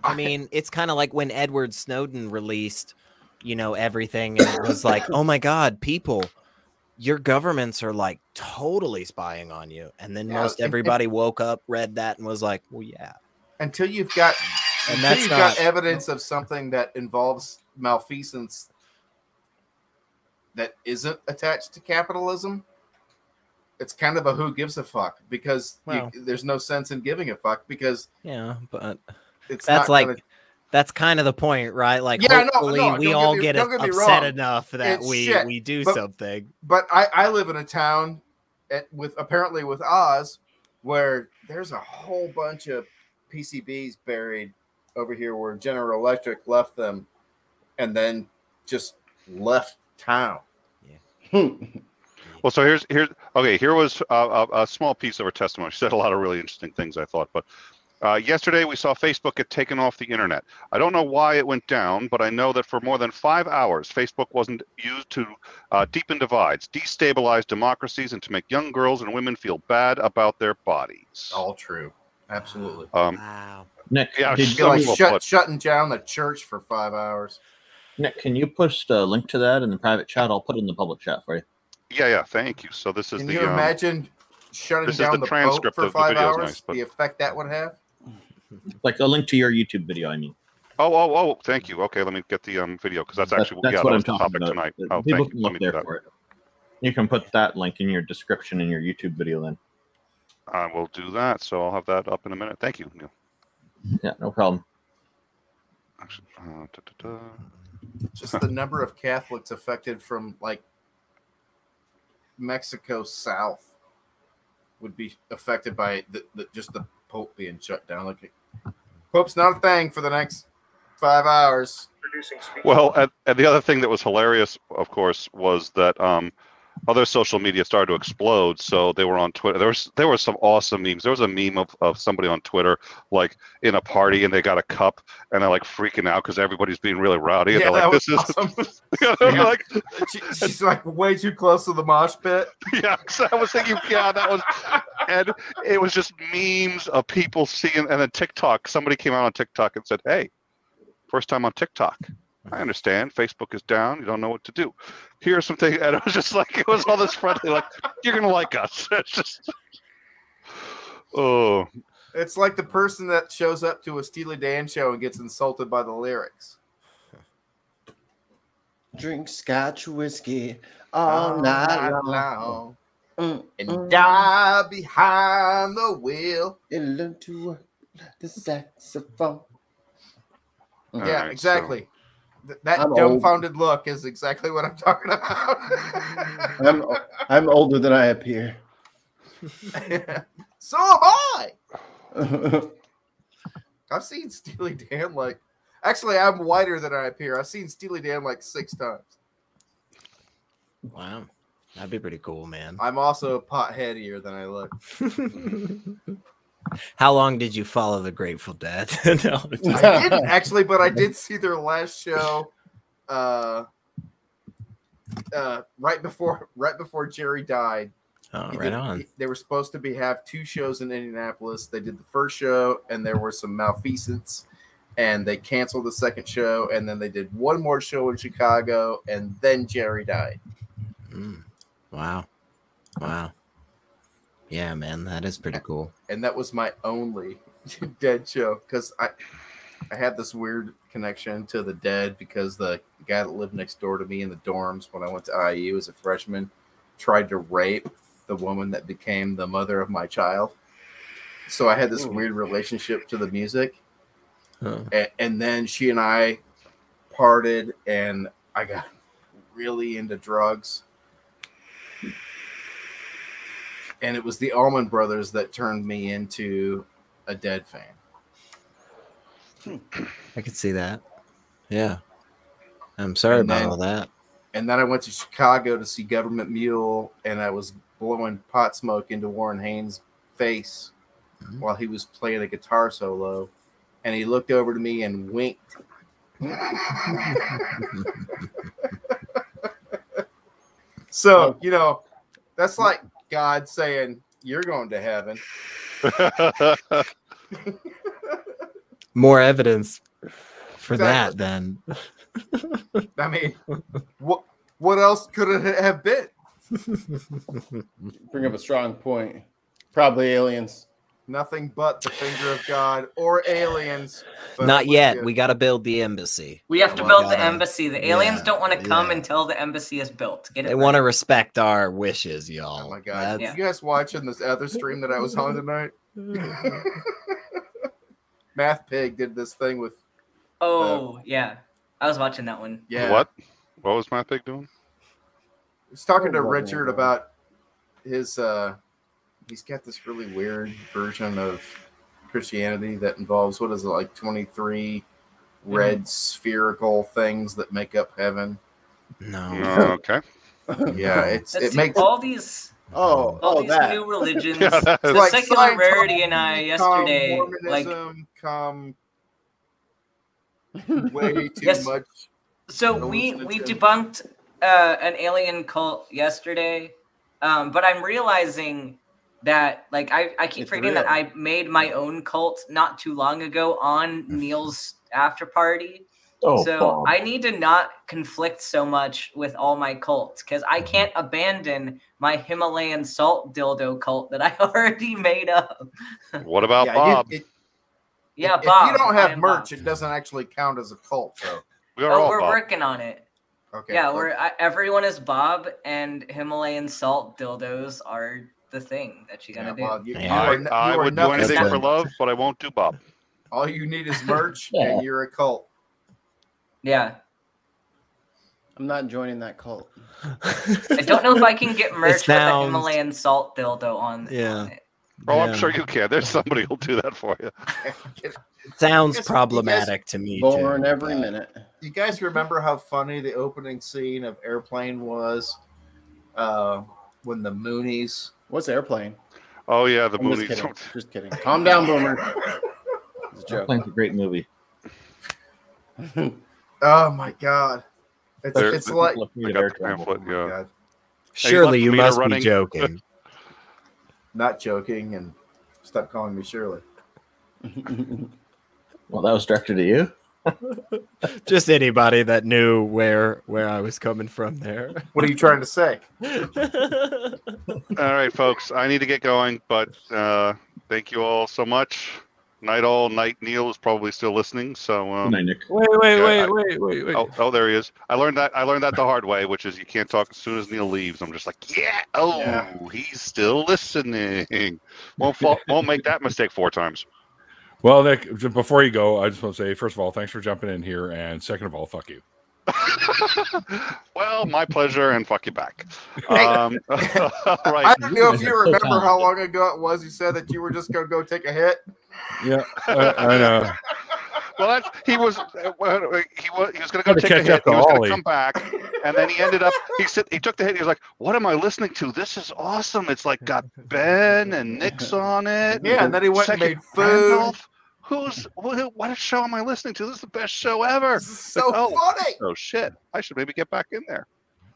I mean, it's kind of like when Edward Snowden released, everything, and it was like, "Oh my God, people. Your governments are like totally spying on you." And then most everybody woke up, read that, and was like, well, yeah. Until you've got evidence of something that involves malfeasance that isn't attached to capitalism, it's kind of a who gives a fuck, because there's no sense in giving a fuck, because but it's that's like that's kind of the point, right? Like, hopefully we all get upset enough that we do something. But I live in a town apparently with Oz, where there's a whole bunch of PCBs buried over here where General Electric left them and then just left town. Well, so here was a small piece of her testimony. She said a lot of really interesting things, I thought, but yesterday, we saw Facebook get taken off the internet. I don't know why it went down, but I know that for more than 5 hours, Facebook wasn't used to deepen divides, destabilize democracies, and to make young girls and women feel bad about their bodies. All true. Absolutely. Wow. Nick, shutting down the church for 5 hours. Nick, can you post a link to that in the private chat? I'll put it in the public chat for you. Yeah, thank you. So this is Can you imagine shutting down the Pope for 5 hours, the effect that would have? Like a link to your YouTube video, I mean. Oh, thank you. Okay, let me get the video, because that's actually what I'm talking topic about tonight. People can look there for it. You can put that link in your description in your YouTube video then. I will do that, so I'll have that up in a minute. Thank you, Neil. Yeah, no problem. Just the number of Catholics affected from like Mexico south would be affected by just the Pope being shut down. Like, Pope's not a thing for the next 5 hours. Well, and the other thing that was hilarious, of course, was that other social media started to explode. So they were on Twitter. There were some awesome memes. There was a meme of somebody on Twitter like in a party and they got a cup and they're like freaking out because everybody's being really rowdy. And Yeah, they're like, that "This was is." awesome. Yeah. Like, she's like way too close to the mosh pit. Yeah, so I was thinking, yeah, that was, and it was just memes of people seeing, and then TikTok. Somebody came out on TikTok and said, "Hey, first time on TikTok. I understand Facebook is down. You don't know what to do. Here's some things." And it was just like, it was all this friendly, like, you're gonna like us. It's just, oh, It's like the person that shows up to a Steely Dan show and gets insulted by the lyrics. Drink Scotch whiskey all night long. And die behind the wheel. And learn to work the saxophone. Yeah, right, exactly. That I'm dumbfounded look is exactly what I'm talking about. I'm older than I appear. So am I. I've seen Steely Dan like. Actually, I'm whiter than I appear. I've seen Steely Dan like 6 times. Wow. That'd be pretty cool, man. I'm also a pot headier than I look. How long did you follow the Grateful Dead? No, I didn't actually, but I did see their last show right before Jerry died. Oh, right on. They were supposed to have 2 shows in Indianapolis. They did the first show, and there were some malfeasance, and they canceled the second show, and then they did one more show in Chicago, and then Jerry died. Wow. Wow. Yeah, man, that is pretty cool. And that was my only Dead show, because I had this weird connection to the Dead because the guy that lived next door to me in the dorms when I went to IU as a freshman tried to rape the woman that became the mother of my child. So I had this weird relationship to the music. And then she and I parted, and I got really into drugs. And it was the Allman Brothers that turned me into a Dead fan. I could see that. Yeah. I'm sorry about all that. And then I went to Chicago to see Government Mule, and I was blowing pot smoke into Warren Haynes' face while he was playing a guitar solo. And he looked over to me and winked. So, you know, that's like God saying, "You're going to heaven." More evidence for that, then. I mean, what else could it have been? Bring up a strong point. Probably aliens. Nothing but the finger of God or aliens. Not yet. We got to build the embassy. We have to build the embassy. The aliens don't want to come until the embassy is built. They want to respect our wishes, y'all. Oh my God. You guys watching this other stream that I was on tonight? Math Pig did this thing with... yeah. I was watching that one. Yeah. What was Matt Pig doing? I was talking to Richard about his... he's got this really weird version of Christianity that involves, what is it, like 23 red spherical things that make up heaven. No. Okay. Yeah, it makes all these new religions. Yeah, the like secular rarity and I yesterday, Mormonism, way too much. So we debunked an alien cult yesterday, but I'm realizing that I keep forgetting that I made my own cult not too long ago on Neil's after party. So I need to not conflict so much with all my cults because I can't abandon my Himalayan salt dildo cult that I already made up. What about Bob? Bob. If you don't have merch, it doesn't actually count as a cult, though. We're working on it. Okay. Yeah, everyone is Bob, and Himalayan salt dildos are the thing that you gotta do. Bob, I would do anything for love, but I won't do Bob. All you need is merch, and you're a cult. Yeah. I'm not joining that cult. I don't know if I can get merch with a Himalayan salt dildo on. Yeah. On it. Oh, I'm sure you can. There's somebody who'll do that for you. Sounds problematic to me. Born every minute. You guys remember how funny the opening scene of Airplane was? when the Moonies. What's Airplane? Oh yeah, the I'm Moonies. Just kidding. Calm down, Boomer. It's a joke. Airplane's a great movie. Oh my god, it's like I got the pamphlet. Oh, Yeah. God. Surely you must running. be joking. Not joking, and stop calling me Shirley. Well, that was directed at you. Just anybody that knew where I was coming from there. What are you trying to say? All right, folks. I need to get going, but thank you all so much. Night all. Night Neil is probably still listening. So Good night, Nick. Wait. Oh, there he is. I learned that the hard way, which is you can't talk as soon as Neil leaves. I'm just like, he's still listening. Won't make that mistake 4 times. Well, Nick, before you go, I just want to say, first of all, thanks for jumping in here, and second of all, fuck you. Well, my pleasure, and fuck you back. Right. I don't know if you remember how long ago it was you said that you were just going to go take a hit. Yeah, I know. Well, he was going to go take a hit. He was going to come back, and then he ended up. He took the hit. He was like, "What am I listening to? This is awesome! It's like got Ben and Nick's on it." Yeah, and then he went and made food. Randolph. What show am I listening to? This is the best show ever. This is so funny. Oh shit! I should maybe get back in there.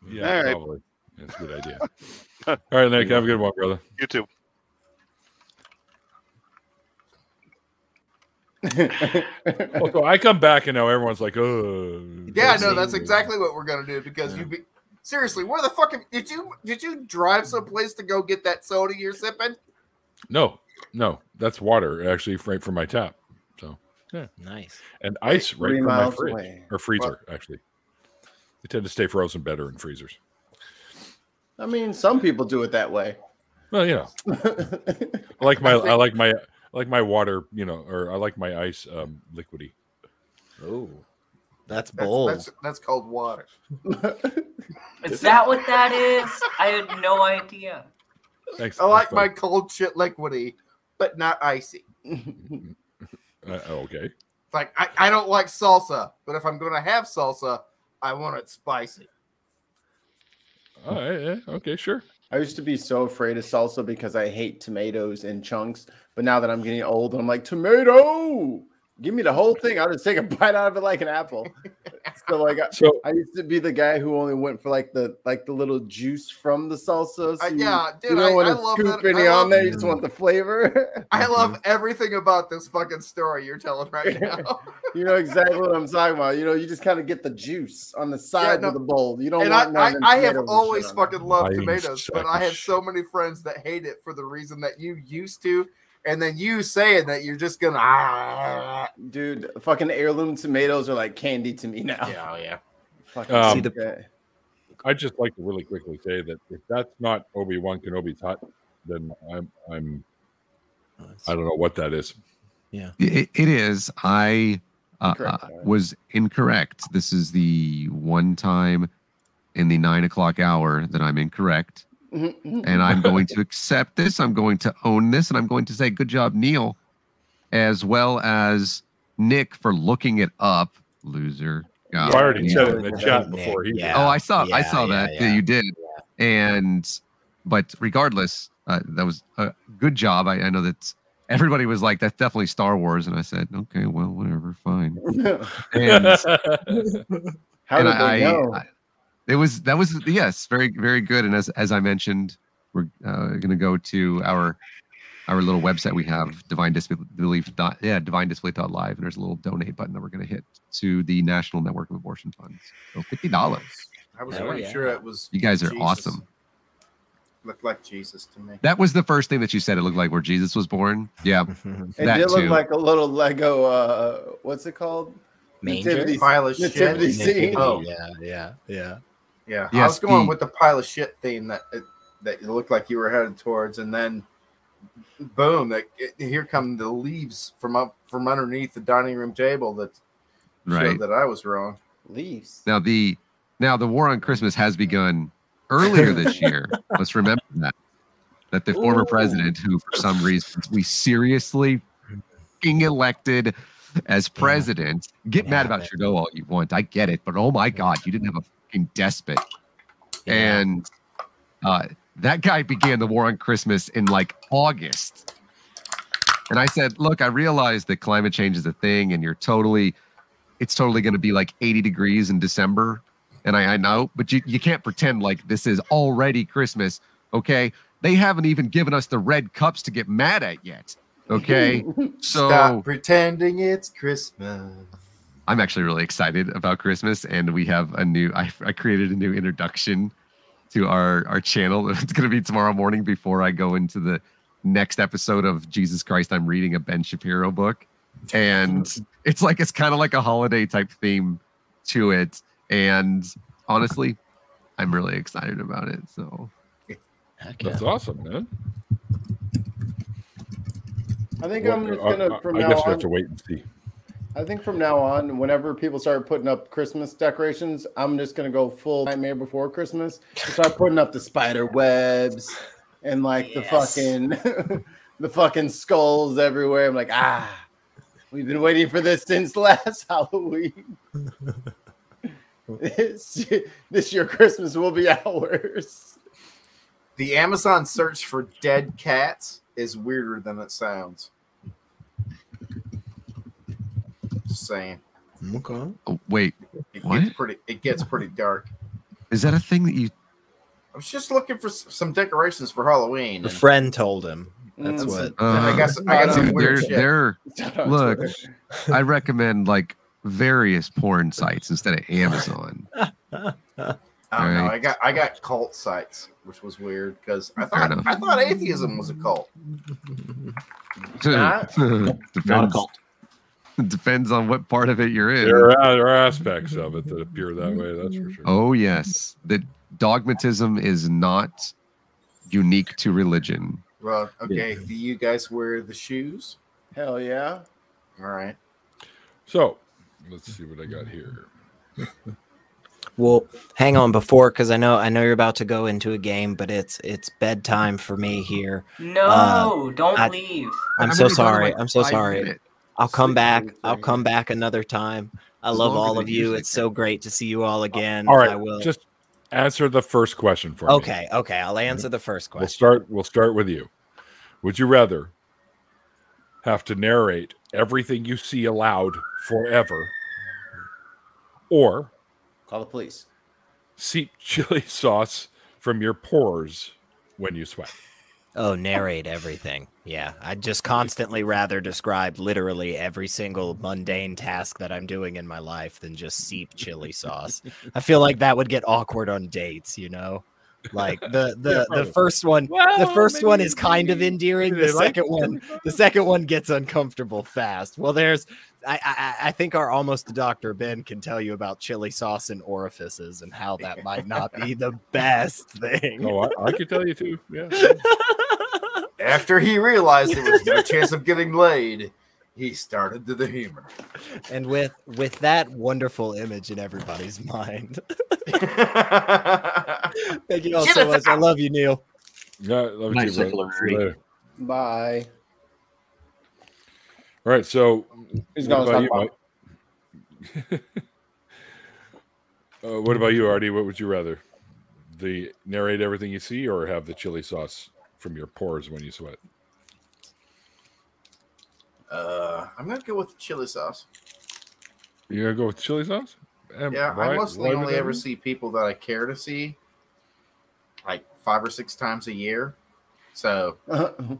Yeah, all right. Probably. That's a good idea. All right, Nick, have a good one, brother. You too. So I come back and now everyone's like, "Oh." Yeah, no, that's exactly what we're gonna do because seriously, where the fuck did you drive someplace to go get that soda you're sipping? No, that's water actually right from my tap. So yeah, nice. And ice right 3 from my miles fridge away. or freezer. Actually, they tend to stay frozen better in freezers. I mean, some people do it that way. Well, you know, I like my water, or I like my ice liquidy. Oh, that's bold. That's called water. Is that what that is? I had no idea. Thanks. I like my cold shit liquidy, but not icy. Okay. It's like I don't like salsa, but if I'm going to have salsa, I want it spicy. All right. Yeah. Okay. Sure. I used to be so afraid of salsa because I hate tomatoes in chunks. But now that I'm getting old, I'm like, tomato, give me the whole thing. I'll just take a bite out of it like an apple. So I used to be the guy who only went for like the little juice from the salsa. So yeah, dude, you don't want I to love scoop that. any on there. You just want the flavor. I love everything about this fucking story you're telling right now. You know exactly what I'm talking about. You just kind of get the juice on the side of the bowl. You don't and want I have tomatoes always and shit on fucking loved I tomatoes, but I have so many friends that hate it for the reason that you used to. And then you saying that you're just gonna dude, fucking heirloom tomatoes are like candy to me now. Yeah. I just like to really quickly say that if that's not Obi-Wan Kenobi's hut, then I don't know what that is. Yeah, it is. I was incorrect. This is the one time in the 9 o'clock hour that I'm incorrect. And I'm going to accept this. I'm going to own this. And I'm going to say, good job, Neil, as well as Nick for looking it up. Loser. I already said it in the chat before. I saw that. Yeah, you did. Yeah. But regardless, that was a good job. I know that everybody was like, that's definitely Star Wars. And I said, okay, well, whatever, fine. And how did they know? That was yes, very, very good. And as I mentioned, we're going to go to our little website we have, divinedisbelief.live, and there's a little donate button that we're going to hit to the National Network of Abortion Funds. So $50. I was pretty sure it was. You guys are Jesus. awesome. Looked like Jesus to me. That was the first thing that you said. It looked like where Jesus was born. Yeah, it did look like a little Lego. What's it called? Nativity pile of nativity shit. scene. Oh yeah. I was going with the pile of shit theme that it looked like you were headed towards, and then boom! Here come the leaves from underneath the dining room table that showed that I was wrong. Leaves. Now the war on Christmas has begun earlier this year. Let's remember that the former president, who for some reason we seriously elected as president, get mad about Trudeau all you want. I get it, but oh my God, you didn't have a fucking despot. And That guy began the war on Christmas in like August. And I said, look, I realize that climate change is a thing and it's totally going to be like 80 degrees in December. And I know, but you can't pretend like this is already Christmas. Okay. They haven't even given us the red cups to get mad at yet. Okay. So stop pretending it's Christmas. I'm actually really excited about Christmas. And we have I created a new introduction to our channel. It's going to be tomorrow morning before I go into the next episode of Jesus Christ. I'm reading a Ben Shapiro book. And it's kind of like a holiday type theme to it. And honestly, I'm really excited about it. So that's awesome, man. I think I'm just gonna from I now guess we on. have to wait and see. I think from now on, whenever people start putting up Christmas decorations, I'm just gonna go full Nightmare Before Christmas. Start putting up the spider webs and like the fucking skulls everywhere. I'm like, we've been waiting for this since last Halloween. This year Christmas will be ours. The Amazon search for dead cats is weirder than it sounds. Just saying. Okay. Oh, wait. It gets pretty dark. Is that a thing that you? I was just looking for some decorations for Halloween. A friend told him. That's what. I guess some weird shit. Look, I recommend like various porn sites instead of Amazon. I don't know. I got cult sites, which was weird because I thought atheism was a cult. Depends. Not a cult. Depends on what part of it you're in. There are aspects of it that appear that way. That's for sure. Oh yes, that dogmatism is not unique to religion. Well, okay. Do you guys wear the shoes? Hell yeah! All right. So let's see what I got here. Well, hang on because I know you're about to go into a game, but it's bedtime for me here. No, don't leave. I'm so sorry. I'm so sorry. I'll come back. I'll come back another time. I love all of you. It's so great to see you all again. All right, I will just answer the first question for me. Okay, I'll answer the first question. We'll start with you. Would you rather have to narrate everything you see aloud forever, or call the police? Seep chili sauce from your pores when you sweat. Oh, narrate everything. Yeah, I'd just constantly rather describe literally every single mundane task that I'm doing in my life than just seep chili sauce. I feel like that would get awkward on dates, you know? Like the first one, one is kind of endearing. The second one gets uncomfortable fast. Well, I think our almost a Dr. Ben can tell you about chili sauce and orifices and how that might not be the best thing. Oh, I could tell you too. Yeah. After he realized there was no chance of getting laid, he started to the humor. And with that wonderful image in everybody's mind. Thank you all so much. I love you, Neil. Yeah, love you too, bro. Bye. All right, so He's what gonna about you, Mike? What about you, Artie? What would you rather? Narrate everything you see or have the chili sauce from your pores when you sweat? I'm gonna go with the chili sauce. You're gonna go with chili sauce? Yeah, I mostly only ever see people that I care to see like 5 or 6 times a year. So the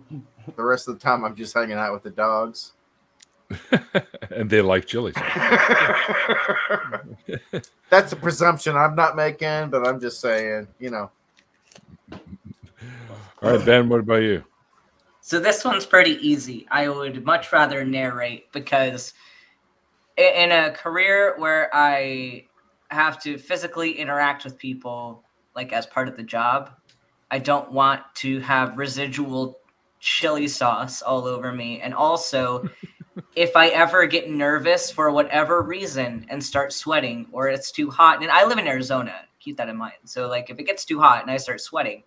rest of the time I'm just hanging out with the dogs. And they like chili sauce. That's a presumption I'm not making, but I'm just saying, you know. All right, Ben, what about you? So this one's pretty easy. I would much rather narrate because in a career where I have to physically interact with people, like as part of the job, I don't want to have residual chili sauce all over me. And also, if I ever get nervous for whatever reason and start sweating or it's too hot, and I live in Arizona, keep that in mind. So like if it gets too hot and I start sweating,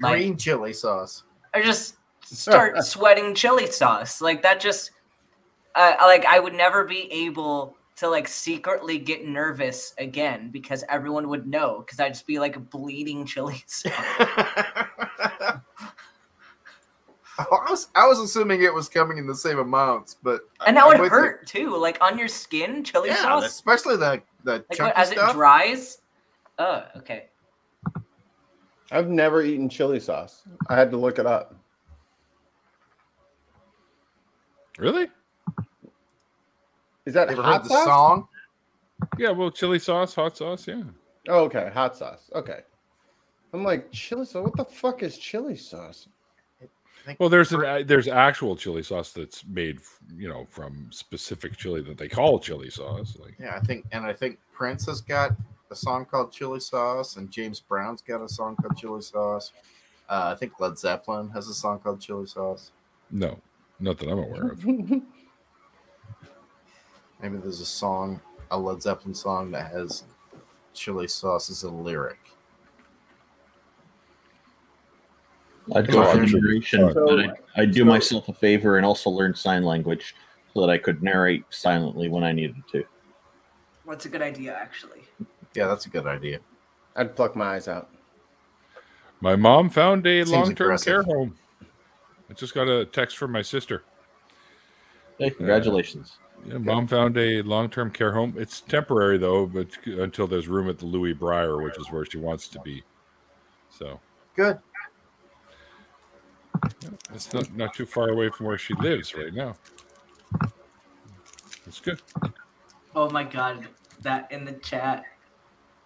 green chili sauce, I just start sweating chili sauce. Like that just, like I would never be able to like secretly get nervous again because everyone would know because I'd just be like bleeding chili sauce. I was assuming it was coming in the same amounts, but and that would hurt too, like on your skin, chili sauce. Especially the like chunky as stuff. it dries. Oh, okay. I've never eaten chili sauce. I had to look it up. Really? Is that Ever hot heard the sauce? song? Yeah, well, chili sauce, hot sauce, yeah. Oh, okay, hot sauce. Okay. I'm like, chili sauce? What the fuck is chili sauce? Well, there's actual chili sauce that's made, from specific chili that they call chili sauce. Like, Yeah, I think Prince has got a song called Chili Sauce, and James Brown's got a song called Chili Sauce. I think Led Zeppelin has a song called Chili Sauce. No, not that I'm aware of. Maybe there's a Led Zeppelin song that has chili sauce as a lyric. I'd go for narration, but I'd do myself a favor and also learn sign language so that I could narrate silently when I needed to. What's a good idea, actually? Yeah, that's a good idea. I'd pluck my eyes out. My mom found a Seems long-term aggressive. care home. I just got a text from my sister. Hey, congratulations. Yeah, Mom found a long-term care home. It's temporary, though, but until there's room at the Louis Breyer, which is where she wants to be. So Good. it's not too far away from where she lives right now. It's good. Oh my god, that in the chat,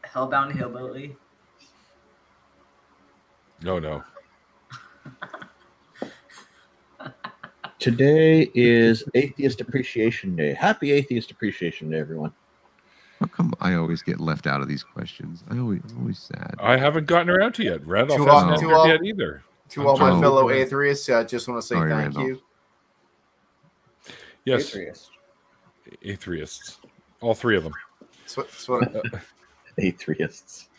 Hellbound Hillbilly. No. Today is Atheist Appreciation Day. Happy Atheist Appreciation Day, everyone. How come I always get left out of these questions? I'm always sad. I haven't gotten around to yet. Randolph To hasn't all- answered to all- yet either. To all my I'm fellow sorry. atheists, I just want to say Sorry, thank Randolph. you. Yes, Atheist. atheists. All three of them. That's what Atheists.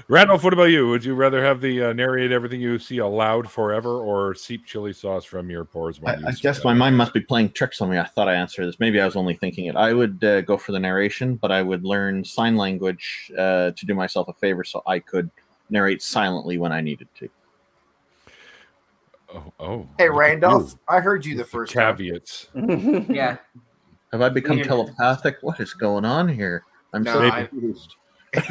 Randolph, what about you? Would you rather have the narrate everything you see aloud forever, or seep chili sauce from your pores? When I guess my mind must be playing tricks on me. I thought I answered this. Maybe I was only thinking it. I would go for the narration, but I would learn sign language to do myself a favor so I could narrate silently when I needed to. Oh. Hey, Randolph, I heard you the first caveats. Yeah. Have I become Weird. telepathic? What is going on here? I'm No, so I- confused.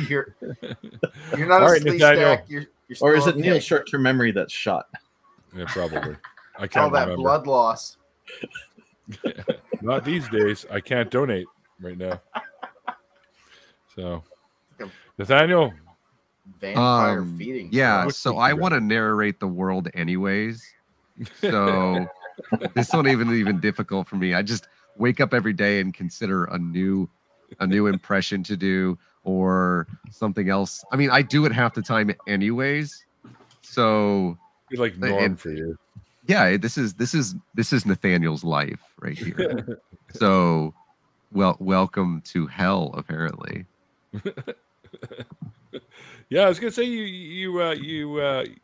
You're not All a right, sleaze Nathaniel. stack. You're Or is still it okay. Neil's short-term memory that's shot? Yeah, probably. I All can't that remember. blood loss. Not these days. I can't donate right now. So, Nathaniel. Vampire feeding. Yeah, What's so the I key want to narrate the world anyways. So this not even difficult for me. I just wake up every day and consider a new impression to do or something else. I mean, I do it half the time anyways. So It's like norm for you. yeah, this is Nathaniel's life right here. So welcome to hell, apparently. Yeah, I was gonna say you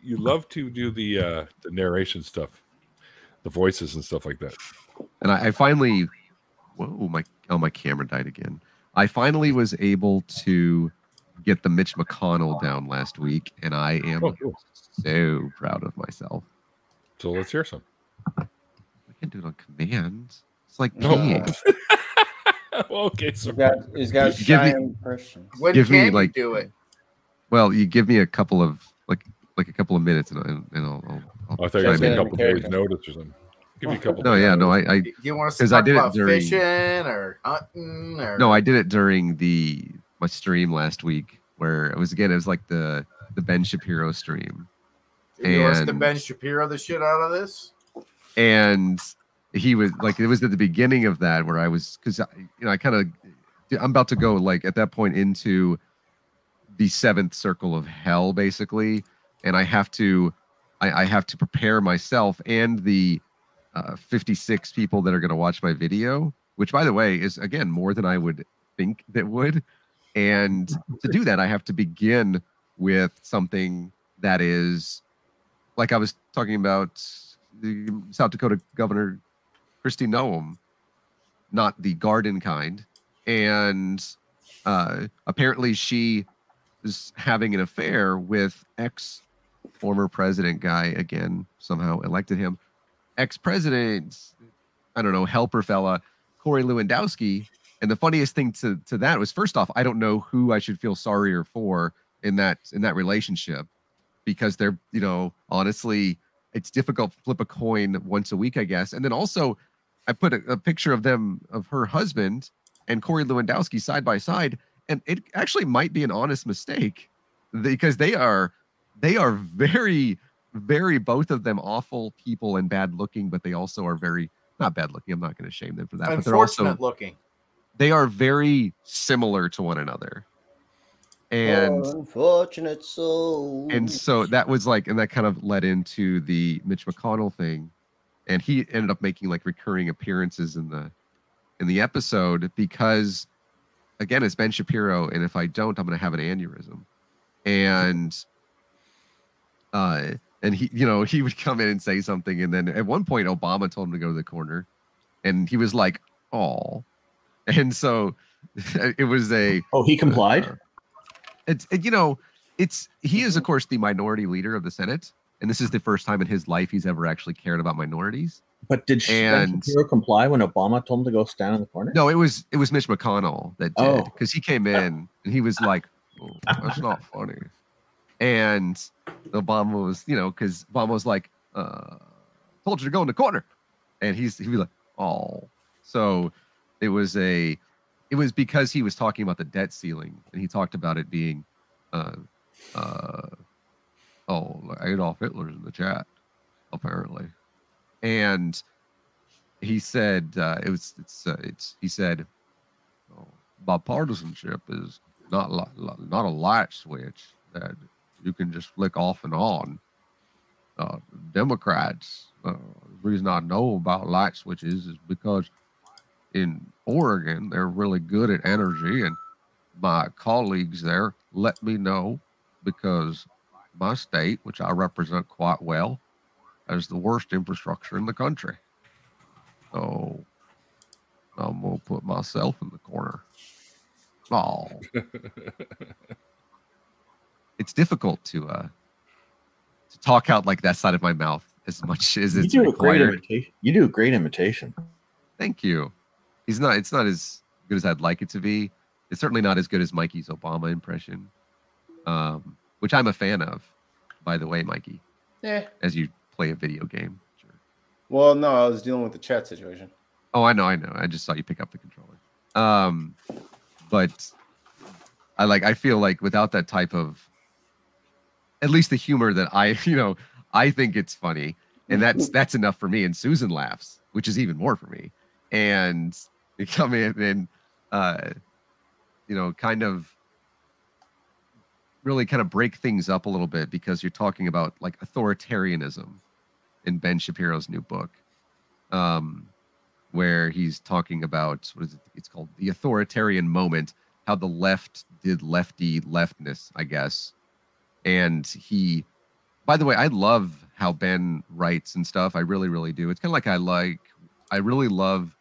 love to do the narration stuff, the voices and stuff like that. And I finally, whoa, my camera died again. I finally was able to get the Mitch McConnell down last week, and I am so proud of myself. So let's hear some. I can do it on command. It's like No. peeing. Okay, so He's got Give me- shy impressions. When Give me, can you like- do it? Well, you give me a couple of a couple of minutes, and I'll I thought you were chime saying in. a couple days notice or something. Give you a couple. No, yeah, no, I Do you want us to 'cause I talk did it about during- fishing or hunting? Or... No, I did it during my stream last week, where it was like the Ben Shapiro stream. Did you want us to and- Ben Shapiro the shit out of this? And he was like, it was at the beginning of that where I was, because I'm about to go like at that point into the 7th circle of hell, basically, and I have to prepare myself and the 56 people that are going to watch my video, which, by the way, is again more than I would think that would. And to do that, I have to begin with something that is like I was talking about the South Dakota Governor Kristi Noem. not the garden kind. And apparently she is having an affair with former president guy, again, somehow elected him, ex-president, I don't know, helper fella, Corey Lewandowski. And the funniest thing to that was, first off, I don't know who I should feel sorrier for in that relationship, because they're, you know, honestly, it's difficult to flip a coin once a week, I guess. And then also I put a picture of her husband and Corey Lewandowski side by side, and it actually might be an honest mistake, because they are very, very, both of them awful people and bad looking, but they also are very, not bad looking, I'm not going to shame them for that, but they're also looking. They are very similar to one another. And unfortunate soul. And so that was like, and that kind of led into the Mitch McConnell thing. And he ended up making like recurring appearances in the episode, because again, it's Ben Shapiro, and if I don't, I'm going to have an aneurysm. And he, you know, he would come in and say something, and then at one point Obama told him to go to the corner, and he was like, "Oh," and so it was he complied. He is of course the minority leader of the Senate, and this is the first time in his life he's ever actually cared about minorities. But did Ben Shapiro comply when Obama told him to go stand in the corner? No, it was Mitch McConnell that did, because he came in and he was like, "Oh, that's not funny." And Obama was, you know, because Obama was like, "Told you to go in the corner," and he'd be like, "Oh." So it was because he was talking about the debt ceiling, and he talked about it being, Adolf Hitler's in the chat, apparently, and he said he said, bipartisanship is not a light switch that you can just flick off and on. Democrats, the reason I know about light switches is because in Oregon, they're really good at energy, and my colleagues there let me know, because my state, which I represent quite well, has the worst infrastructure in the country. So I'm going to put myself in the corner. Oh. It's difficult to talk out like that side of my mouth as much as it's required. You do a great imitation. Thank you. It's not as good as I'd like it to be. It's certainly not as good as Mikey's Obama impression, which I'm a fan of, by the way, Mikey. Yeah. As you play a video game. Sure. Well, no, I was dealing with the chat situation. Oh, I know. I just saw you pick up the controller. But I feel like without that type of, at least the humor that I think it's funny, and that's enough for me. And Susan laughs, which is even more for me. And you come in and kind of really kind of break things up a little bit, because you're talking about like authoritarianism in Ben Shapiro's new book, where he's talking about it's called the authoritarian moment, how the left did lefty leftness, I guess. And by the way, I love how Ben writes and stuff. I really, really do. It's kind of like I really love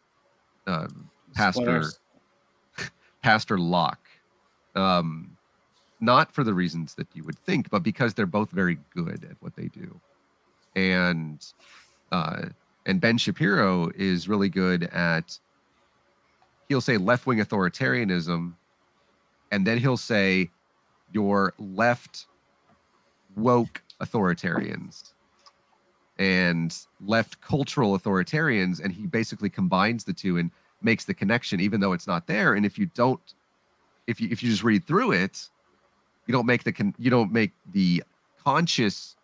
Pastor Locke. Not for the reasons that you would think, but because they're both very good at what they do. And Ben Shapiro is really good at, he'll say left-wing authoritarianism, and then he'll say your left woke authoritarians and left cultural authoritarians, and he basically combines the two and makes the connection, even though it's not there. And if you just read through it, you don't make the conscious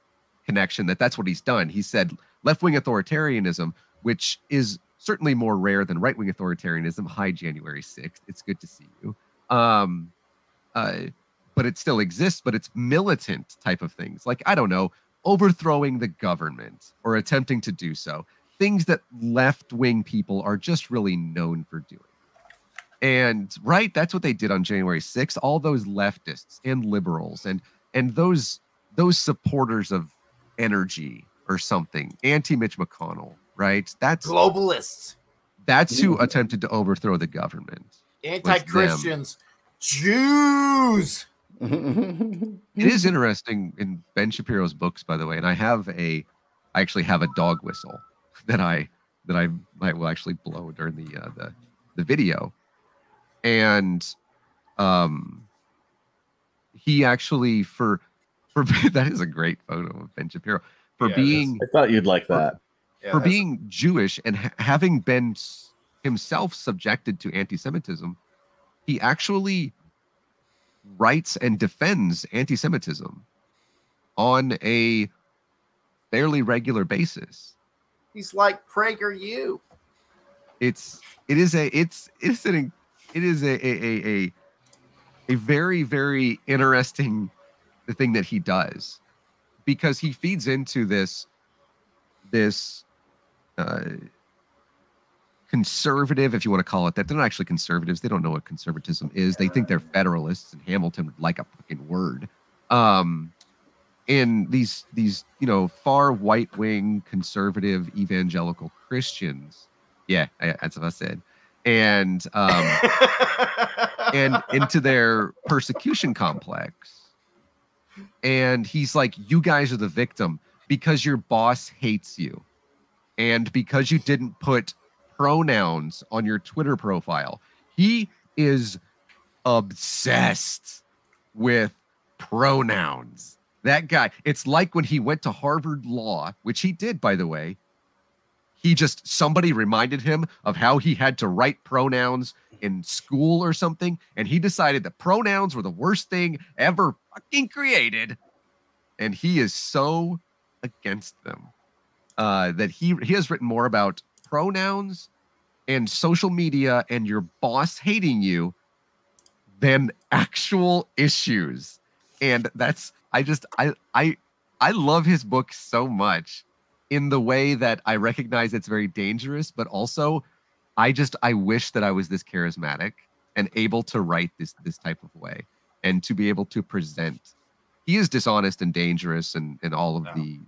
connection that's what he's done. He said left-wing authoritarianism, which is certainly more rare than right-wing authoritarianism. Hi, January 6th. It's good to see you. But it still exists, but it's militant type of things. Like, I don't know, overthrowing the government or attempting to do so. Things that left-wing people are just really known for doing. And right, that's what they did on January 6th. All those leftists and liberals and those supporters of energy or something, anti-Mitch McConnell, right? That's globalists. That's who attempted to overthrow the government. Anti-Christians, Jews. It is interesting in Ben Shapiro's books, by the way, and I actually have a dog whistle that I will actually blow during the video, and he actually for that is a great photo of Ben Shapiro for being. I thought you'd like that. For being Jewish and having been himself subjected to anti-Semitism, he actually writes and defends anti-Semitism on a fairly regular basis. He's like PragerU. It is a very, very interesting thing that he does, because he feeds into this conservative, if you want to call it that. They're not actually conservatives. They don't know what conservatism is. They think they're Federalists, and Hamilton would like a fucking word. And these far right-wing conservative evangelical Christians, that's what I said, and and into their persecution complex. And he's like, you guys are the victim because your boss hates you, and because you didn't put pronouns on your Twitter profile. He is obsessed with pronouns. That guy, it's like when he went to Harvard Law, which he did, by the way. Somebody reminded him of how he had to write pronouns in school or something, and he decided that pronouns were the worst thing ever fucking created, and he is so against them that he has written more about pronouns and social media and your boss hating you than actual issues. And that's I love his book so much, in the way that I recognize it's very dangerous, but also I wish that I was this charismatic and able to write this type of way, and to be able to present. He is dishonest and dangerous, and all of the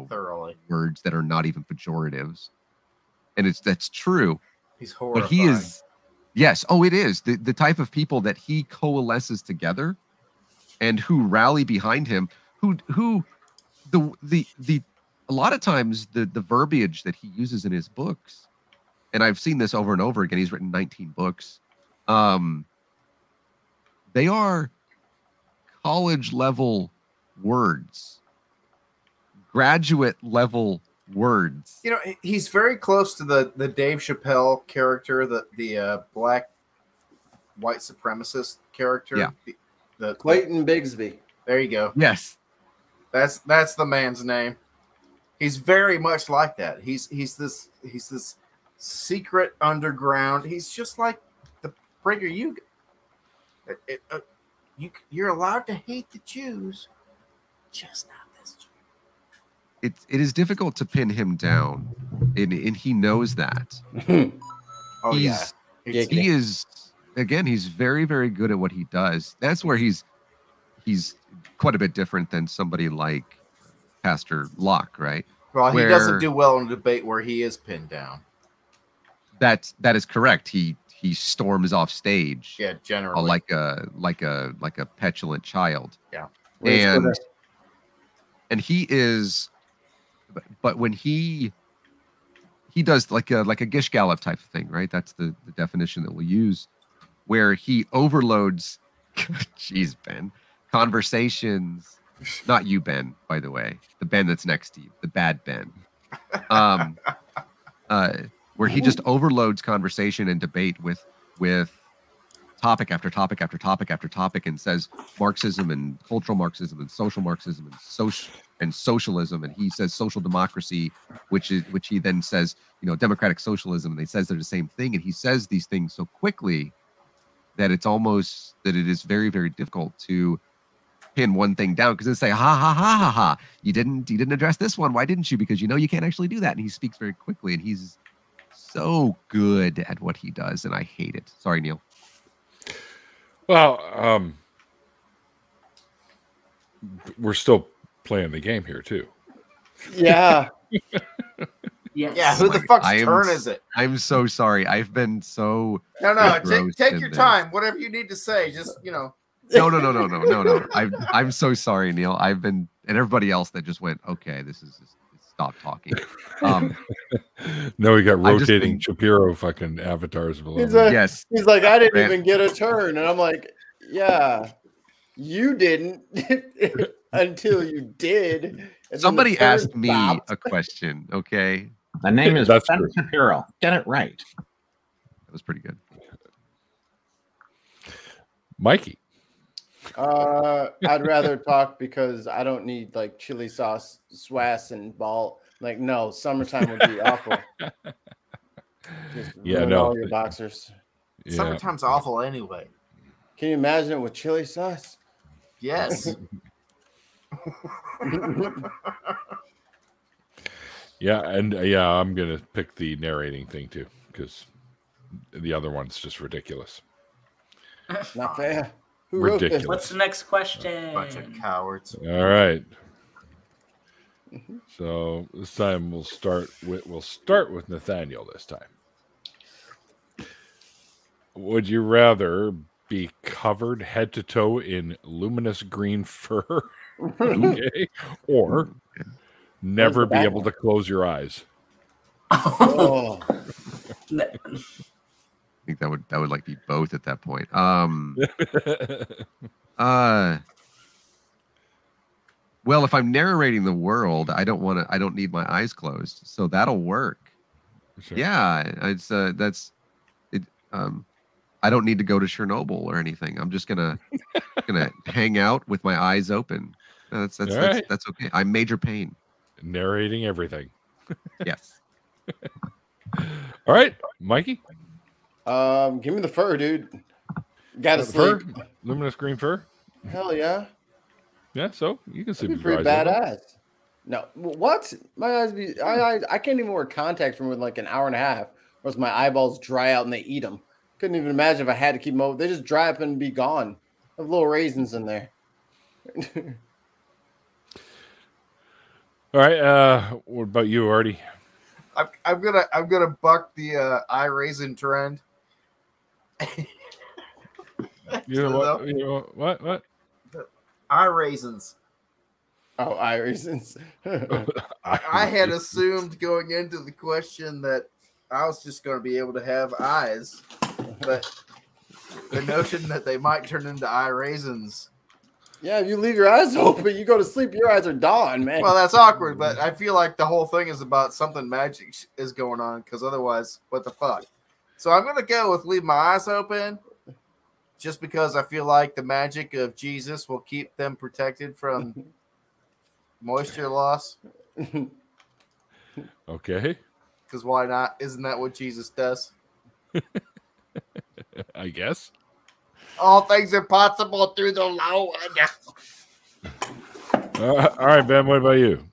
thoroughly words that are not even pejoratives, and that's true. He's horrifying. But he is, yes. Oh, it is the type of people that he coalesces together, and who rally behind him. Who a lot of times the verbiage that he uses in his books, and I've seen this over and over again. He's written 19 books. They are college level words, graduate level words. He's very close to the Dave Chappelle character, the black white supremacist character. Yeah. The Clayton Bigsby. There you go. Yes. That's the man's name. He's very much like that. He's this secret underground. He's just like the PragerU. You're allowed to hate the Jews, just not this Jew. It is difficult to pin him down, and he knows that. He is, again, he's very, very good at what he does. That's where he's quite a bit different than somebody like Pastor Locke, right? Well, he doesn't do well in a debate where he is pinned down. That is correct. He storms off stage. Yeah, generally like a petulant child. Yeah. And he is, but when he does like a Gish Gallop type of thing, right? That's the definition that we'll use, where he overloads. Jeez, Ben. Conversations. Not you, Ben, by the way. The Ben that's next to you, the bad Ben. Where he just overloads conversation and debate with topic after topic after topic after topic, and says Marxism and cultural Marxism and social Marxism and socialism, and he says social democracy, which he then says democratic socialism, and he says they're the same thing, and he says these things so quickly that it is very, very difficult to pin one thing down, because they say, ha ha ha ha ha, you didn't address this one, why didn't you? Because you can't actually do that. And he speaks very quickly, and he's so good at what he does, and I hate it. Sorry, Neil. Well, we're still playing the game here too. Yeah. Yes. Yeah, who the fuck's I am turn is it? I'm so sorry. I've been so No, engrossed take in your this. time. Whatever you need to say, just No. I'm so sorry, Neil. I've been, and everybody else that just went, okay, this is just stop talking. No, we got I've just rotating been- Shapiro fucking avatars below. He's me. like, Yes. He's like, I didn't Rand- even get a turn, and I'm like, yeah, you didn't until you did. And then the Somebody turn asked me stopped. a question. Okay, The name is That's Ben true. Shapiro. Get it right. that was pretty good. Mikey. I'd rather talk because I don't need like chili sauce, swass, and ball. Like, no, summertime would be awful. Just Yeah, ruin no. all your boxers. Yeah. summertime's awful anyway. Can you imagine it with chili sauce? Yes. Yeah, and I'm gonna pick the narrating thing too because the other one's just ridiculous. Not fair. Who wrote this? Ridiculous. What's the next question? Bunch of cowards. All right. So this time we'll start with Nathaniel this time. Would you rather be covered head to toe in luminous green fur, okay, or never be able to close your eyes? Oh. I think that would like be both at that point. Well, if I'm narrating the world, I don't need my eyes closed, so that'll work. Sure. Yeah, it's that's it. I don't need to go to Chernobyl or anything. I'm just gonna hang out with my eyes open. That's right. that's okay. I'm major pain. Narrating everything. Yes. All right, Mikey. Give me the fur, dude. Gotta The fur? sleep. Luminous green fur. Hell yeah. Yeah, so you can sleep That'd with be your pretty eyes open. badass. No, what? My eyes be. I can't even wear contacts for more than like an hour and a half, or else my eyeballs dry out and they eat them. Couldn't even imagine if I had to keep them open. They just dry up and be gone. I have little raisins in there. All right. What about you, Artie? I'm gonna buck the eye raisin trend. You know what? You know what? What? Eye raisins. Oh, eye raisins. I had assumed going into the question that I was just going to be able to have eyes, but the notion that they might turn into eye raisins. Yeah, if you leave your eyes open, you go to sleep, your eyes are gone, man. Well, that's awkward, but I feel like the whole thing is about something magic is going on, because otherwise, what the fuck? So I'm going to go with leave my eyes open, just because I feel like the magic of Jesus will keep them protected from moisture loss. Okay. Because why not? Isn't that what Jesus does? I guess. All things are possible through the Lord. All right, Ben. What about you?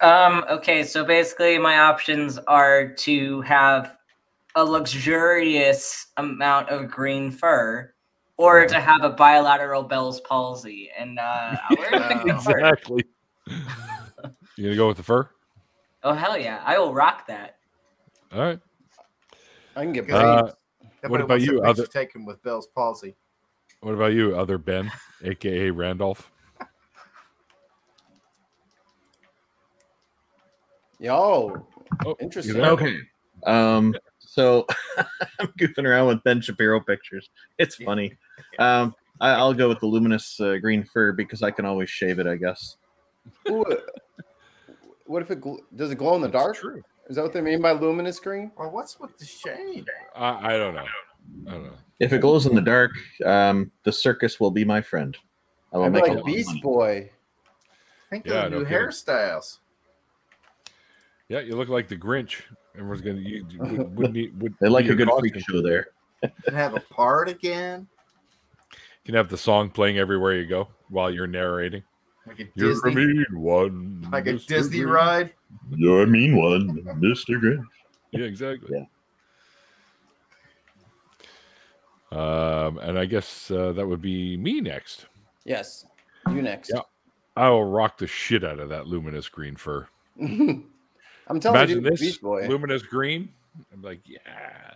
Okay, so basically my options are to have a luxurious amount of green fur or to have a bilateral Bell's palsy. And we're gonna pick the fur. Exactly. You gonna go with the fur? Oh hell yeah. I will rock that. All right. I can get what about you? Other take him with Bell's palsy. What about you, other Ben, aka Randolph? Yo, Oh, interesting. you there? Okay. So I'm goofing around with Ben Shapiro pictures. It's funny. I'll go with the luminous green fur because I can always shave it, I guess. Ooh, what if it does it glow in the dark? True. Is that what they mean by luminous green? Well, what's with the shade? I don't know. I don't know. If it glows in the dark, the circus will be my friend. I will I'm make a like lot of Beast money. Boy. Think Yeah, of no new kidding. hairstyles. Yeah, you look like the Grinch. Everyone's gonna. Would They like be a good your freak costume. show there. And have a part again. You can have the song playing everywhere you go while you're narrating. Like a You're Disney, a mean one. like a Mr. Disney Grinch. ride. You're a mean one, Mr. Grinch. Yeah, exactly. Yeah. And I guess that would be me next. Yes, you next. Yeah. I will rock the shit out of that luminous green fur. I'm telling Imagine you, this Beast Boy. luminous green. I'm like, yeah,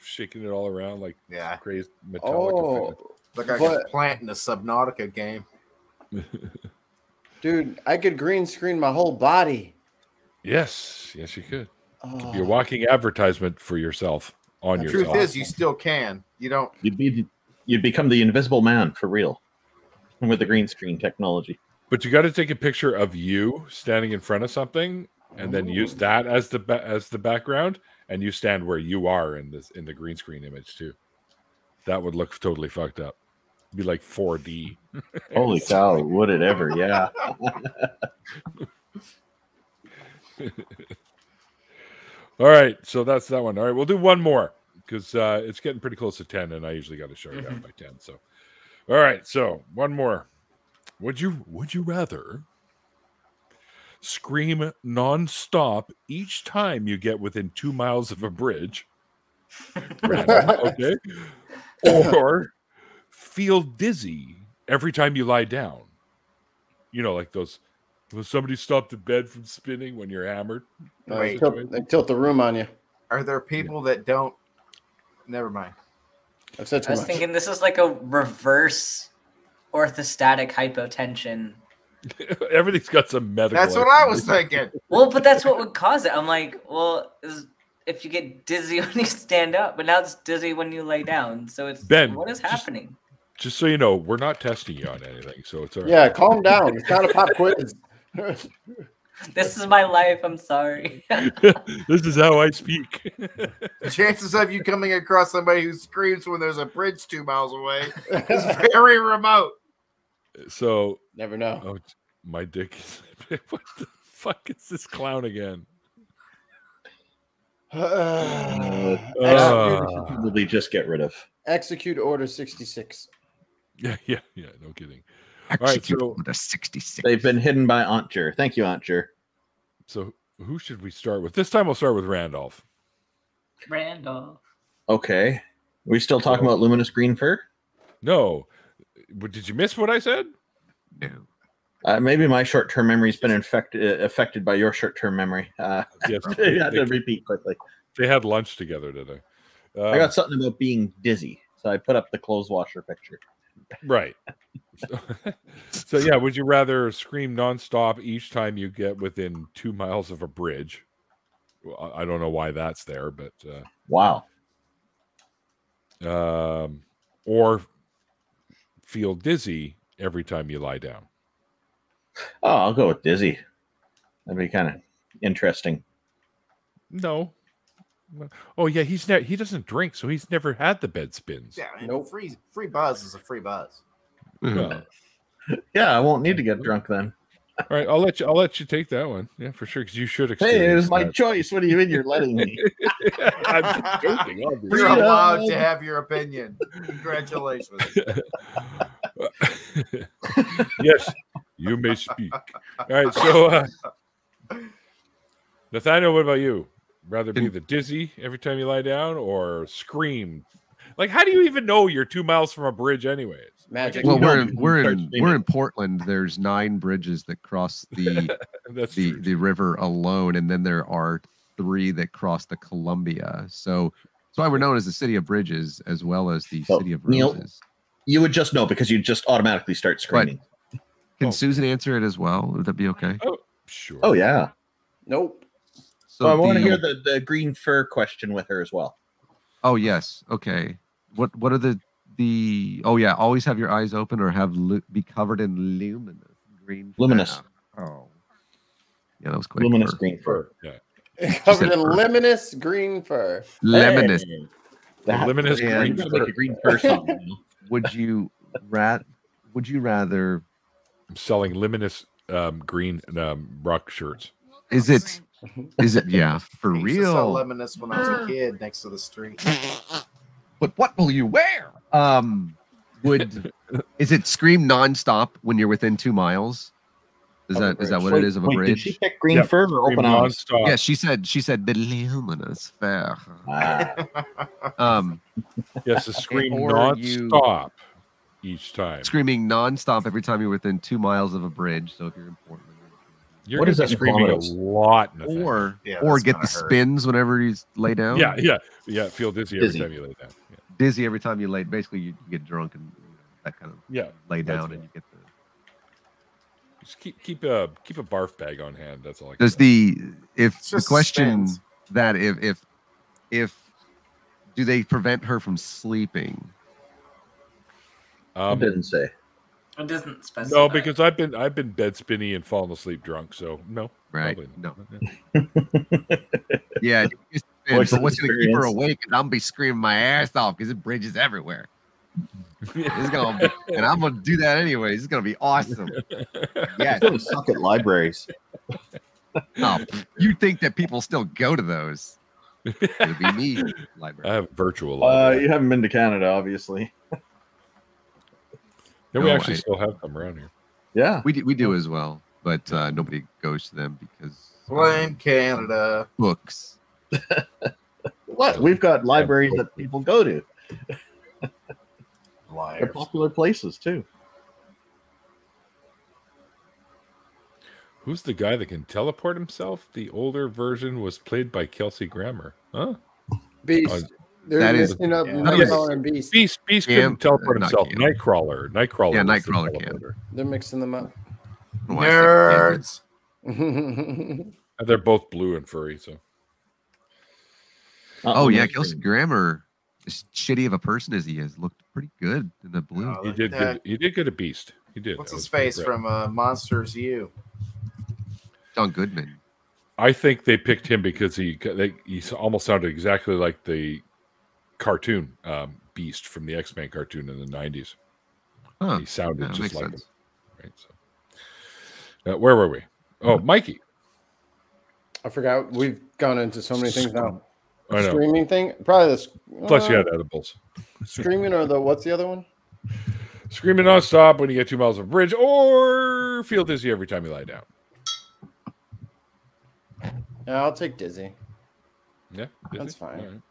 shaking it all around like crazy Metallica. Look like a plant in the Subnautica game. Dude, I could green screen my whole body. Yes, you could. You could be a walking advertisement for yourself on The yourself. truth is, you still can. You don't. You'd become the Invisible Man for real, with the green screen technology. But you got to take a picture of you standing in front of something, and then use that as the background, and you stand where you are in the green screen image too. That would look totally fucked up. It'd be like 4D. Holy cow! Would it ever? Yeah. All right, so that's that one. All right, we'll do one more because it's getting pretty close to 10, and I usually got to show you out by 10. So, all right, so one more. Would you rather scream nonstop each time you get within 2 miles of a bridge? Okay, or feel dizzy every time you lie down? You know, like those. Will somebody stop the bed from spinning when you're hammered? They tilt the room on you. Are there people that don't? Never mind. I've said too I was much. thinking this is like a reverse orthostatic hypotension. Everything's got some medical. That's what I was thinking. Well, but that's what would cause it. I'm like, well, if you get dizzy when you stand up, but now it's dizzy when you lay down. So it's Ben, what is happening? Just so you know, we're not testing you on anything, so it's all right. Yeah, calm down. It's not a pop quiz. This is my life. I'm sorry. This is how I speak. The chances of you coming across somebody who screams when there's a bridge 2 miles away is very remote. So never know. Oh, my dick is. What the fuck is this clown again? Probably just get rid of. Execute Order 66. Yeah, no kidding. All right, so the 66. They've been hidden by Antjer. Thank you, Antjer. So who should we start with? This time we'll start with Randolph. Randolph. Okay. Are we still talking about luminous green fur? No. But did you miss what I said? No. Maybe my short-term memory's been affected by your short-term memory. Yes, I had to repeat quickly. They had lunch together today. I got something about being dizzy, so I put up the clothes washer picture. Right. So yeah, would you rather scream nonstop each time you get within 2 miles of a bridge? Well, I don't know why that's there, but wow. Or feel dizzy every time you lie down? Oh, I'll go with dizzy. That'd be kind of interesting. No. Oh yeah, he doesn't drink, so he's never had the bed spins. Yeah, nope. Free buzz is a free buzz. Well, yeah, I won't need to get drunk then. All right, I'll let you take that one. Yeah, for sure, because you should experience. Hey, it was my that. choice. What do you mean you're letting me? I'm just joking. Obviously. You're allowed to have your opinion. Congratulations. Yes, you may speak. All right, so Nathaniel, what about you? Rather be the dizzy every time you lie down, or scream? Like, how do you even know you're 2 miles from a bridge, anyways? Magic. Well, we're in Portland. There's 9 bridges that cross the the river alone, and then there are 3 that cross the Columbia. So that's why we're known as the city of bridges, as well as the city of Neil, roses. You would just know because you'd just automatically start screaming. Can Susan answer it as well? Would that be okay? Oh, sure. Oh yeah. Nope. So I want to hear the green fur question with her as well. Oh yes. Okay. What are the oh yeah, always have your eyes open or be covered in luminous green fur. Luminous. Oh. Yeah, that was quick. Luminous green fur. Yeah. Covered in luminous green fur. Luminous. Hey, Luminous green fur. Like a green person. Would you rather I'm selling luminous green rock shirts. Is it yeah, for I used to sell real? Lemonus when I was a kid next to the street. But what will you wear? Is it scream nonstop when you're within 2 miles? Is that what it is of a bridge? Did she pick green fur or open eyes? Yeah, she said the luminous fair. Yes, a scream or nonstop each time. Screaming nonstop every time you're within 2 miles of a bridge. So if you're in Portland, You're What going is to be that in screaming a kilometers? lot in the thing. Or get the spins whenever you lay down. Yeah. Feel dizzy every time you lay down. Yeah. Dizzy every time you lay. Basically, you get drunk and that kind of lay down, and you get the. Just keep a barf bag on hand. That's all. Does the question spins. that if do they prevent her from sleeping? It didn't say. It doesn't specify. No, because I've been bed spinny and fallen asleep drunk. So no, right? No. Yeah. What's But the what's going to keep her experience? awake? And I'm gonna be screaming my ass off because it bridges everywhere. It's gonna be, and I'm gonna do that anyways. It's gonna be awesome. Yeah, It's gonna suck at libraries. Oh, you think that people still go to those? It'd be me. Library. I have virtual library. You haven't been to Canada, obviously. Yeah, we actually still have them around here. Yeah, we do as well, but nobody goes to them because Blame Canada. Books. What? We've got libraries that people go to. They're Liars. popular places too. Who's the guy that can teleport himself? The older version was played by Kelsey Grammer. Huh? Beast. They're that is- mixing up yeah. Nightcrawler and Beast. Beast Cam- couldn't teleport not himself. Cam. Nightcrawler. Yeah, was the Nightcrawler teleporter. They're mixing them up. Nerds. And they're both blue and furry, so. Oh yeah, Kelsey Grammer, as shitty of a person as he is, looked pretty good in the blue. Oh, He did good. He did good at Beast. He did. What's I his was pretty face impressed. from Monsters U? John Goodman. I think they picked him because he almost sounded exactly like the cartoon Beast from the X-Men cartoon in the 90s. Huh. He sounded Yeah, just makes like sense. him. Right, so. Where were we? Oh, Mikey. I forgot. We've gone into so many things now. I know. Streaming thing? Probably this. Plus, you had edibles. Streaming or what's the other one? Screaming nonstop when you get 2 miles of bridge, or feel dizzy every time you lie down. Yeah, I'll take Dizzy. Yeah, dizzy? That's fine. All right.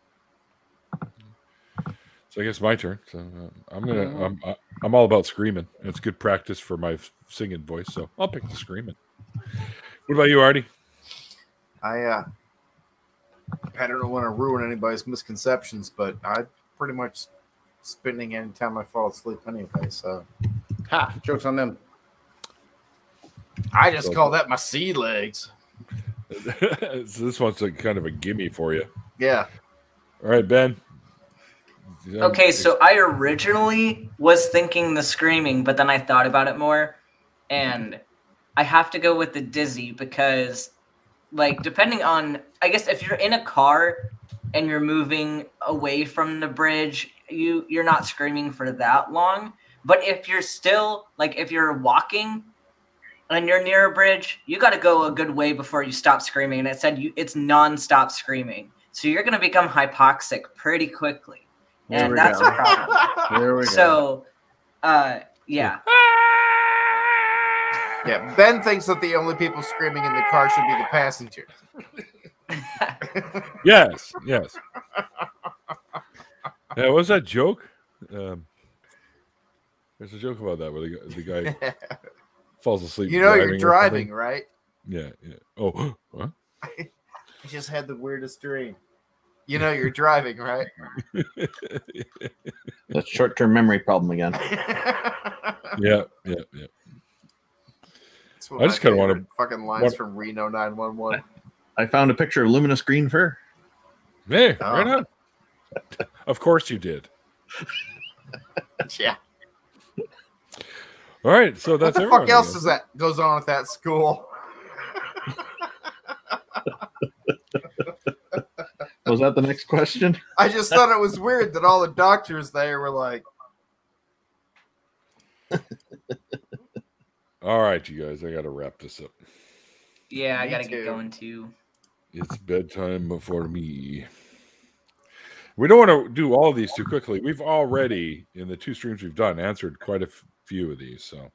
So I guess my turn. So I'm all about screaming. It's good practice for my singing voice. So I'll pick the screaming. What about you, Artie? I don't want to ruin anybody's misconceptions, but I pretty much spinning anytime I fall asleep anyway. So, Ha! Jokes on them. I just call that my sea legs. So this one's kind of a gimme for you. Yeah. All right, Ben. Okay, so I originally was thinking the screaming, but then I thought about it more, and I have to go with the dizzy because, like, depending on, I guess if you're in a car and you're moving away from the bridge, you're not screaming for that long. But if you're still, like, if you're walking and you're near a bridge, you got to go a good way before you stop screaming. And it said it's nonstop screaming, so you're gonna become hypoxic pretty quickly. And that's a problem. There we go. So, yeah. Yeah, Ben thinks that the only people screaming in the car should be the passengers. Yes. Yeah, what was that joke? There's a joke about that where the guy falls asleep. You know you're driving, right? Yeah. Oh, what? I just had the weirdest dream. You know you're driving, right? That's short-term memory problem again. Yeah. It's one I of just my kind of want favorite fucking lines from Reno 911. I found a picture of luminous green fur. Hey, right on. Of course you did. Yeah. All right, so that's what the fuck else is that goes on at that school? Was that the next question? I just thought it was weird that all the doctors there were like, all right, you guys, I got to wrap this up. Yeah, I Me gotta too. get going too. It's bedtime for me. We don't want to do all of these too quickly. We've already, in the 2 streams we've done, answered quite a few of these. So,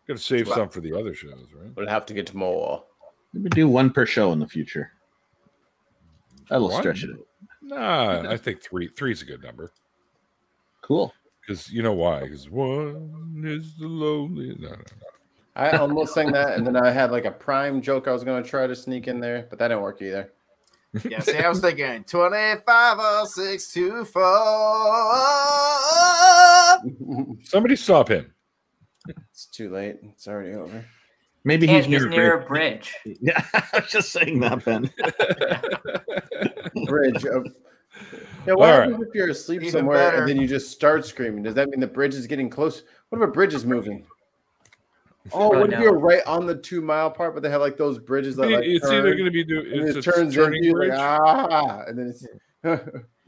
got to save some for the other shows, right? We'll have to get to more. Maybe do one per show in the future. That'll One? stretch it. Nah, I think three is a good number. Cool. Because you know why? Because one is the lonely. No. I almost sang that, and then I had like a prime joke I was going to try to sneak in there, but that didn't work either. Yeah, see, I was thinking 250624. Somebody stop him. It's too late. It's already over. Maybe Can't, he's near a bridge. Yeah, I was just saying that, Ben. Bridge. Yeah, what All happens if you're asleep Even somewhere better. and then you just start screaming? Does that mean the bridge is getting close? What if a bridge is moving? Oh, what if no. you're right on the 2 mile part, but they have like those bridges that like It's either going to be and it's it a turns turning into bridge. like ah, and then it's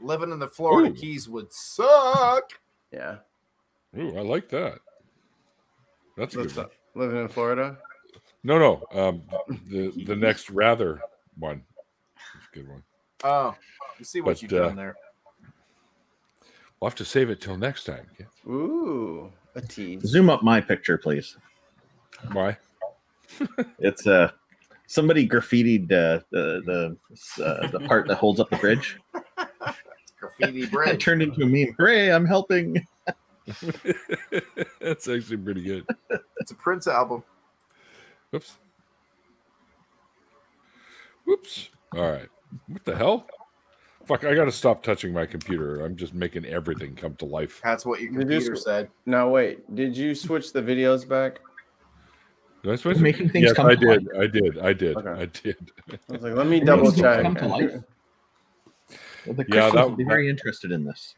Living in the Florida Ooh. Keys would suck. yeah. Ooh, I like that. That's a good one. Living in Florida. No. The next rather one. That's a good one. Oh, you see what But, you've done there. We'll have to save it till next time. Okay? Ooh, a tease. Zoom up my picture, please. Why? It's somebody graffitied the part that holds up the bridge. Graffiti It bridge. turned into a meme. Hooray! I'm helping. That's actually pretty good. It's a Prince album. Whoops. All right. What the hell? Fuck, I gotta stop touching my computer. I'm just making everything come to life. That's what your computer said. No, wait. Did you switch the videos back? Did I switch Making things yes, come I to did. life. I did. I did. Okay. I did. I was like, let me double Making things check. come to life. Well, the Yeah, Christians that- would be very interested in this.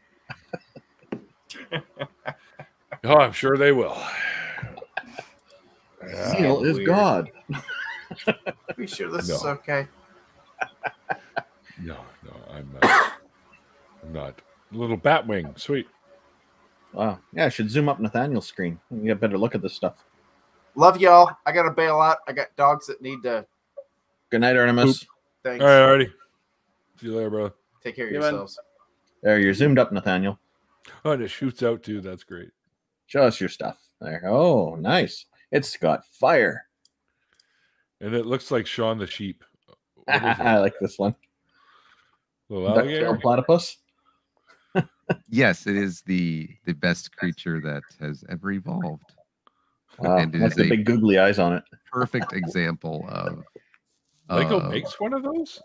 Oh, I'm sure they will. Zeal is weird. God. Are you sure this is No. okay? No, I'm not. Little Batwing, sweet. Wow. Yeah, I should zoom up Nathaniel's screen. You get a better look at this stuff. Love y'all. I got to bail out. I got dogs that need to. Good night, Artemis. Thanks. All right, already. See you later, bro. Take care of Yeah, man. yourselves. There, you're zoomed up, Nathaniel. Oh, and it shoots out too. That's great. Show us your stuff. There. Oh, nice. It's got fire. And it looks like Shaun the Sheep. What is I it? like this one. Little Duck-tailed alligator. platypus. Yes, it is the best creature that has ever evolved. Wow. And it That's is the a big googly eyes on it. perfect example of Lego makes one of those.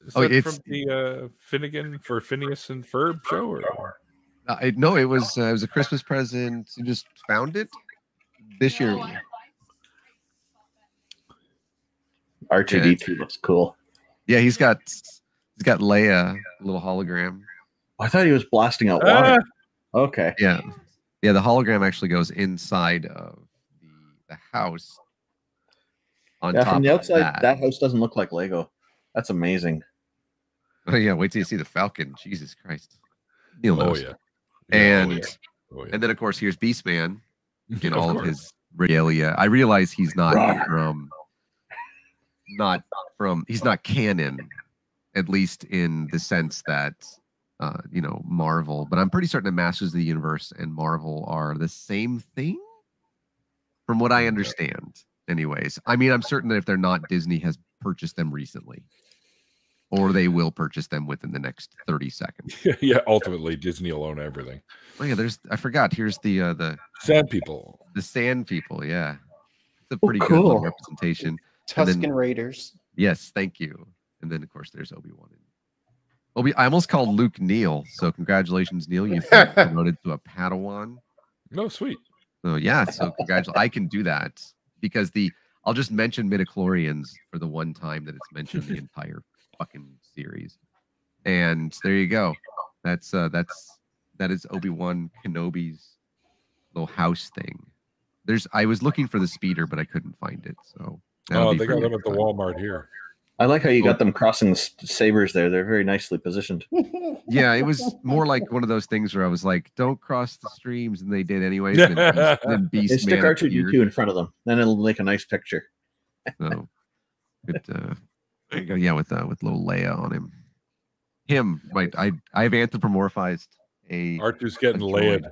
Is Oh, that it's- from the Finnegan for Phineas and Ferb show? Or? no, it was a Christmas present. You just found it this year. R2D2 looks cool. Yeah, he's got Leia, a little hologram. I thought he was blasting out water. Okay. Yeah, the hologram actually goes inside of the house. On Yeah, top from the of outside, that house doesn't look like Lego. That's amazing. Oh yeah, wait till you see the Falcon. Jesus Christ. Neil Oh knows. yeah. And oh, yeah. Oh, yeah. and then of course here's Beastman in Of all of course. his regalia. I realize he's not Rawr. he's not canon, at least in the sense that Marvel, but I'm pretty certain that Masters of the Universe and Marvel are the same thing from what I understand. Anyways, I mean, I'm certain that if they're not, Disney has purchased them recently, or they will purchase them within the next 30 seconds. Yeah, ultimately Disney will own everything. Oh yeah, I forgot. Here's the Sand People. The Sand People. Yeah, it's a pretty good cool. little representation. And Tuscan then- Raiders. Yes, thank you. And then of course there's Obi-Wan. I almost called Luke Neil. So congratulations, Neil. You've been promoted to a Padawan. No, sweet. So yeah, so congratulations. I can do that because I'll just mention midichlorians for the one time that it's mentioned in the entire fucking series. And there you go. That is Obi-Wan Kenobi's little house thing. I was looking for the speeder, but I couldn't find it. So that'll be They for got them next at the time. Walmart here. I like how you got them crossing the sabers there. They're very nicely positioned. Yeah, it was more like one of those things where I was like, "Don't cross the streams," and they did anyways. And then They Beast stick Man R2D2 appeared. in front of them. Then it'll make a nice picture. So, but there you go. Yeah, with little Leia on him. Right? I've anthropomorphized a R2's getting a laid.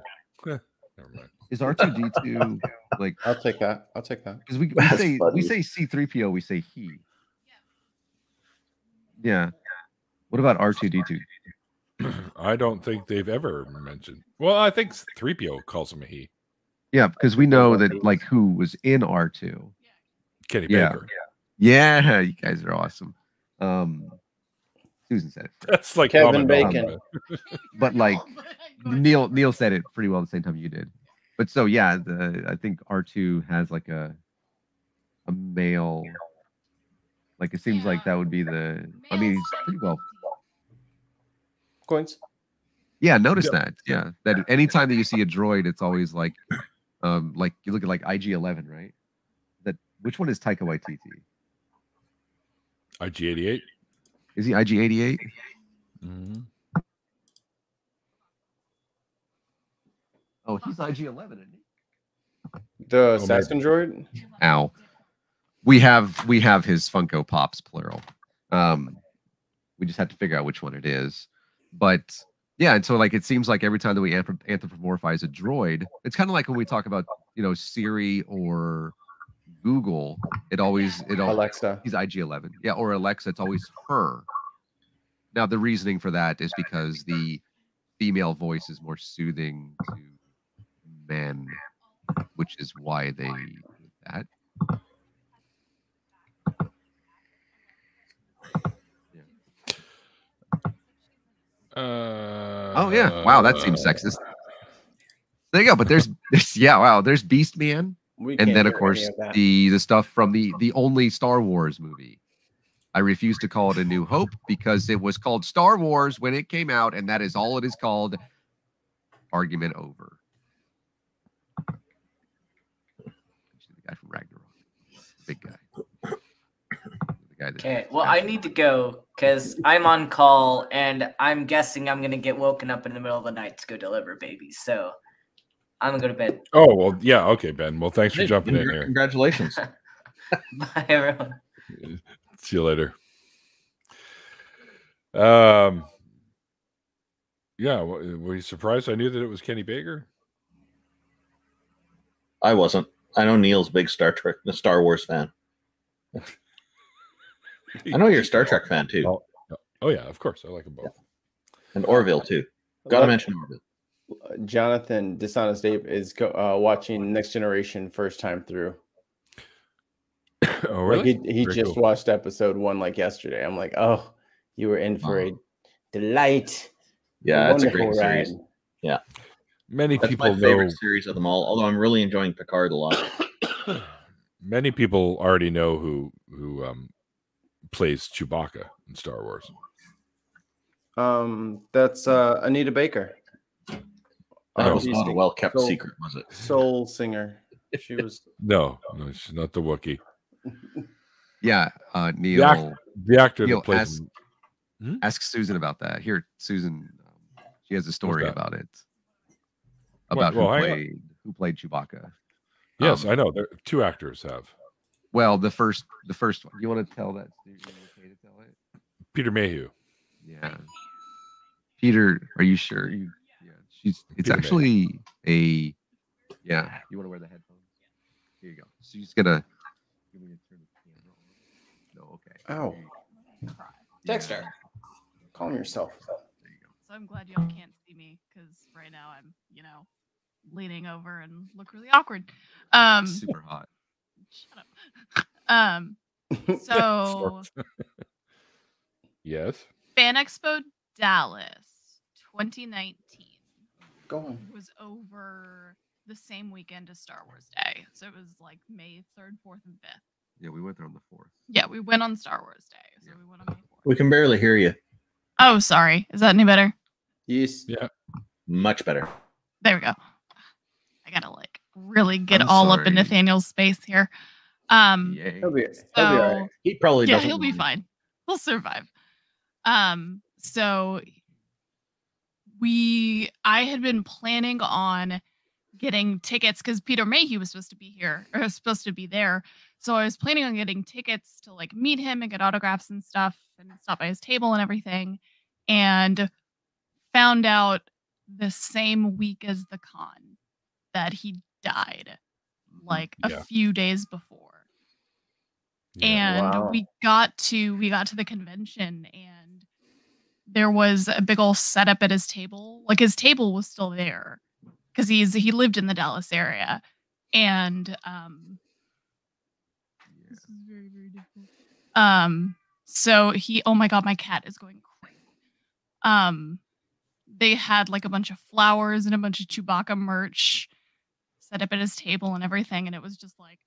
droid. Never mind. Is R2D2 like? I'll take that. I'll take that. Because we That's say funny. C3PO, we say he. Yeah. What about R2D2? I don't think they've ever mentioned. Well, I think 3PO calls him a he. Yeah, because we know that like who was in R2. Kenny Baker. Yeah, you guys are awesome. Susan said it first. That's like Kevin Bacon. But like Neil said it pretty well at the same time you did. But so yeah, I think R2 has like a male. Like it seems like that would be the. I mean, he's pretty well. Coins. Yeah, notice that. Yeah, that anytime that you see a droid, it's always like you look at like IG-11, right? That which one is Taika Waititi? IG-88. Is he IG-88? Mm-hmm. Oh, he's IG-11, isn't he? The assassin droid. Ow. We have his Funko Pops plural. We just have to figure out which one it is. But yeah, and so like it seems like every time that we anthropomorphize a droid, it's kind of like when we talk about Siri or Google, it always Alexa. He's IG-11. Yeah, or Alexa, it's always her. Now the reasoning for that is because the female voice is more soothing to men, which is why they did that. Oh yeah! Wow, that seems sexist. There you go. But there's Beast Man, and then of course the stuff from the only Star Wars movie. I refuse to call it A New Hope because it was called Star Wars when it came out, and that is all it is called. Argument over. The guy from Ragnarok, big guy. Okay, well, I need to go because I'm on call, and I'm guessing I'm going to get woken up in the middle of the night to go deliver babies. So I'm going to go to bed. Oh, well, yeah. Okay, Ben. Well, thanks for jumping in here. Congratulations. Bye, everyone. See you later. Yeah, were you surprised I knew that it was Kenny Baker? I wasn't. I know Neil's a big Star Wars fan. I know you're a Star Trek fan too. Oh yeah, of course. I like them both. And Orville too. Gotta mention Orville. Jonathan Dishonest Ape is watching Next Generation first time through. Oh really? Like he just watched episode 1 like yesterday. I'm like, oh, you were in for a delight. Yeah, it's a great series. Yeah. That's people my favorite series of them all, although I'm really enjoying Picard a lot. Many people already know who plays Chewbacca in Star Wars. That's Anita Baker. That was not a well-kept secret, was it? Soul singer. She was. No, she's not the Wookiee. Yeah, Neil. The actor that plays. Ask Susan about that. Here, Susan, she has a story about it. About who played Chewbacca. Yes, I know. Two actors have. Well, the first one. You want to tell that? Peter Mayhew. Yeah. Peter, are you sure? It's Peter actually Mayhew. Yeah. You want to wear the headphones? Here you go. She's gonna. No, okay. Oh. Dexter, calm yourself. So I'm glad y'all can't see me because right now I'm, leaning over and look really awkward. Super hot. Shut up. So yes. Fan Expo Dallas 2019 was over the same weekend as Star Wars Day. So it was like May 3rd, 4th, and 5th. Yeah, we went there on the 4th. Yeah, we went on Star Wars Day. So we went on May 4th. We can barely hear you. Oh, sorry. Is that any better? Yes. Yeah. Much better. There we go. I gotta really get up in Nathaniel's space here. He'll be all right. He probably doesn't. He'll be fine. He'll survive. So I had been planning on getting tickets because Peter Mayhew was supposed to be here or was supposed to be there. So I was planning on getting tickets to meet him and get autographs and stuff and stop by his table and everything. And found out the same week as the con that he died, a few days before. Yeah, and we got to the convention and there was a big old setup at his table. His table was still there because he lived in the Dallas area, and this is very, very difficult. So oh my god, my cat is going crazy. They had like a bunch of flowers and a bunch of Chewbacca merch set up at his table and everything, and it was just like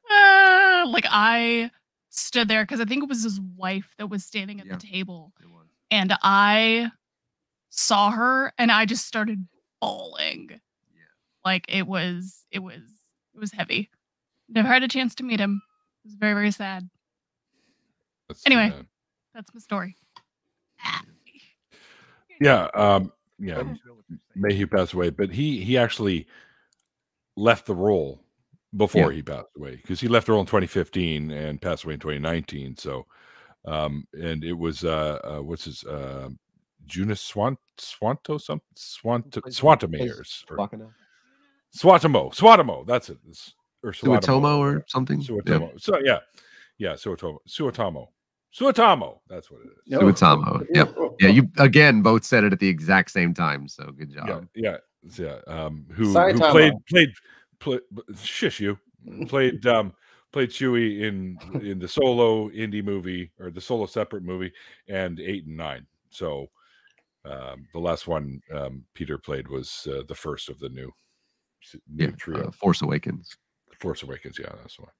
I stood there because I think it was his wife that was standing at the table, and I saw her and I just started bawling. Like it was heavy. Never had a chance to meet him. It was very, very sad. Anyway, that's my story. Yeah, Mayhew passed away, but he actually left the role before he passed away, because he left the role in 2015 and passed away in 2019. So, and it was what's his Jonas Swatomo. That's it. Or Suatomo or something. Suatomo. So yeah, Suatomo. That's what it is. Suatomo. Yep. Yeah, you again both said it at the exact same time. So good job. Yeah. Who played shush you played Chewie in the solo indie movie, or the solo separate movie, and 8 and 9. So the last one Peter played was the first of the new trio. Force Awakens. Force Awakens, yeah, that's the one.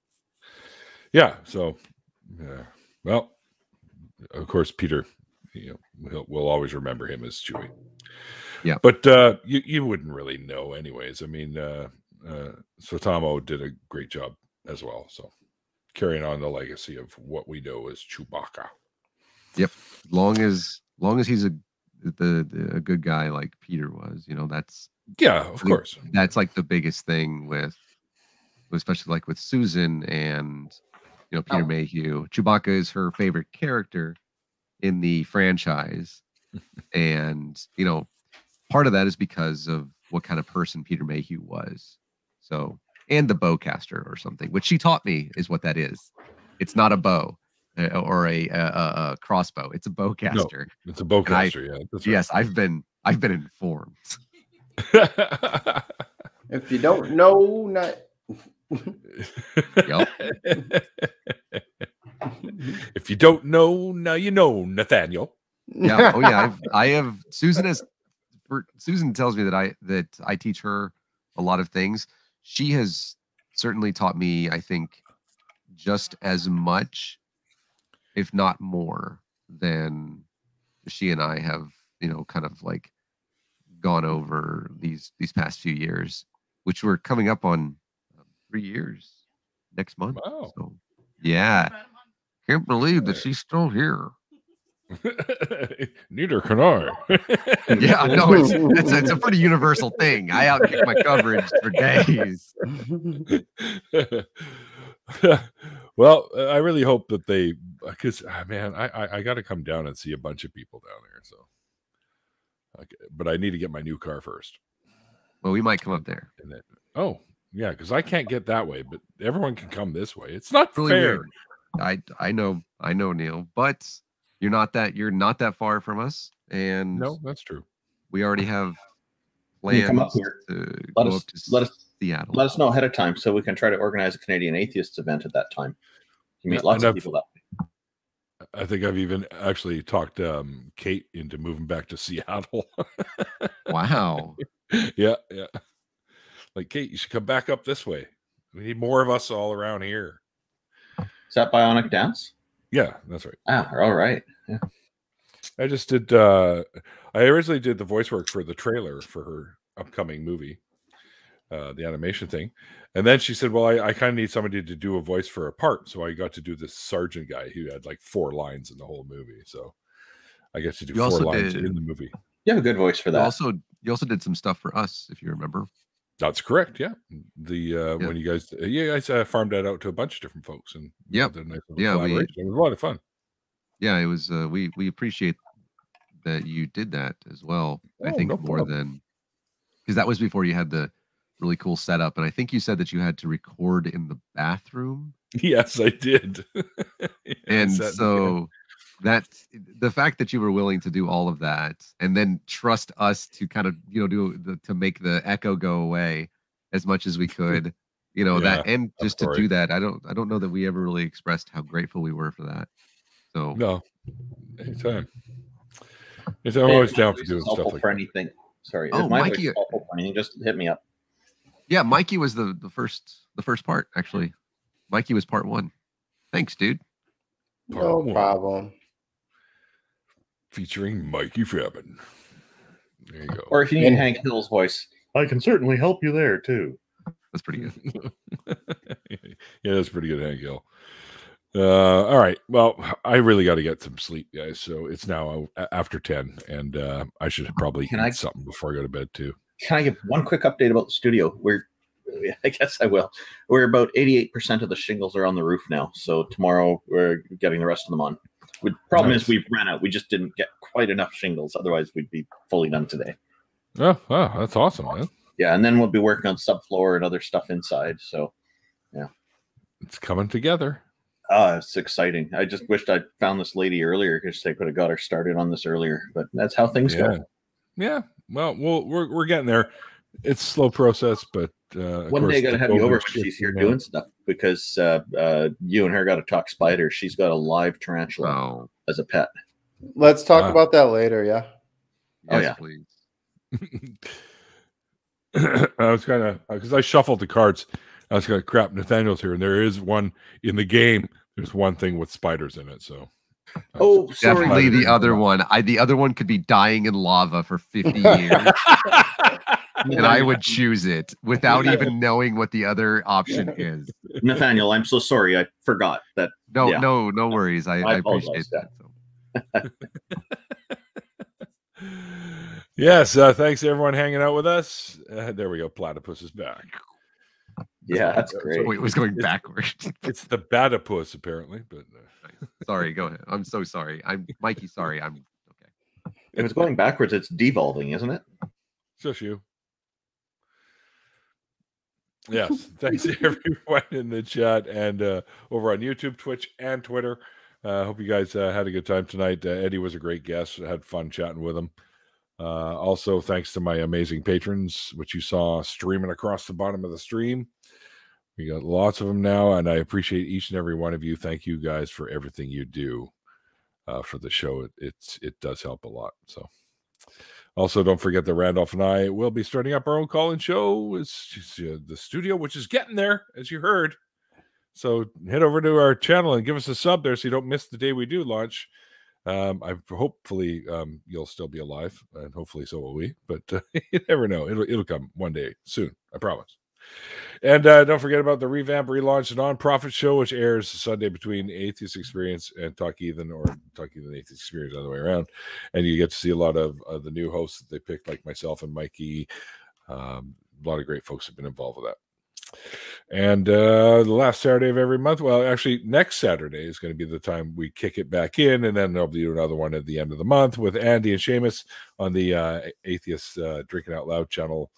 Yeah, so well, of course, Peter, we'll always remember him as Chewie. Yeah, but you wouldn't really know, anyways. I mean, Suatomo did a great job as well. So carrying on the legacy of what we know as Chewbacca. Yep, long as he's a good guy like Peter was, that's of course, that's like the biggest thing with especially like with Susan and Peter Mayhew. Chewbacca is her favorite character in the franchise, and part of that is because of what kind of person Peter Mayhew was. So, and the bowcaster or something, which she taught me is what that is. It's not a bow or a crossbow. It's a bowcaster. No, it's a bowcaster. Yeah. That's right. Yes, I've been informed. If you don't know, not. Yep. If you don't know, now you know, Nathaniel. Yeah. Oh yeah. I have Susan tells me that I teach her a lot of things. She has certainly taught me, I think, just as much, if not more, than she and I have, kind of like gone over these past few years, which we're coming up on 3 years next month. Wow. So, yeah. Can't believe that she's still here. Neither can I. Yeah, no, it's a pretty universal thing. I outkick my coverage for days. Well, I really hope that because man, I got to come down and see a bunch of people down there. So, okay, but I need to get my new car first. Well, we might come up there. And then, yeah, because I can't get that way, but everyone can come this way. It's not really fair. Weird. I know, Neil, but you're not that far from us, and no, that's true. We already have plans come up here. To let go us, up to let us Seattle. Let us know ahead of time so we can try to organize a Canadian Atheists event at that time. You meet lots of people that way. I think I've even actually talked Kate into moving back to Seattle. Wow. Yeah. Like, Kate, you should come back up this way. We need more of us all around here. Is that Bionic Dance? Yeah, that's right. Ah, all right. Yeah. I just did. I originally did the voice work for the trailer for her upcoming movie, the animation thing, and then she said, "Well, I kind of need somebody to do a voice for a part." So I got to do this sergeant guy who had like 4 lines in the whole movie. So I get to do 4 lines in the movie. You have a good voice for that. You also did some stuff for us, if you remember. That's correct. Yeah, when you guys, farmed that out to a bunch of different folks, and yep, it was a lot of fun. Yeah, it was. We appreciate that you did that as well. I think more than because that was before you had the really cool setup, and I think you said that you had to record in the bathroom. Yes, I did. And so That's the fact that you were willing to do all of that and then trust us to kind of, to make the echo go away as much as we could, that, and just to do that. I don't know that we ever really expressed how grateful we were for that. So no, anytime. I'm always down for doing stuff like for that. anything. Sorry. Oh, Mikey, for anything, just hit me up. Yeah, Mikey was the first part, actually. Mikey was part 1. Thanks, dude. No problem. Featuring Mikey Fabin. There you go. Or if you need Hank Hill's voice, I can certainly help you there too. That's pretty good. Yeah, that's pretty good, Hank Hill. All right. Well, I really got to get some sleep, guys. So it's now after 10, and I should probably eat something before I go to bed too. Can I give one quick update about the studio? I guess I will. We're about 88% of the shingles are on the roof now. So tomorrow we're getting the rest of them on. The problem is we've ran out. We just didn't get quite enough shingles. Otherwise, we'd be fully done today. Oh, wow, that's awesome, man. Yeah, and then we'll be working on subfloor and other stuff inside. So, yeah. It's coming together. It's exciting. I just wished I'd found this lady earlier because they could have got her started on this earlier. But that's how things go. Yeah. Well, we're getting there. It's a slow process, but one day I got to have you over when she's here doing stuff because you and her got to talk spiders. She's got a live tarantula as a pet. Let's talk about that later. Yeah. Yes, please. I was kind of because I shuffled the cards. I was kind of crap. Nathaniel's here, and there is one in the game. There's one thing with spiders in it. So, definitely the other one. The other one could be dying in lava for 50 years, and I would choose it without even knowing what the other option is. Nathaniel, I'm so sorry. I forgot that. No worries. I appreciate that. Yes, thanks to everyone hanging out with us. There we go. Platypus is back. Yeah, that's great. Wait, it was going backwards. It's the Batapus, apparently. But sorry, go ahead. I'm so sorry. I'm Mikey. Sorry, I'm okay. If it's going backwards, it's devolving, isn't it? Just you. Yes, thanks to everyone in the chat and over on YouTube, Twitch, and Twitter. Hope you guys had a good time tonight. Eddie was a great guest. I had fun chatting with him. Also, thanks to my amazing patrons, which you saw streaming across the bottom of the stream. We got lots of them now, and I appreciate each and every one of you. Thank you guys for everything you do for the show. It does help a lot. So, also don't forget that Randolph and I will be starting up our own call-in show. It's the studio, which is getting there, as you heard. So head over to our channel and give us a sub there so you don't miss the day we do launch. Hopefully you'll still be alive, and hopefully so will we. But you never know; it'll come one day soon. I promise. And don't forget about the revamp, relaunch, nonprofit show, which airs Sunday between Atheist Experience and Talk Heathen, or Talk Heathen Atheist Experience, the other way around. And you get to see a lot of the new hosts that they picked, like myself and Mikey. A lot of great folks have been involved with that. And the last Saturday of every month, well, actually next Saturday is going to be the time we kick it back in, and then there'll be another one at the end of the month with Andy and Seamus on the Atheist Drinking Out Loud channel,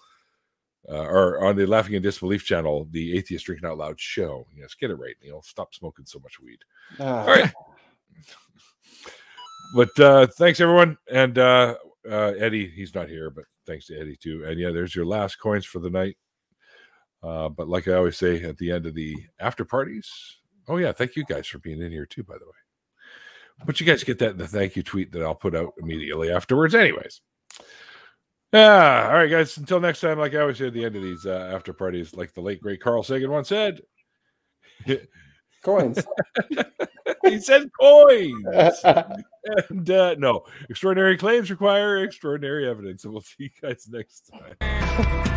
or on the Laughing in Disbelief channel, the Atheist Drinking Out Loud show. Yes, get it right, Neil. Stop smoking so much weed. All right. But thanks, everyone. And Eddie, he's not here, but thanks to Eddie, too. And yeah, there's your last coins for the night. But like I always say at the end of the after parties, oh yeah, thank you guys for being in here too, by the way. But you guys get that in the thank you tweet that I'll put out immediately afterwards. Anyways. Yeah, all right, guys. Until next time, like I always say at the end of these after parties, like the late great Carl Sagan once said, coins. He said coins. And no, extraordinary claims require extraordinary evidence. And we'll see you guys next time.